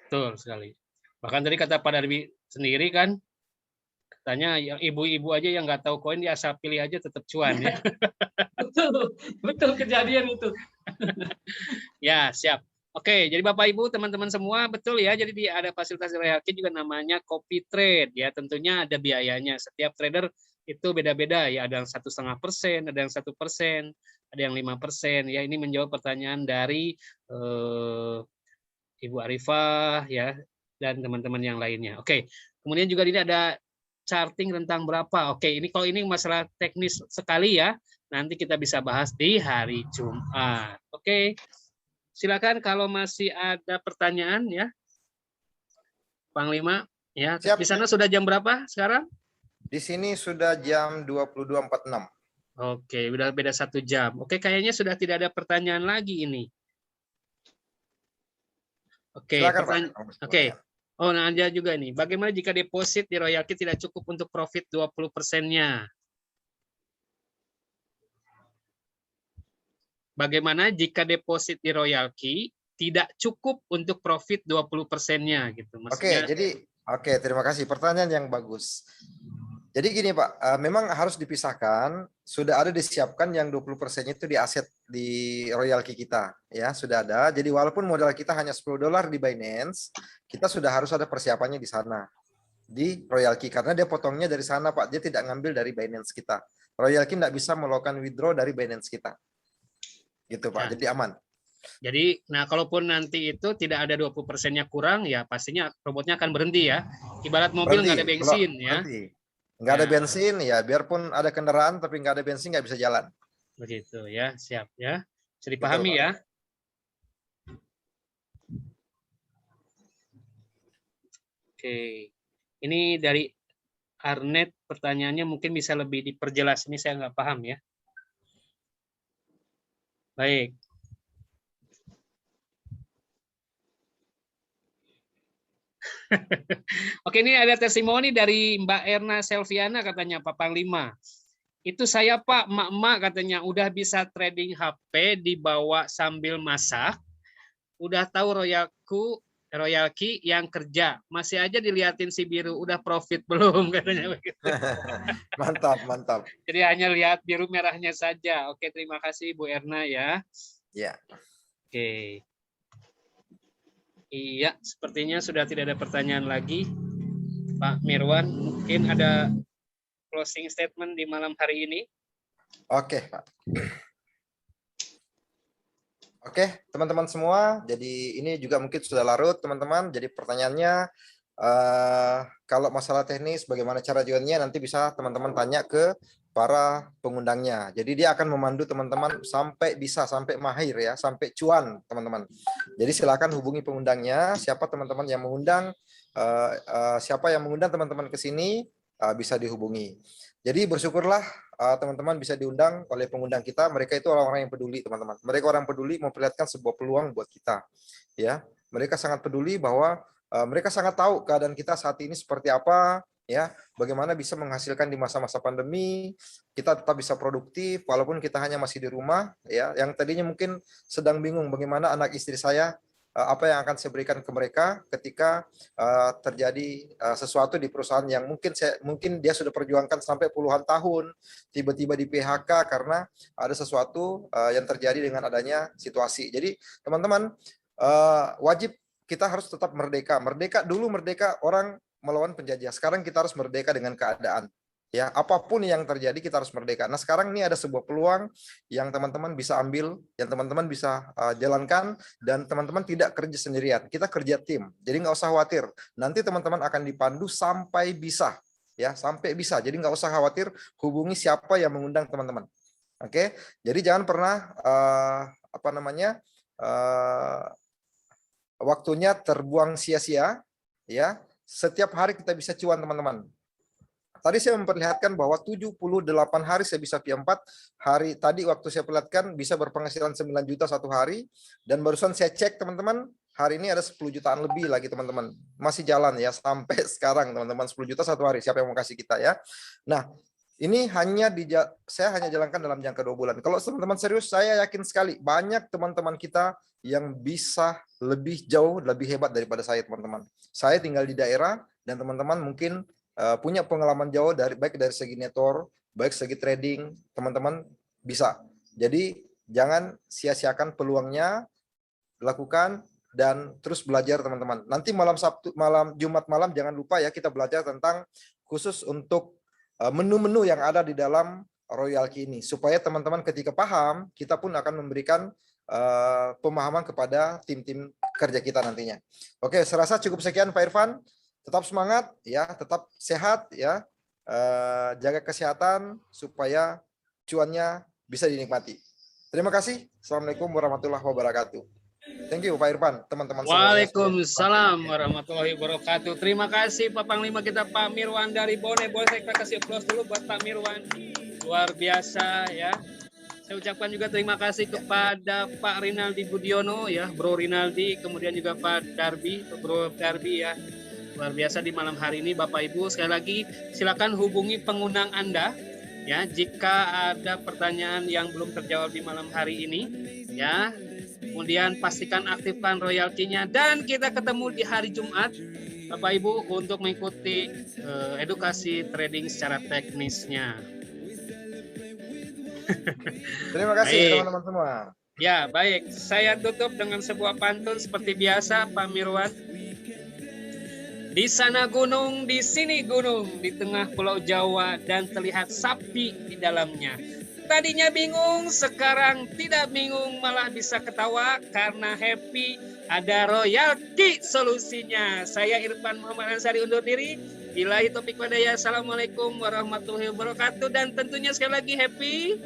Betul sekali. Bahkan tadi kata Pak Darbi sendiri kan, katanya yang ibu-ibu aja yang nggak tahu koin dia asal pilih aja tetap cuan ya. betul kejadian itu. Ya, siap. Oke, jadi Bapak Ibu, teman-teman semua, betul ya. Jadi ada fasilitas Royal Q juga namanya copy trade ya. Tentunya ada biayanya. Setiap trader itu beda-beda ya. Ada yang 1,5%, ada yang 1%, ada yang 5%. Ya, ini menjawab pertanyaan dari Ibu Arifah ya dan teman-teman yang lainnya. Oke, kemudian juga ini ada charting rentang berapa. Oke, ini kalau ini masalah teknis sekali ya. Nanti kita bisa bahas di hari Jumat. Oke. Silakan kalau masih ada pertanyaan ya, Panglima. Ya, siap. Di sana sudah jam berapa sekarang? Di sini sudah jam 22.46. Oke, udah beda 1 jam. Oke, kayaknya sudah tidak ada pertanyaan lagi ini. Oke, silakan, Pak. Oke. Oh, nah ada juga nih. Bagaimana jika deposit di Royal Q tidak cukup untuk profit 20%-nya? Bagaimana jika deposit di Royal Q tidak cukup untuk profit 20%-nya gitu. Maksudnya... Oke, terima kasih. Pertanyaan yang bagus. Jadi gini Pak, memang harus dipisahkan, sudah ada disiapkan yang 20% itu di aset di Royal Q kita, ya sudah ada. Jadi walaupun modal kita hanya $10 di Binance, kita sudah harus ada persiapannya di sana, di Royal Q, karena dia potongnya dari sana Pak, dia tidak ngambil dari Binance kita. Royal Q tidak bisa melakukan withdraw dari Binance kita. Gitu Pak, jadi aman. Jadi, nah kalaupun nanti itu tidak ada 20%-nya kurang, ya pastinya robotnya akan berhenti ya. Ibarat mobil nggak ada bensin ya. Nggak ada bensin ya, biarpun ada kendaraan tapi nggak ada bensin nggak bisa jalan. Begitu ya, siap ya. Bisa dipahami ya. Oke. Ini dari Arnet, pertanyaannya mungkin bisa lebih diperjelas. Ini saya nggak paham ya. Baik. Oke, ini ada testimoni dari Mbak Erna Selviana katanya, Pak Panglima. Itu saya Pak, emak-emak katanya udah bisa trading HP dibawa sambil masak. Udah tahu Royal Key yang kerja. Masih aja diliatin si biru, udah profit belum katanya begitu. Mantap, mantap. Jadi hanya lihat biru merahnya saja. Oke, terima kasih Bu Erna ya. Ya. Oke. Iya, sepertinya sudah tidak ada pertanyaan lagi. Pak Mirwan, mungkin ada closing statement di malam hari ini. Oke, Pak. Oke, teman-teman semua. Jadi ini juga mungkin sudah larut, teman-teman. Jadi pertanyaannya, kalau masalah teknis, bagaimana cara jualnya, nanti bisa teman-teman tanya ke para pengundangnya. Jadi dia akan memandu teman-teman sampai mahir ya, sampai cuan, teman-teman. Jadi silakan hubungi pengundangnya, siapa teman-teman yang mengundang, siapa yang mengundang teman-teman ke sini bisa dihubungi. Jadi bersyukurlah teman-teman bisa diundang oleh pengundang kita. Mereka itu orang-orang yang peduli, teman-teman. Mereka orang peduli memperlihatkan sebuah peluang buat kita. Ya, mereka sangat peduli bahwa mereka sangat tahu keadaan kita saat ini seperti apa. Ya, bagaimana bisa menghasilkan di masa-masa pandemi, kita tetap bisa produktif walaupun kita hanya masih di rumah. Ya, yang tadinya mungkin sedang bingung bagaimana anak istri saya, apa yang akan saya berikan ke mereka ketika terjadi sesuatu di perusahaan yang mungkin dia sudah perjuangkan sampai puluhan tahun, tiba-tiba di PHK karena ada sesuatu yang terjadi dengan adanya situasi. Jadi teman-teman, wajib kita harus tetap merdeka. Merdeka orang melawan penjajah. Sekarang kita harus merdeka dengan keadaan. Ya, apapun yang terjadi kita harus merdeka. Nah, sekarang ini ada sebuah peluang yang teman-teman bisa ambil, yang teman-teman bisa jalankan, dan teman-teman tidak kerja sendirian. Kita kerja tim. Jadi nggak usah khawatir. Nanti teman-teman akan dipandu sampai bisa, ya, sampai bisa. Jadi nggak usah khawatir. Hubungi siapa yang mengundang teman-teman. Oke. Jadi jangan pernah waktunya terbuang sia-sia, ya. Setiap hari kita bisa cuan, teman-teman. Tadi saya memperlihatkan bahwa 78 hari saya bisa P4. Hari tadi waktu saya perlihatkan bisa berpenghasilan 9 juta satu hari. Dan barusan saya cek, teman-teman, hari ini ada 10 jutaan lebih lagi, teman-teman. Masih jalan ya sampai sekarang, teman-teman. 10 juta satu hari. Siapa yang mau kasih kita ya? Nah, ini saya hanya jalankan dalam jangka 2 bulan. Kalau teman-teman serius, saya yakin sekali banyak teman-teman kita yang bisa lebih jauh, lebih hebat daripada saya, teman-teman. Saya tinggal di daerah dan teman-teman mungkin punya pengalaman jauh baik dari segi network, baik segi trading, teman-teman bisa. Jadi jangan sia-siakan peluangnya, lakukan dan terus belajar, teman-teman. Nanti Jumat malam jangan lupa ya, kita belajar tentang khusus untuk menu-menu yang ada di dalam Royal Key ini, supaya teman-teman ketika paham, kita pun akan memberikan pemahaman kepada tim-tim kerja kita nantinya. Oke, serasa cukup sekian Pak Irfan. Tetap semangat ya, tetap sehat ya, jaga kesehatan supaya cuannya bisa dinikmati. Terima kasih. Assalamualaikum warahmatullahi wabarakatuh. Thank you Pak Irfan, teman-teman semua. Waalaikumsalam warahmatullahi wabarakatuh. Terima kasih Pak Panglima kita Pak Mirwan dari Bone. Boleh saya kasih applause dulu buat Pak Mirwan. Luar biasa ya. Saya ucapkan juga terima kasih kepada Pak Rinaldi Budiono ya, Bro Rinaldi, kemudian juga Pak Darbi, Bro Darbi ya. Luar biasa di malam hari ini Bapak Ibu. Sekali lagi silakan hubungi pengundang Anda ya jika ada pertanyaan yang belum terjawab di malam hari ini ya. Kemudian pastikan aktifkan Royal Key-nya dan kita ketemu di hari Jumat Bapak Ibu untuk mengikuti edukasi trading secara teknisnya. Terima kasih teman-teman semua. Ya, baik. Saya tutup dengan sebuah pantun seperti biasa Pak Mirwan. Di sana gunung, di sini gunung, di tengah pulau Jawa dan terlihat sapi di dalamnya. Tadinya bingung, sekarang tidak bingung, malah bisa ketawa karena happy ada Royal Key solusinya. Saya Irfan Muhammad Ansari undur diri. Billahi taufiq walhidayah. Assalamualaikum warahmatullahi wabarakatuh dan tentunya sekali lagi happy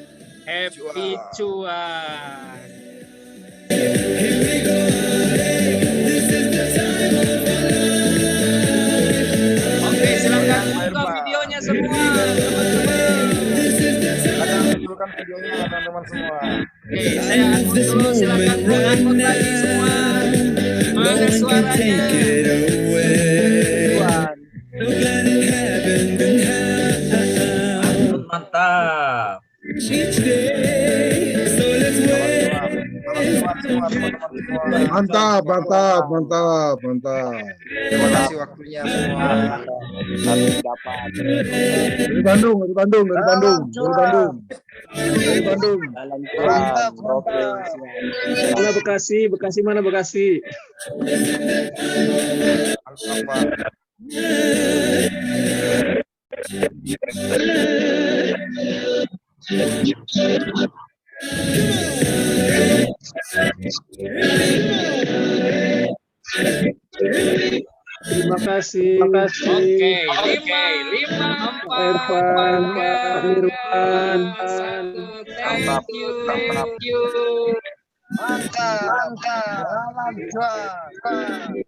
cuan. dulu, silakan vote lagi semua. Mana suaranya? Mantap. Mantap, mantap, mantap, mantap. Terima kasih waktunya semua. Dari Bandung, dari Bandung, dari Bandung, dari Bandung, dari Bandung. Mantap, mantap. Mana Bekasi? Bekasi mana Bekasi? Mantap, Pak. Terima kasih. Oke, 5, 4, Pak Irfan. 1, thank you. Mantap, mantap.